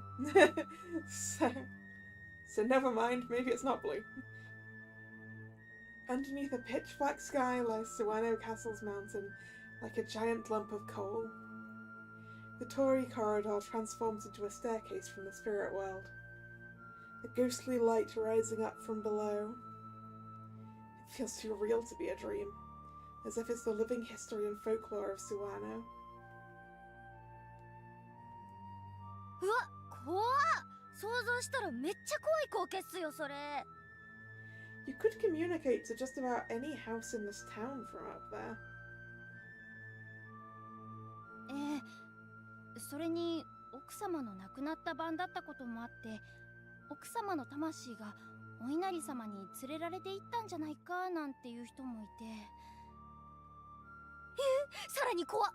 so never mind, maybe it's not blue. Underneath a pitch-black sky lies Suwano Castle's mountain, like a giant lump of coal. The Torii corridor transforms into a staircase from the spirit world. A ghostly light rising up from below. It feels too real to be a dream, as if it's the living history and folklore of Suwano. うわ、怖っ。想像したらめっちゃ怖い光景っすよ、それ。 You could communicate to just about any house in this town from up there. それに奥様の亡くなった晩だったこともあって、奥様の魂がお稲荷様に連れられていったんじゃないかなんていう人もいて。さらに怖っ。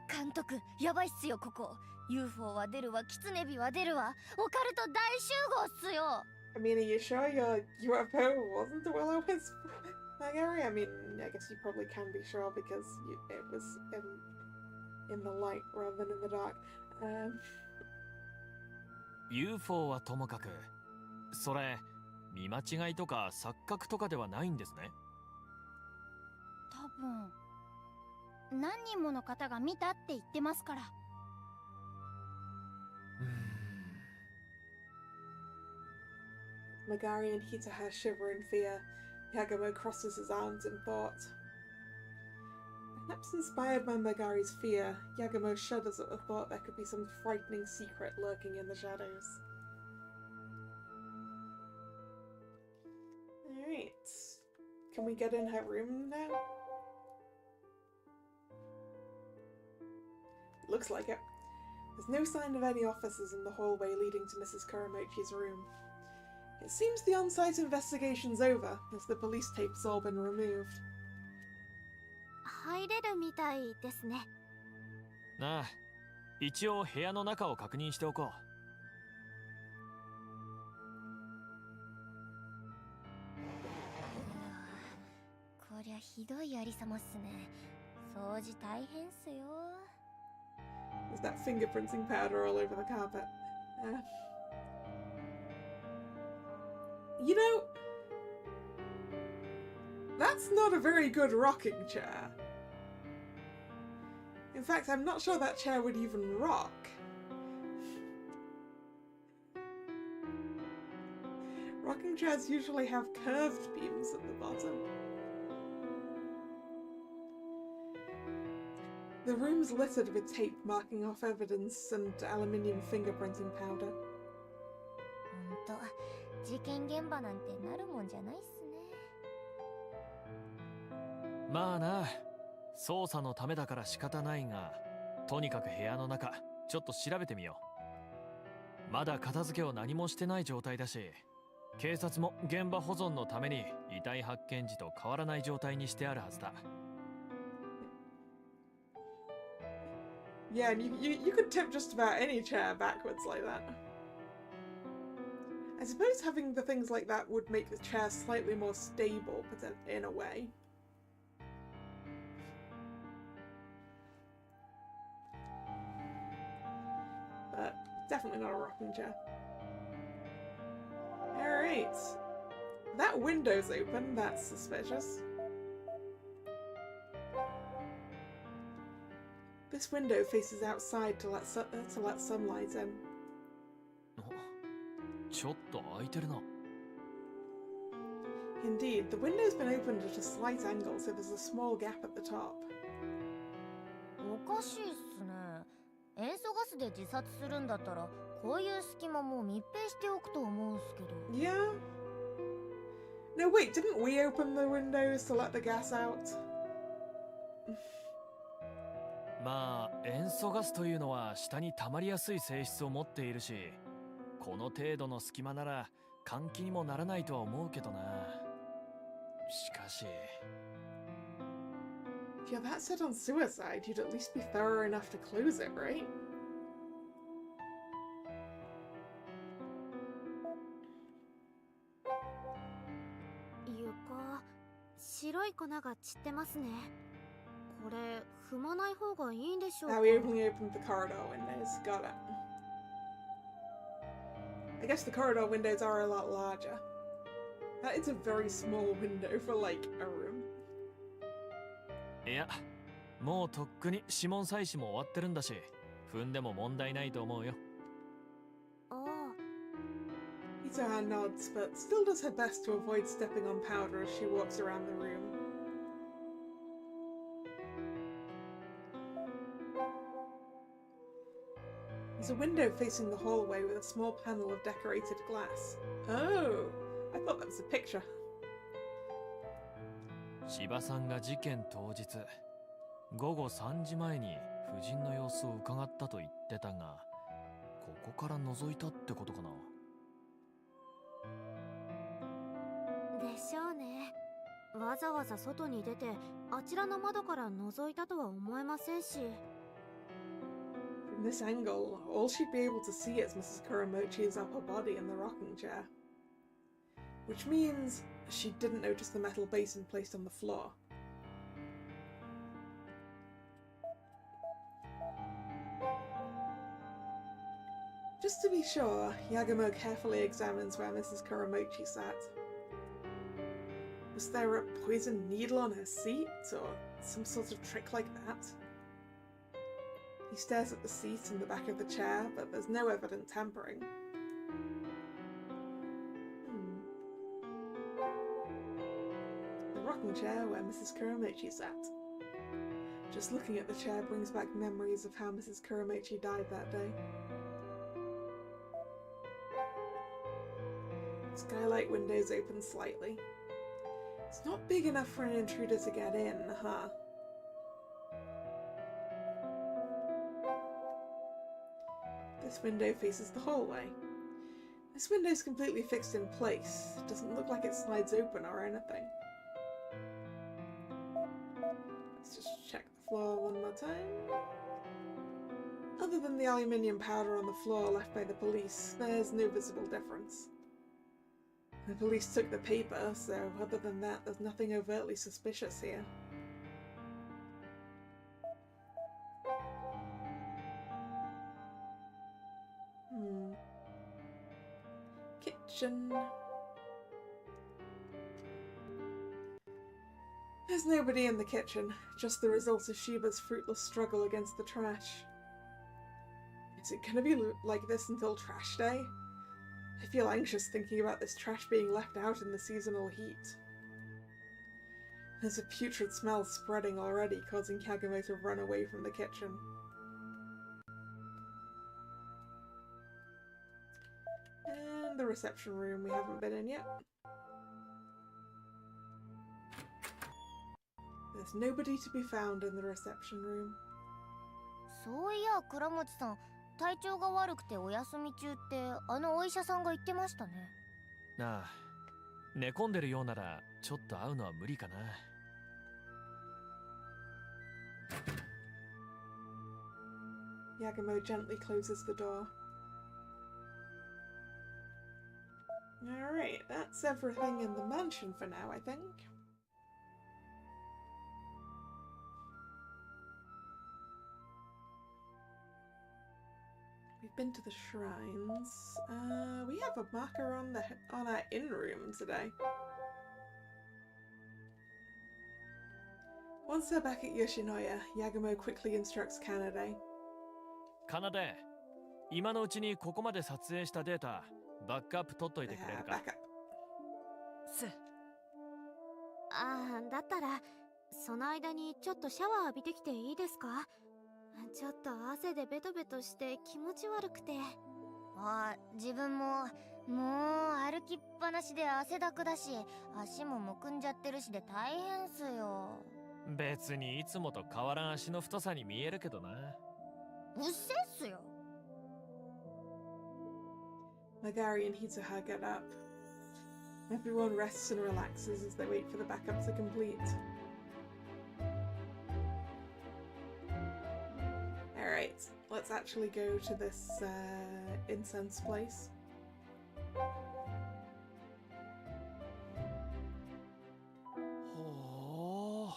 監督、やばいっすよここ。UFO は出るわ、狐火は出るわ。オカルト大集合っすよ。I mean, are you sure your UFO wasn't a will-o-wisp, Magari? I mean, I guess you probably can be sure because it was in the light rather than in the dark. UFO はともかく、それ見間違いとか錯覚とかではないんですね。多分何人もの方が見たって言ってますから。Magari and Hitaha shiver in fear. Yagumo crosses his arms in thought. Perhaps inspired by Magari's fear, Yagumo shudders at the thought there could be some frightening secret lurking in the shadows. Alright. Can we get in her room now? Looks like it. There's no sign of any officers in the hallway leading to Mrs. Kuramochi's room. It seems the on-site investigation's over, as the police tape's all been removed. 入れるみたいですね。なあ、一応部屋の中を確認しておこう。こりゃひどいありさまっすね。掃除大変っすよ。 There's that fingerprinting powder all over the carpet. You know, that's not a very good rocking chair. In fact, I'm not sure that chair would even rock. Rocking chairs usually have curved beams at the bottom. The room's littered with tape marking off evidence and aluminium fingerprinting powder. ほんと、事件現場なんてなるもんじゃないっすね。まあな、捜査のためだから仕方ないが、とにかく部屋の中ちょっと調べてみよう。まだ片付けを何もしてない状態だし、警察も現場保存のために遺体発見時と変わらない状態にしてあるはずだ。Yeah, and you could tip just about any chair backwards like that. I suppose having the things like that would make the chair slightly more stable, but in a way. But definitely not a rocking chair. Alright. That window's open, that's suspicious. This window faces outside to let sunlight in. ちょっと開いてるな。 Indeed, the window's been opened at a slight angle, so there's a small gap at the top. おかしいっすね。塩素ガスで自殺するんだったら、こういう隙間も密閉しておくと思うんすけど。Yeah? No, wait, didn't we open the windows to let the gas out? まあ、塩素ガスというのは下に溜まりやすい性質を持っているし、この程度の隙間なら換気にもならないとは思うけどな。しかし。If you're that set on suicide, you'd at least be thorough enough to close it, right? Yuka, 白い粉が散ってますね。これ踏まない方がいいんでしょうか。 Now we only opened the corridor windows. Got it. I guess the corridor windows are a lot larger. That is a very small window for, like, a room. いや、もうとっくに指紋採取も終わってるんだし、踏んでも問題ないと思うよ。ああ。Itoha nods, but still does her best to avoid stepping on powder as she walks around the room. There's a window facing the hallway with a small panel of decorated glass. Oh, I thought that was a picture. 柴さんが事件当日、午後3時前に夫人の様子を伺ったと言ってたが、ここから覗いたってことかな。でしょうね。わざわざ外に出て、あちらの窓から覗いたとは思えませんし。From this angle, all she'd be able to see is Mrs. Kuramochi's upper body in the rocking chair. Which means she didn't notice the metal basin placed on the floor. Just to be sure, Yagumo carefully examines where Mrs. Kuramochi sat. Was there a poisoned needle on her seat, or some sort of trick like that? He stares at the seat and the back of the chair, but there's no evident tampering. The rocking chair where Mrs. Kuramochi sat. Just looking at the chair brings back memories of how Mrs. Kuramochi died that day. Skylight windows open slightly. It's not big enough for an intruder to get in, huh? This window faces the hallway. This window's completely fixed in place. It doesn't look like it slides open or anything. Let's just check the floor one more time. Other than the aluminium powder on the floor left by the police, there's no visible difference. The police took the paper, so other than that, there's nothing overtly suspicious here. kitchen. There's nobody in the kitchen, just the result of Sheba's fruitless struggle against the trash. Is it gonna be like this until trash day? I feel anxious thinking about this trash being left out in the seasonal heat. There's a putrid smell spreading already, causing Kagamo to run away from the kitchen. And the reception room we haven't been in yet. There's nobody to be found in the reception room. そういや、倉持さん、体調が悪くてお休み中ってあのお医者さんが言ってましたね。ああ、寝込んでるようならちょっと会うのは無理かな。Yagamo gently closes the door. Alright, that's everything in the mansion for now, I think. We've been to the shrines. We have a marker on our inn room today. Once they're back at Yoshinoya, Yagamo quickly instructs Kanade. かなで、今のうちにここまで撮影したデータ、バックアップ取っといてくれるか。だったらその間にちょっとシャワー浴びてきていいですか？ちょっと汗でベトベトして気持ち悪くて。自分ももう歩きっぱなしで汗だくだし、足もむくんじゃってるしで大変っすよ。別にいつもと変わらん足の太さに見えるけどな。うっせっすよ。Magari and Hitoha get up. Everyone rests and relaxes as they wait for the backup to complete. Alright, let's actually go to this incense place. Oh.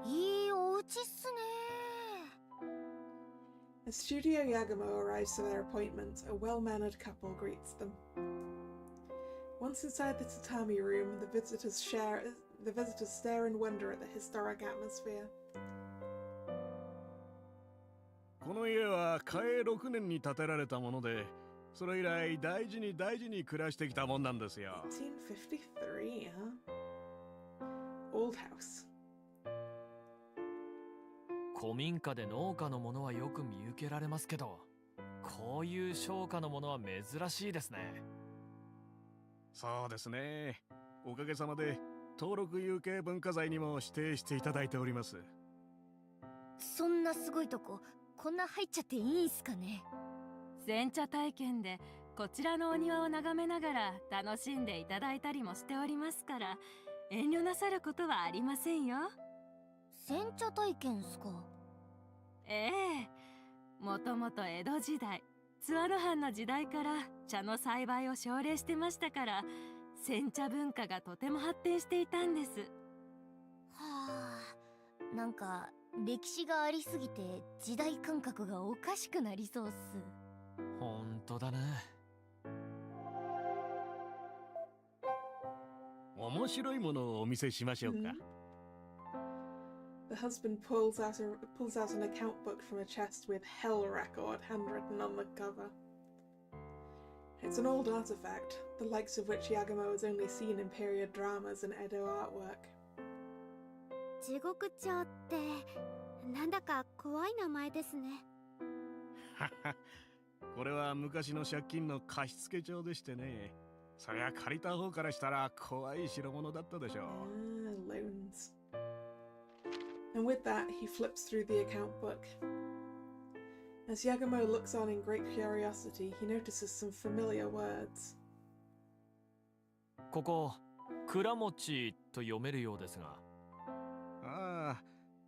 いいお家っすね。As Studio Yagamo arrives to their appointment, a well-mannered couple greets them. Once inside the tatami room, the visitors stare in wonder at the historic atmosphere. この家は嘉永6年に建てられたもので、それ以来大事に暮らしてきたもんなんですよ。1853, huh? Old house. 古民家で農家のものはよく見受けられますけど、こういう商家のものは珍しいですね。そうですね。おかげさまで登録有形文化財にも指定していただいております。そんなすごいとこ、こんな入っちゃっていいんすかね。煎茶体験でこちらのお庭を眺めながら楽しんでいただいたりもしておりますから、遠慮なさることはありませんよ。煎茶体験っすか？ええ、もともと江戸時代、津和野藩の時代から茶の栽培を奨励してましたから、煎茶文化がとても発展していたんです。はあ、なんか歴史がありすぎて時代感覚がおかしくなりそうっす。ほんとだな。面白いものをお見せしましょうか。The husband pulls out an account book from a chest with Hell Record handwritten on the cover. It's an old artifact, the likes of which Yagamo has only seen in period dramas and Edo artwork. 地獄町ってなんだか怖い名前ですね。これは昔の借金の貸付帳でしてね。そりゃ借りた方からしたら怖い代物だったでしょう。Loans. And with that, he flips through the account book. As Yagamo looks on in great curiosity, he notices some familiar words. ここ、倉持と読めるようですが。あ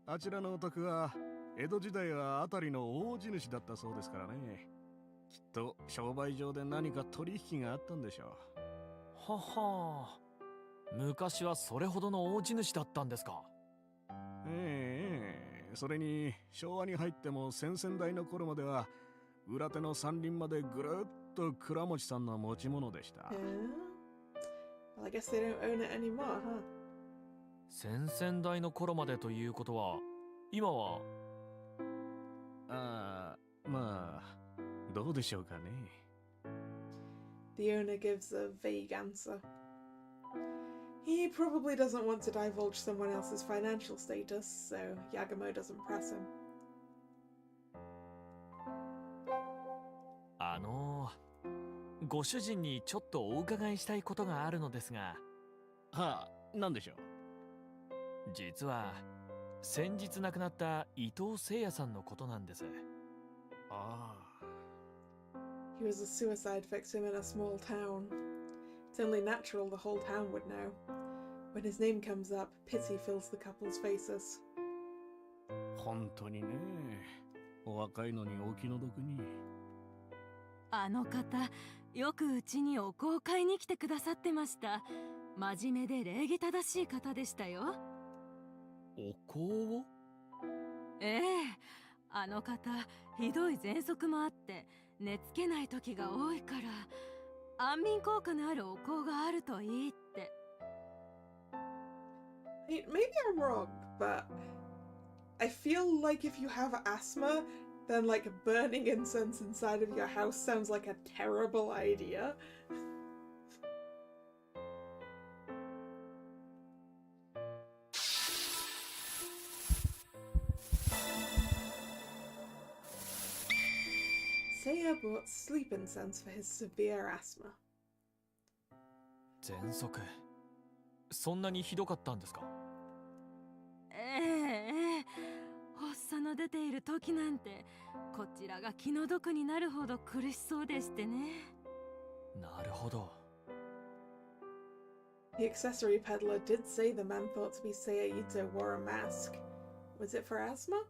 あ、あちらのお宅は江戸時代は辺りの大地主だったそうですからね。きっと商売上で何か取引があったんでしょう。ははあ、昔はそれほどの大地主だったんですか。それに昭和に入っても先々代の頃までは裏手の山林までぐるっと倉持さんの持ち物でした。Well, I guess they don't own it anymore, huh? 先々代の頃までということは、今は。ああ、まあ、どうでしょうかね。The owner gives a vague answer. He probably doesn't want to divulge someone else's financial status, so Yagumo doesn't press him. ご主人にちょっとお伺いしたいことがあるのですが。はあ、なんでしょう。実は先日亡くなった伊藤聖也さんのことなんです。ああ。He was a suicide victim in a small town. It's only natural the whole town would know. When his name comes up, pity fills the couple's faces. 本当にね。お若いのにお気の毒に。あの方、よくうちにお香を買いに来てくださってました。真面目で礼儀正しい方でしたよ。お香を？ええ、あの方、ひどい喘息もあって寝つけない時が多いから、安眠効果のあるお香があるといいって。Maybe I'm wrong, but I feel like if you have asthma, then like burning incense inside of your house sounds like a terrible idea. Seiya bought sleep incense for his severe asthma. 喘息。そんなにひどかったんですか？発作の出ている時なんてこちらが気の毒になるほど苦しそうでしてね。なるほど。The accessory peddler did say the man thought to be Seiya Ito wore a mask. Was it for asthma?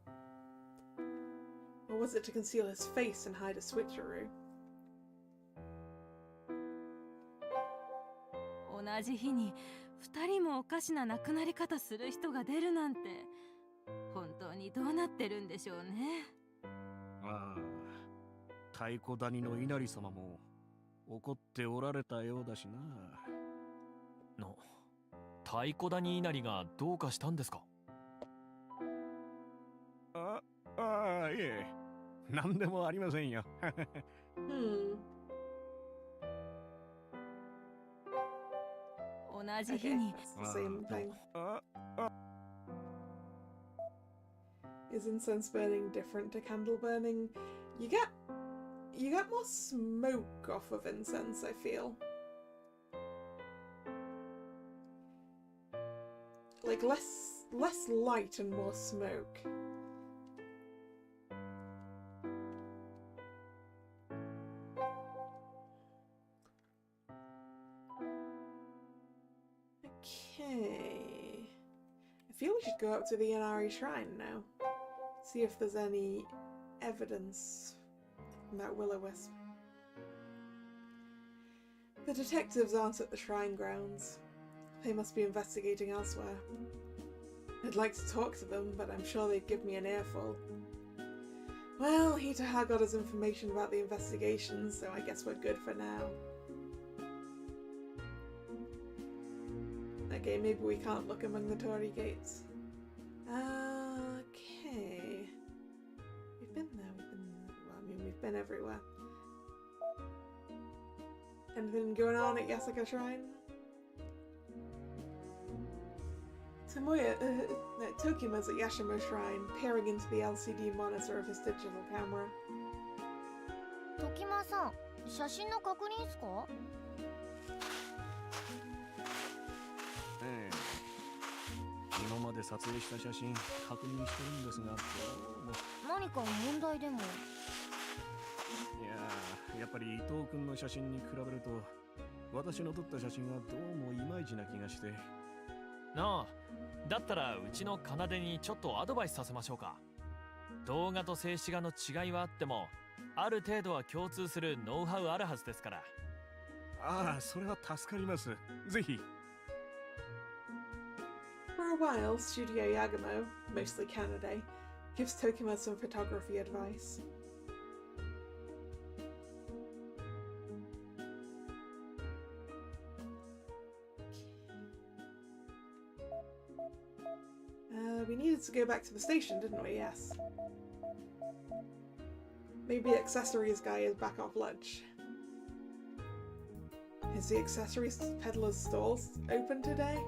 Or was it to conceal his face and hide a switcheroo? 同じ日に2人もおかしな亡くなり方する人が出るなんて、本当にどうなってるんでしょうね。ああ、太鼓谷の稲荷様も怒っておられたようだしな。太鼓谷稲荷がどうかしたんですか？ああ、いえ、なんでもありませんよ。同じ日に。Is incense burning different to candle burning? You get more smoke off of incense, I feel. Like less light and more smoke. Okay. I feel we should go up to the Inari Shrine now. See if there's any evidence from that will-o-wisp. The detectives aren't at the shrine grounds. They must be investigating elsewhere. I'd like to talk to them, but I'm sure they'd give me an earful. Well, Hitaha got us information about the investigation, so I guess we're good for now. Okay, maybe we can't look among the Torii gates. Okay. We've been there, well, I mean, we've been everywhere. Anything going on at Yasuka Shrine? Tokima's at Yashimo Shrine, peering into the LCD monitor of his digital camera. Tokima-san, 写真の確認っすか？今まで撮影した写真確認してるんですが、どうも何か問題でも？いや、やっぱり伊藤君の写真に比べると私の撮った写真はどうもいまいちな気がして。なあ、だったらうちの奏にちょっとアドバイスさせましょうか。動画と静止画の違いはあっても、ある程度は共通するノウハウあるはずですから。ああ、それは助かります。ぜひ。For a while, Studio Yagumo, mostly Kanade, gives Tokima some photography advice. We needed to go back to the station, didn't we? Yes. Maybe accessories guy is back off lunch. Is the accessories peddler's stall open today?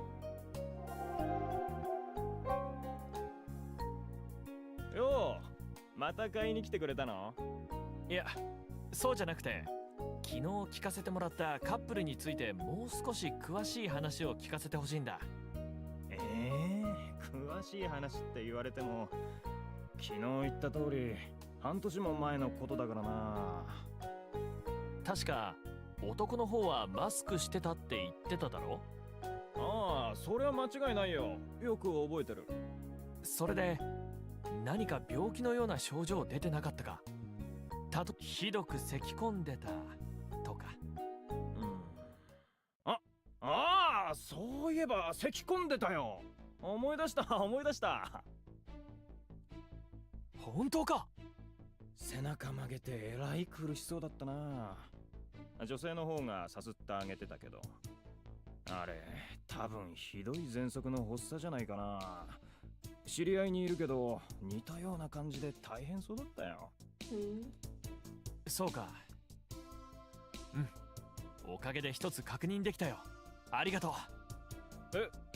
よう、また買いに来てくれたの？いや、そうじゃなくて、昨日聞かせてもらったカップルについてもう少し詳しい話を聞かせてほしいんだ。詳しい話って言われても、昨日言った通り半年も前のことだからな。確か男の方はマスクしてたって言ってただろ？ああ、それは間違いないよ。よく覚えてる。それで何か病気のような症状出てなかったか？ひどく咳込んでたとか。ああ、そういえば咳込んでたよ。思い出した思い出した。本当か？背中曲げてえらい苦しそうだったな。女性の方がさすってあげてたけど、あれ多分ひどい喘息の発作じゃないかな。知り合いにいるけど似たような感じで大変そうだったよ。そうか。おかげで一つ確認できたよ。ありがとう。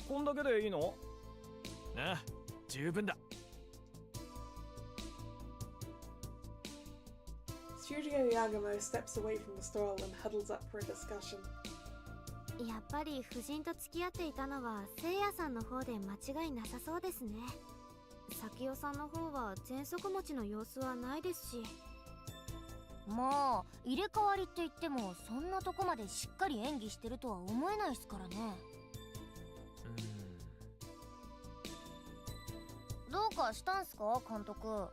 こんだけでいいの？ああ、十分だ。Studio Yagamo steps away from the stall and huddles up for a discussion. やっぱり夫人と付き合っていたのはせいやさんの方で間違いなさそうですね。咲代さんの方は喘息持ちの様子はないですし。まあ入れ替わりって言ってもそんなとこまでしっかり演技してるとは思えないっすからね。どうかしたんすか監督？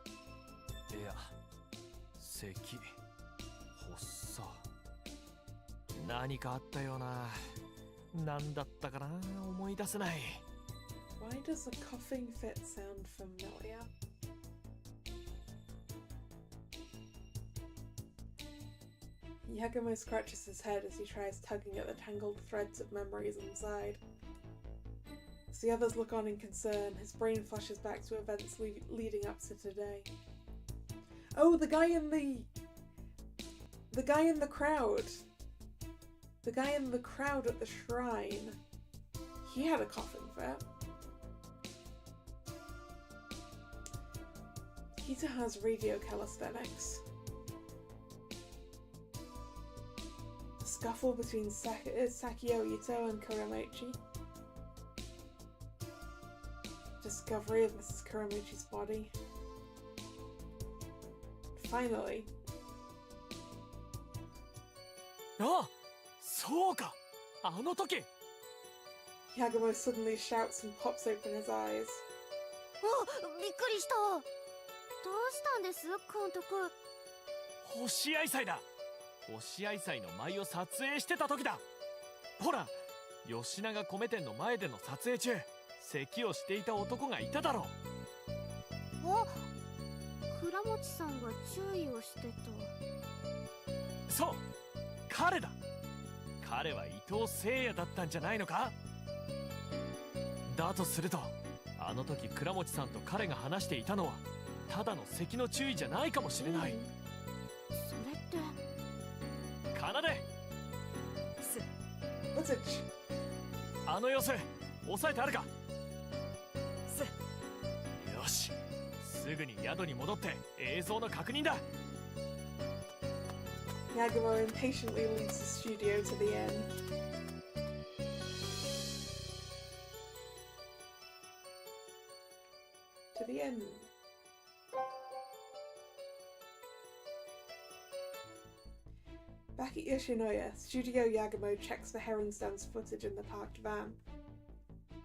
いや、咳、発作、何かあったような。何だったかな、思い出せない。 Why does a coughing fit sound familiar? Yagamo scratches his head as he tries tugging at the tangled threads of memories inside. As the others look on in concern, his brain flashes back to events leading up to today. Oh, the guy in the crowd. The guy in the crowd at the shrine. He had a coughing fit. Kita has radio calisthenics. The scuffle between Sakio Ito and Kuramochi. Discovery of Mrs. Kuramochi's body. Finally. あ、そうか。あの時。Yagamo suddenly shouts and pops open his eyes. あ、びっくりした。どうしたんです監督？星愛妻だ。星愛妻の舞を撮影してた時だ。ほら、吉永米店の前での撮影中、咳をしていた男がいただろう。あ、倉持さんが注意をしてた。そう、彼だ。彼は伊藤誠也だったんじゃないのか？だとすると、あの時倉持さんと彼が話していたのはただの咳の注意じゃないかもしれない。それって奏で。あの様子抑えてあるか？よし、すぐに宿に戻って映像の確認だ。Yagamo impatiently leaves the studio to the inn. To the inn. Back at Yoshinoya, Studio Yagamo checks the Heronstone's footage in the parked van.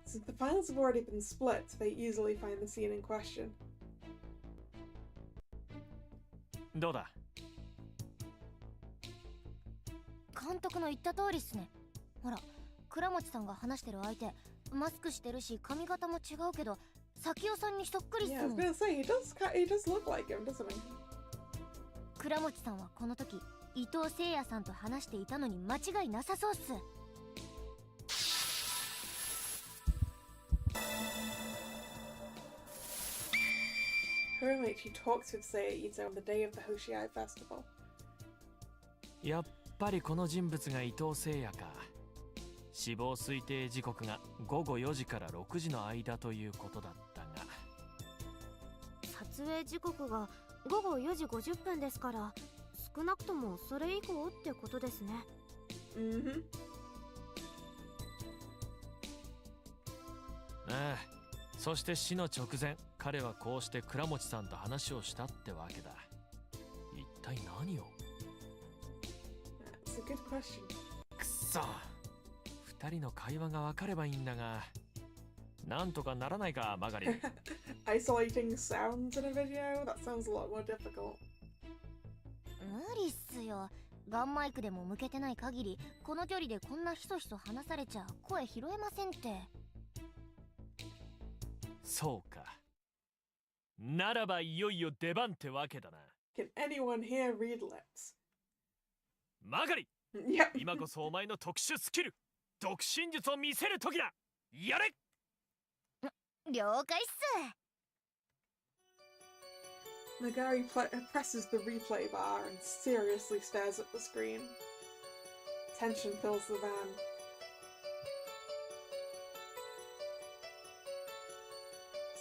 Since the files have already been split, they easily find the scene in question. どうだ？監督の言った通りっすね。ほら、倉持さんが話してる相手、マスクしてるし髪型も違うけど、咲代さんにそっくりっす Yeah, I も was ん。 gonna say, he does look like him, doesn't he? 倉持さんはこの時、伊藤誠也さんと話していたのに間違いなさそうっす。Kuramechi talks with Seiya Ito on the day of the Hoshiai Festival. やっぱりこの人物が伊藤聖也か。死亡推定時刻が午後4時から6時の間ということだったが、撮影時刻が午後4時50分ですから、少なくともそれ以降ってことですね。ああ、そして死の直前、彼はこうして倉持さんと話をしたってわけだ。一体何を？ That's a good question. くそ、二人の会話が分かればいいんだが、なんとかならないか、マガリン。Isolating sounds in a video? That sounds a lot more difficult. 無理っすよ。ガンマイクでも向けてない限り、この距離でこんなひそひそ話されちゃ声拾えませんって。そうか。ならばいよいよ出番ってわけだな。Can anyone here read lips? マガリン、Yep. 今こそお前の特殊スキル、独身術を見せる時だ。やれ。了解っす。Nagari presses the replay bar and seriously stares at the screen. Tension fills the van.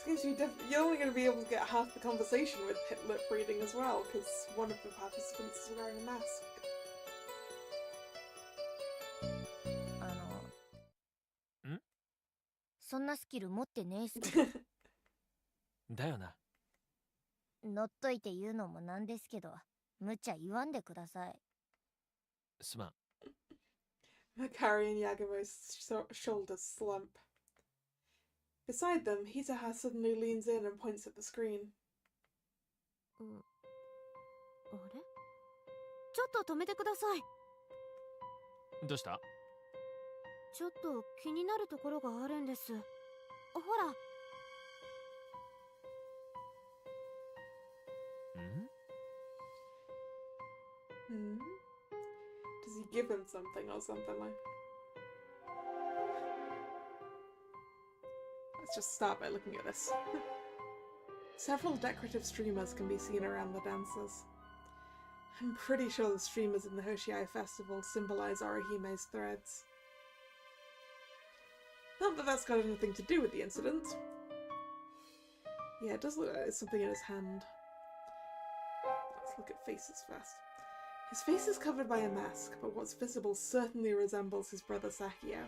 Seems you're only going to be able to get half the conversation with lip reading as well, because one of the participants is wearing a mask. そんなスキル持ってねえっす。だよな。乗っといて言うのもなんですけど、無茶言わんでください。すまん。Makari and Yagumo's shoulders slump. Beside them, Hitaha suddenly leans in and points at the screen. あれ？ちょっと止めてください。どうした？ちょっと気になるところがあるんです。ほら。Does he give him something or something like? Let's just start by looking at this. Several decorative streamers can be seen around the dancers. I'm pretty sure the streamers in the Hoshiai Festival symbolize Orihime's threads. Not that that's got anything to do with the incident. Yeah, it does look like there's something in his hand. Let's look at faces first. His face is covered by a mask, but what's visible certainly resembles his brother Sakio.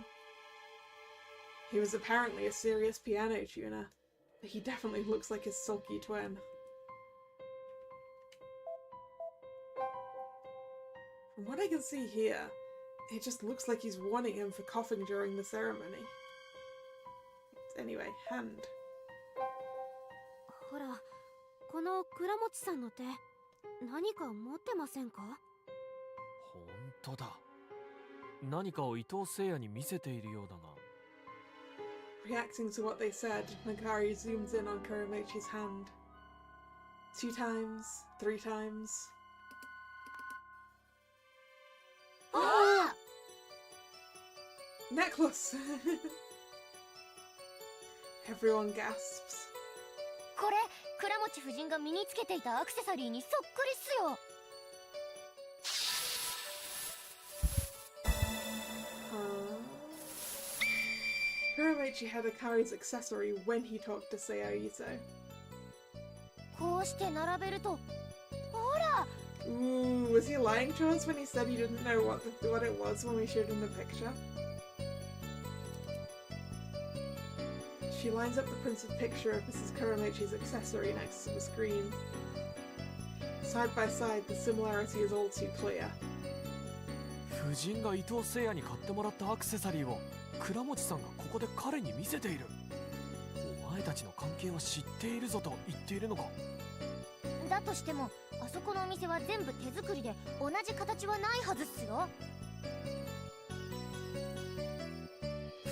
He was apparently a serious piano tuner, but he definitely looks like his sulky twin. From what I can see here, it just looks like he's warning him for coughing during the ceremony. Anyway, hand. ほら、この倉持さんの手、何か持ってませんか？本当だ。何かを伊藤聖也に見せているようだが。Reacting to what they said, Nagari zooms in on Kuramechi's hand. 2 times, 3 times. Ah! Necklace! Everyone gasps. これ、倉持夫人が身につけていたアクセサリーにそっくりっすよ。Kuramechi had Akari's accessory when he talked to Seiya Ito. こうして並べると、ほら! Ooh, was he lying to us when he said he didn't know what it was when we showed him the picture? She lines up the printed picture of Mrs. Kuramechi's accessory next to the screen. Side by side, the similarity is all too clear. 夫人が伊藤聖也に買ってもらったアクセサリーを倉持さんがここで彼に見せている。お前たちの関係は知っているぞと言っているのか？だとしても、あそこのお店は全部手作りで同じ形はないはずっすよ。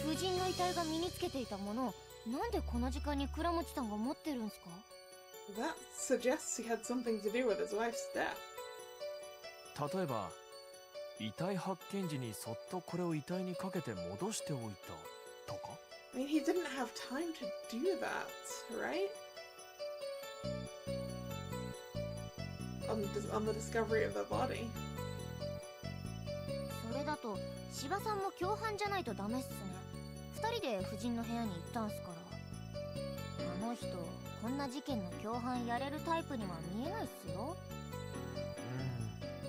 夫人の遺体が身につけていたものをなんでこの時間に倉持さんが持ってるんすか？ That suggests he had something to do with his wife's death. 例えば、遺体発見時にそっとこれを遺体にかけて戻しておいたとか？ I mean, he didn't have time to do that, right? on the discovery of the body. それだと芝さんも共犯じゃないとダメっすね。二人で夫人の部屋に行ったんすから。あの人こんな事件の共犯やれるタイプには見えないっすよ。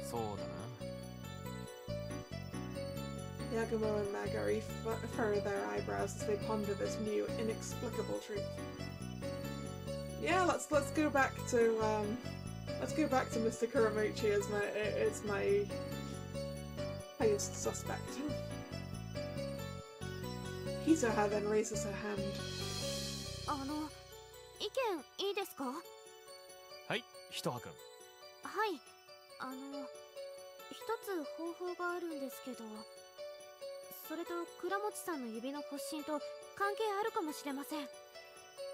そうだな。Yagumo and Magari furrow their eyebrows as they ponder this new, inexplicable truth. Yeah, let's go back to Mr. Kuramochi as my highest suspect. Hisoha then raises her hand. 意見いいですか？はい、ひとはくん。はい、一つ方法があるんですけど、それと倉持さんの指の発疹と関係あるかもしれません。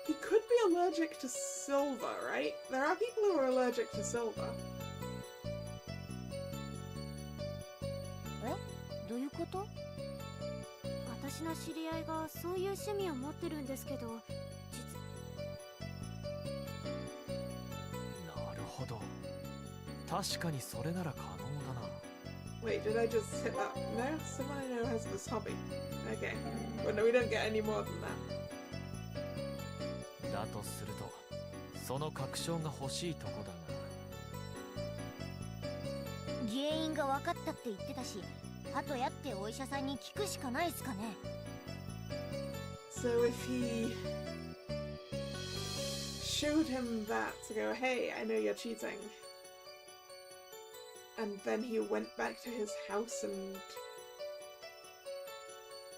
He could be allergic to silver, right? There are people who are allergic to silver. え？どういうこと？私の知り合いがそういう趣味を持ってるんですけど、なるほど。確かにそれなら可能だな。Wait, did I just hit that? No? Someone I know has this hobby. Okay. Well, no, we don't get any more than that. だとすると、その確証が欲しいとこだが。原因が分かったって言ってたし、鳩やってお医者さんに聞くしかないっすかね。So if he showed him that to go, hey, I know you're cheating, and then he went back to his house and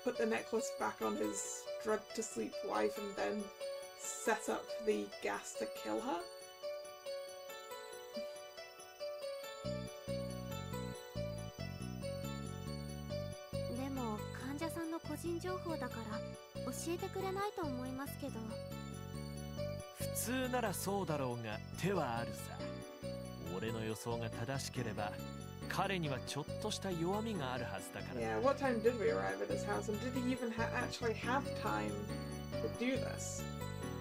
put the necklace back on his drugged-to-sleep wife and then set up the gas to kill her?患者さんの個人情報だから教えてくれないと思いますけど。普通ならそうだろうが手はあるさ。俺の予想が正しければ彼にはちょっとした弱みがあるはずだから。Yeah, what time did we arrive at his house, and did he even actually have time to do this?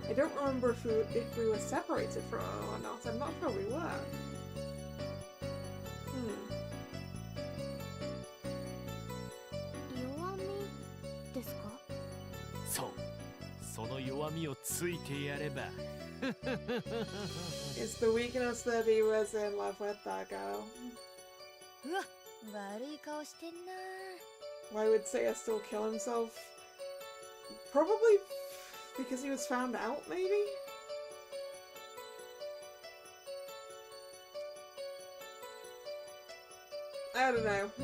I don't remember if we were separated from him or not. I'm not sure we were. Hmm. 弱みですか？そう。その弱みをついてやれば。It's the weakness that he was in love with, that girl. うわ、悪い顔してんな。 Why would Seiya still kill himself? Probably because he was found out, maybe? I don't know. ち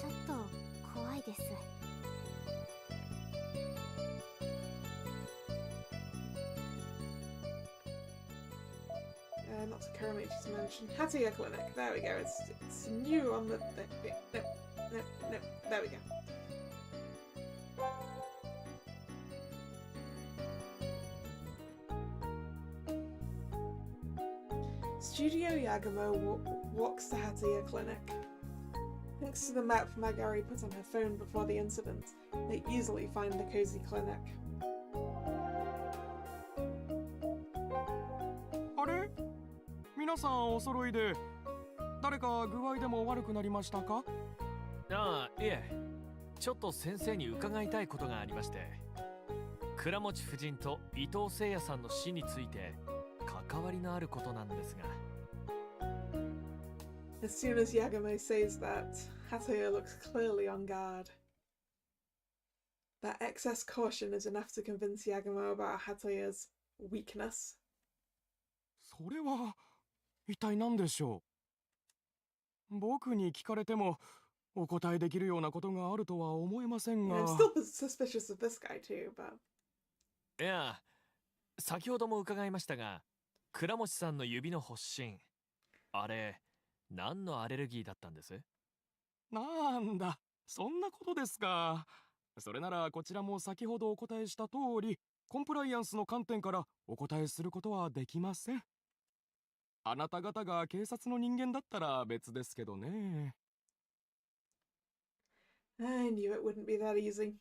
ょっと怖いです。Not to Karamechi's mention. Hatiya Clinic. There we go. It's new on the. No. There we go. Studio Yagumo walks to Hatiya Clinic. Thanks to the map Magari put on her phone before the incident, they easily find the cozy clinic. あれ？皆さんお揃いで、誰か具合でも悪くなりましたか？ああ、いえ。ちょっと先生に伺いたいことがありまして。倉持夫人と伊藤誠也さんの死について関わりのあることなんですが。As soon as Yagumo says that, Hatoya looks clearly on guard. That excess caution is enough to convince Yagumo about Hatoya's weakness. それは一体何でしょう？僕に聞かれてもお答えできるようなことがあるとは思えませんが。I'm still suspicious of this guy too, but... いや、先ほども伺いましたが、倉持さんの指の発疹、あれ、何のアレルギーだったんです？なんだ、そんなことですか。それならこちらも先ほどお答えした通り、コンプライアンスの観点からお答えすることはできません。あなた方が警察の人間だったら別ですけどね。I knew it wouldn't be that easy.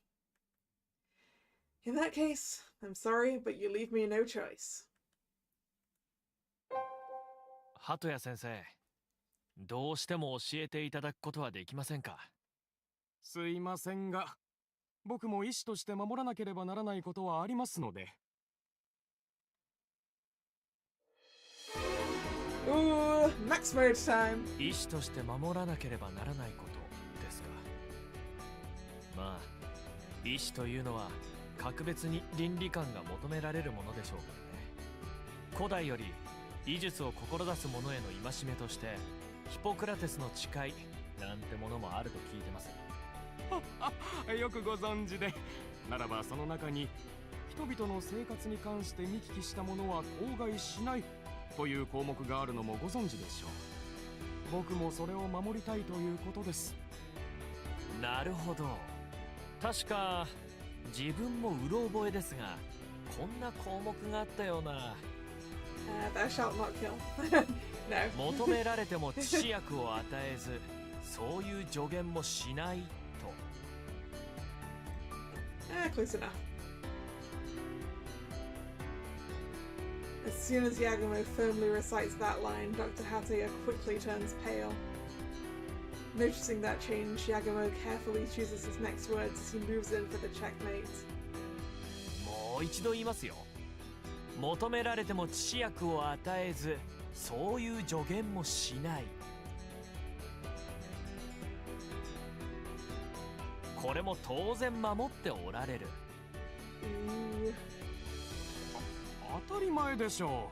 In that case, I'm sorry, but you leave me no choice. 鳩谷先生、どうしても教えていただくことはできませんか？すいませんが、僕も医師として守らなければならないことはありますので。Ooh, max mode time. 医師として守らなければならないことですか。まあ、医師というのは格別に倫理観が求められるものでしょうからね。古代より医術を志す者への戒めとしてヒポクラテスの誓いなんてものもあると聞いてます。よくご存知で。ならばその中に、人々の生活に関して見聞きしたものは口外しないという項目があるのもご存知でしょう。僕もそれを守りたいということです。なるほど。確か自分もうろ覚えですが、こんな項目があったような。Thou shalt not kill. No. 求められても致死薬を与えず、そういう助言もしないと。Close enough. As soon as Yagumo firmly recites that line, Dr. Hataya quickly turns pale. Noticing that change, Yagumo carefully chooses his next words as he moves in for the checkmate. もう一度言いますよ。求められても致死薬を与えず、そういう助言もしない。これも当然守っておられる。当たり前でしょ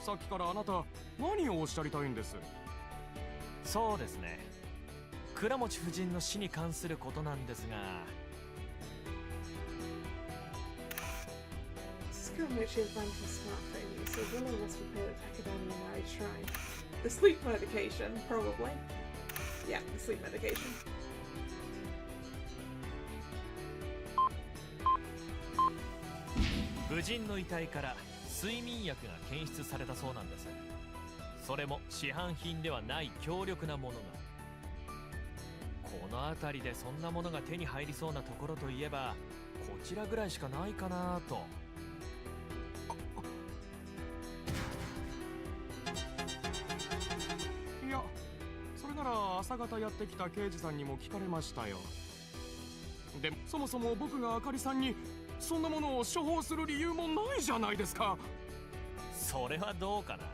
う。さっきからあなた何をおっしゃりたいんです？そうですね。倉持夫人の死に関することなんですが。Skirmish's van for smartphone use, so Willow must be paid at Takadani Married Shrine. The sleep medication, probably. Yeah, the sleep medication. 夫人の遺体から睡眠薬が検出されたそうなんです。それも市販品ではない強力なものが。この辺りでそんなものが手に入りそうなところといえばこちらぐらいしかないかなと。いや、それなら朝方やってきた刑事さんにも聞かれましたよ。でもそもそも僕があかりさんにそんなものを処方する理由もないじゃないですか。それはどうかな。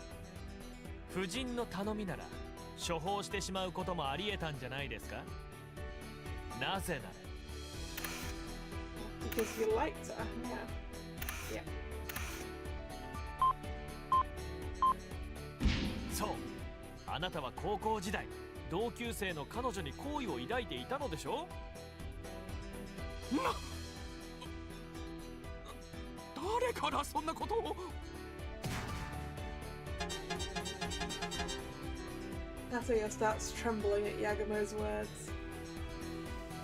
夫人の頼みなら処方してしまうこともありえたんじゃないですか。なぜなら Because you liked her, yeah. そう、あなたは高校時代同級生の彼女に好意を抱いていたのでしょ。誰からそんなことを。Hataya starts trembling at Yagumo's words.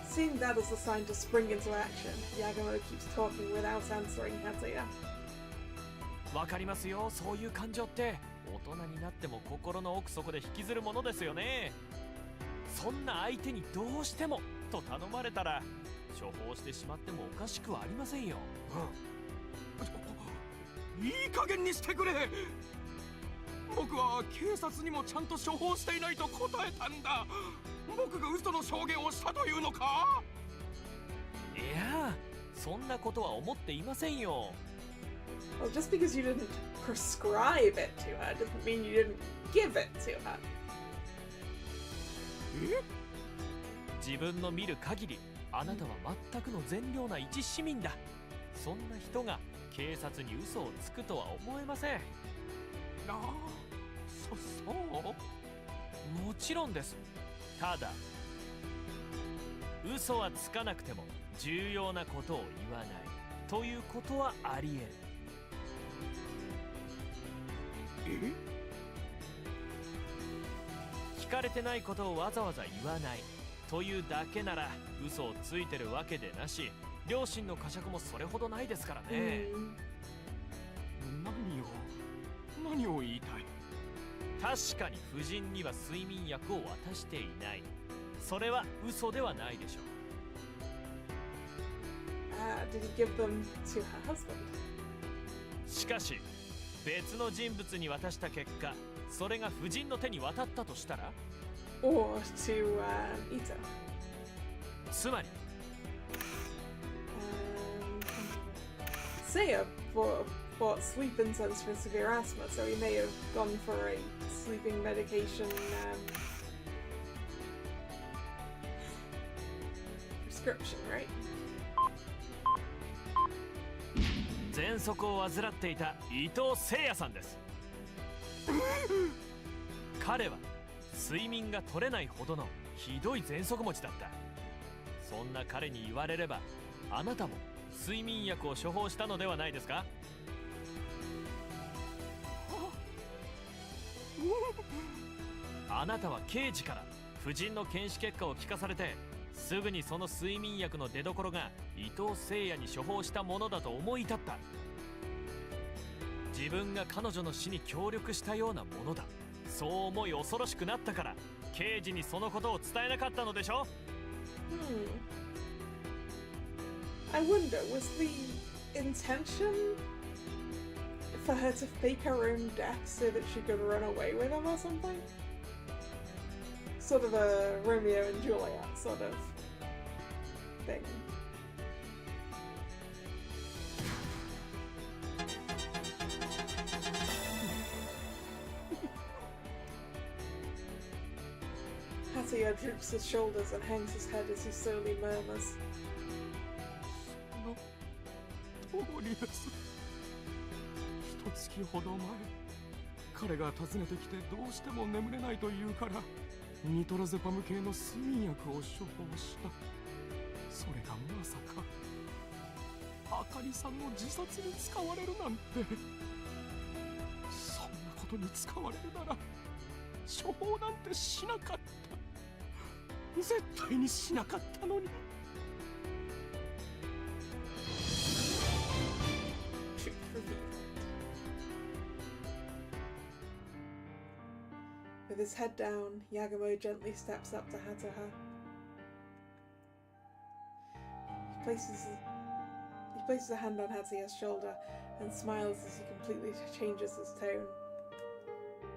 Seeing that as a sign to spring into action, Yagumo keeps talking without answering Hataya. わかりますよ、そういう感情って大人になっても心の奥底で引きずるものですよね。そんな相手にどうしてもと頼まれたら処方してしまってもおかしくはありませんよ。いい加減にしてくれ。僕は警察にもちゃんと処方していないと答えたんだ。僕が嘘の証言をしたというのか。いや、そんなことは思っていませんよ。Well, just because you didn't prescribe it to her doesn't mean you didn't give it to her. 自分の見る限りあなたは全くの善良な一市民だ。そんな人が警察に嘘をつくとは思えません。そうもちろんです。ただ嘘はつかなくても重要なことを言わないということはあり得る。聞かれてないことをわざわざ言わないというだけなら嘘をついてるわけでなし、両親の呵責もそれほどないですからね。何を言いたい。確かに夫人には睡眠薬を渡していない。それは嘘ではないでしょう。Did he give them to her husband? しかし別の人物に渡した結果、それが夫人の手に渡ったとしたら Or to Ito. つまり Seiya bought sleep incense for severe asthma, so he may have gone for a sleeping medication prescription, right? 喘息を患っていた伊藤聖也さんです。彼は睡眠が取れないほどのひどい喘息持ちだった。そんな彼に言われれば、あなたも睡眠薬を処方したのではないですか？あなたは刑事から夫人の検視結果を聞かされて、すぐにその睡眠薬の出所が伊藤聖也に処方したものだと思い立った。自分が彼女の死に協力したようなものだ、そう思い恐ろしくなったから刑事にそのことを伝えなかったのでしょ。I wonder, was the intention for her to fake her own death so that she could run away with him or something? Sort of a Romeo and Juliet sort of thing. Hatsuya droops his shoulders and hangs his head as he slowly murmurs. 通りです。一月ほど前、彼が訪ねてきてどうしても眠れないと言うからニトロゼパム系の睡眠薬を処方した。それがまさかあかりさんの自殺に使われるなんて。そんなことに使われるなら処方なんてしなかった。絶対にしなかったのに。With his head down, Yagumo gently steps up to Hataha. He places a hand on Hataya's shoulder and smiles as he completely changes his tone.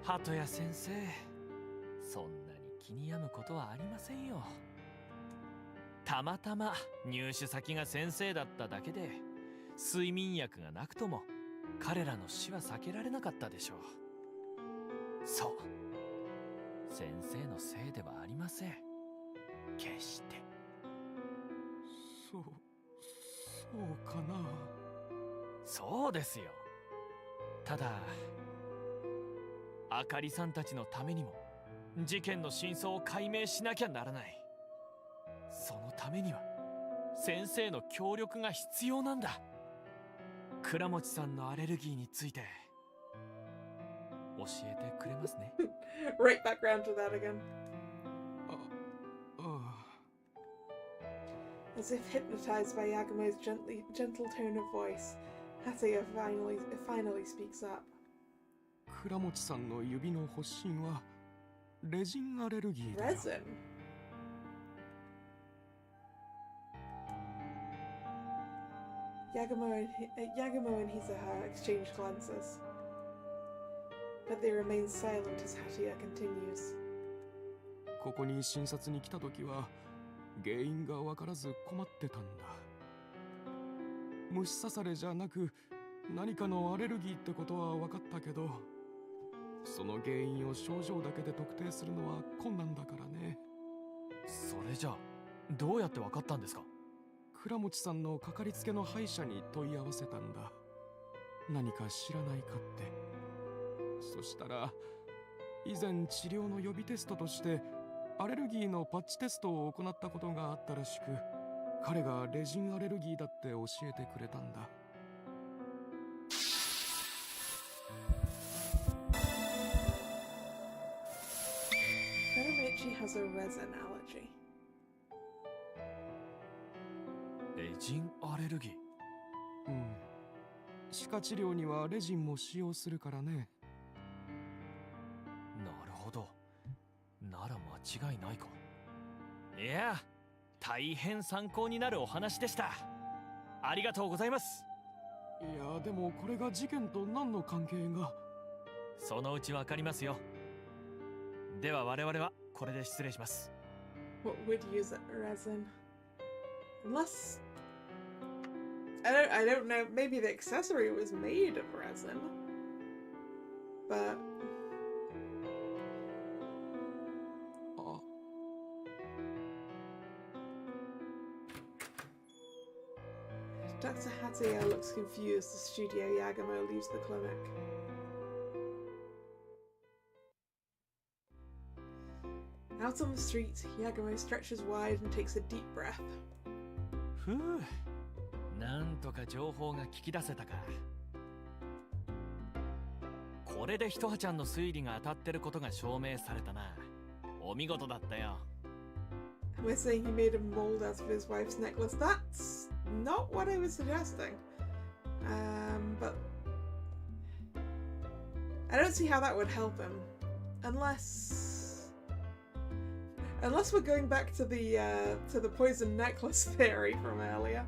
鳩谷先生、そんなに気に病むことはありませんよ。たまたま入手先が先生だっただけで、睡眠薬がなくとも彼らの死は避けられなかったでしょう。そう、先生のせいではありません。決して。そうかな。そうですよ。ただ、あかりさんたちのためにも事件の真相を解明しなきゃならない。そのためには先生の協力が必要なんだ。倉持さんのアレルギーについて教えてくれますね。Right back round to that again. As if hypnotized by Yagumo's gentle tone of voice, Hataya finally speaks up. 倉持さんの指の発疹はレジンアレルギーだよ。Resin? Yagumo and Hisaha exchange glances, but they remain silent as Hataya continues. ここに診察に来た時は原因が分からず困ってたんだ。虫刺されじゃなく何かのアレルギーってことは分かったけど、その原因を症状だけで特定するのは困難だからね。それじゃあどうやって分かったんですか？倉持さんのかかりつけの歯医者に問い合わせたんだ。何か知らないかって。そしたら以前治療の予備テストとしてアレルギーのパッチテストを行ったことがあったらしく、彼がレジンアレルギーだって教えてくれたんだ。Karamechi has a resin allergy. レジンアレルギー。うん。歯科治療にはレジンも使用するからね。なるほど。なら間違いないか。いや、大変参考になるお話でした。ありがとうございます。いや、でもこれが事件と何の関係が？そのうちわかりますよ。では我々はこれで失礼します。What would use resin? Unless I don't know, maybe the accessory was made of resin. But Dr. Hatier looks confused as Studio Yagamo leaves the clinic. Out on the street, Yagamo stretches wide and takes a deep breath. ふう、なんとか情報が聞き出せたか。これでひとはちゃんの推理が当たってることが証明されたな。お見事だったよ。We're saying he made a mold out of his wife's necklace. That's not what I was suggesting. But I don't see how that would help him, unless we're going back to the poison necklace theory from earlier.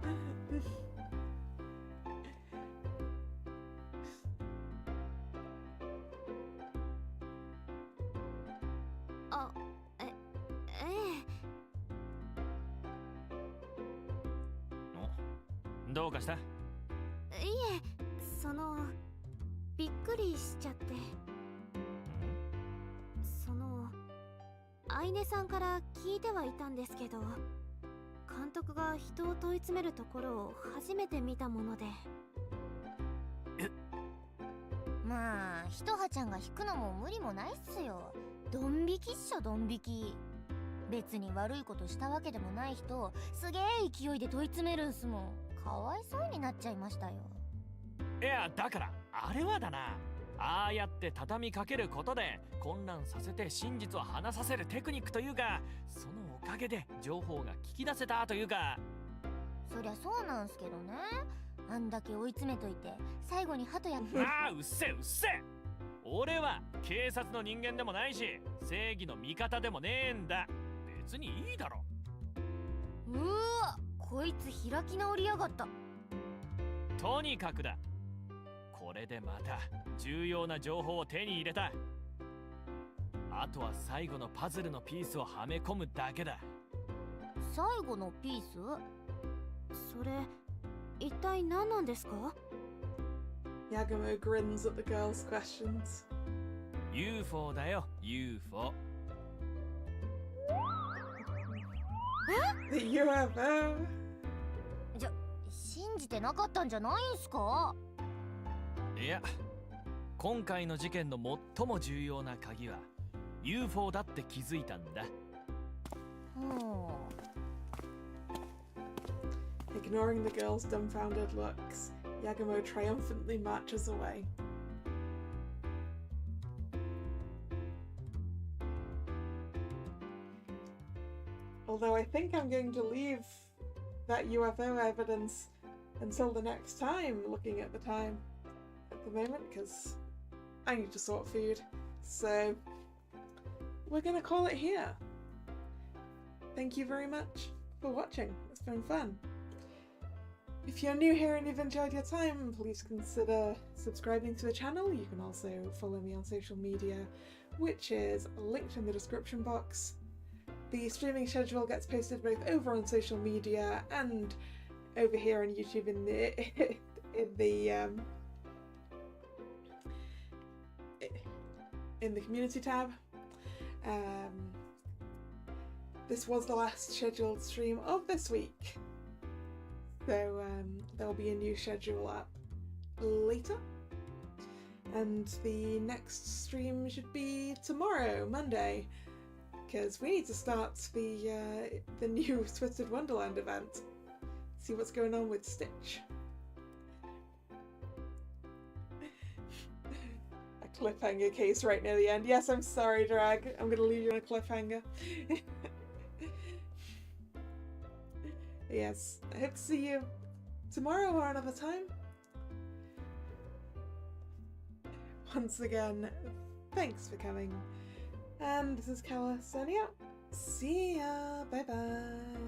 まあ、ひとはちゃんが引くのも無理もないっすよ。ドン引きっしょ、ドン引き。別に悪いことしたわけでもない人をすげえ勢いで問い詰めるんすもん。かわいそうになっちゃいましたよ。いや、だからあれはだな。ああやって畳みかけることで混乱させて真実を話させるテクニックというか、そのおかげで情報が聞き出せたというか。そりゃそうなんすけどね。あんだけ追い詰めといて最後に鳩やああ、うっせうっせ。俺は警察の人間でもないし正義の味方でもねえんだ。別にいいだろ。うわ、こいつ開き直りやがった。とにかくだ。これでまた重要な情報を手に入れた。あとは最後のパズルのピースをはめ込むだけだ。最後のピース？それ一体何なんですか？ Yagamo grins at the girl's questions. UFO だよ、UFO。The UFO? 信じてなかったんじゃないんすか？いや、今回の事件の最も重要な鍵は UFO だって気づいたんだ。Ignoring the girl's dumbfounded looks, Yagamo triumphantly marches away. Although I think I'm going to leave that UFO evidence until the next time, looking at the time at the moment, because I need to sort food. So we're going to call it here. Thank you very much for watching. It's been fun. If you're new here and you've enjoyed your time, please consider subscribing to the channel. You can also follow me on social media, which is linked in the description box. The streaming schedule gets posted both over on social media and over here on YouTube in the community tab. This was the last scheduled stream of this week. So there'll be a new schedule up later, and the next stream should be tomorrow, Monday, because we need to start the new Twisted Wonderland event. See what's going on with Stitch. A cliffhanger case right near the end. Yes, I'm sorry, Drag. I'm gonna leave you on a cliffhanger. Yes, I hope to see you tomorrow or another time. Once again, thanks for coming. And this is Kalla signing out. See ya. Bye bye.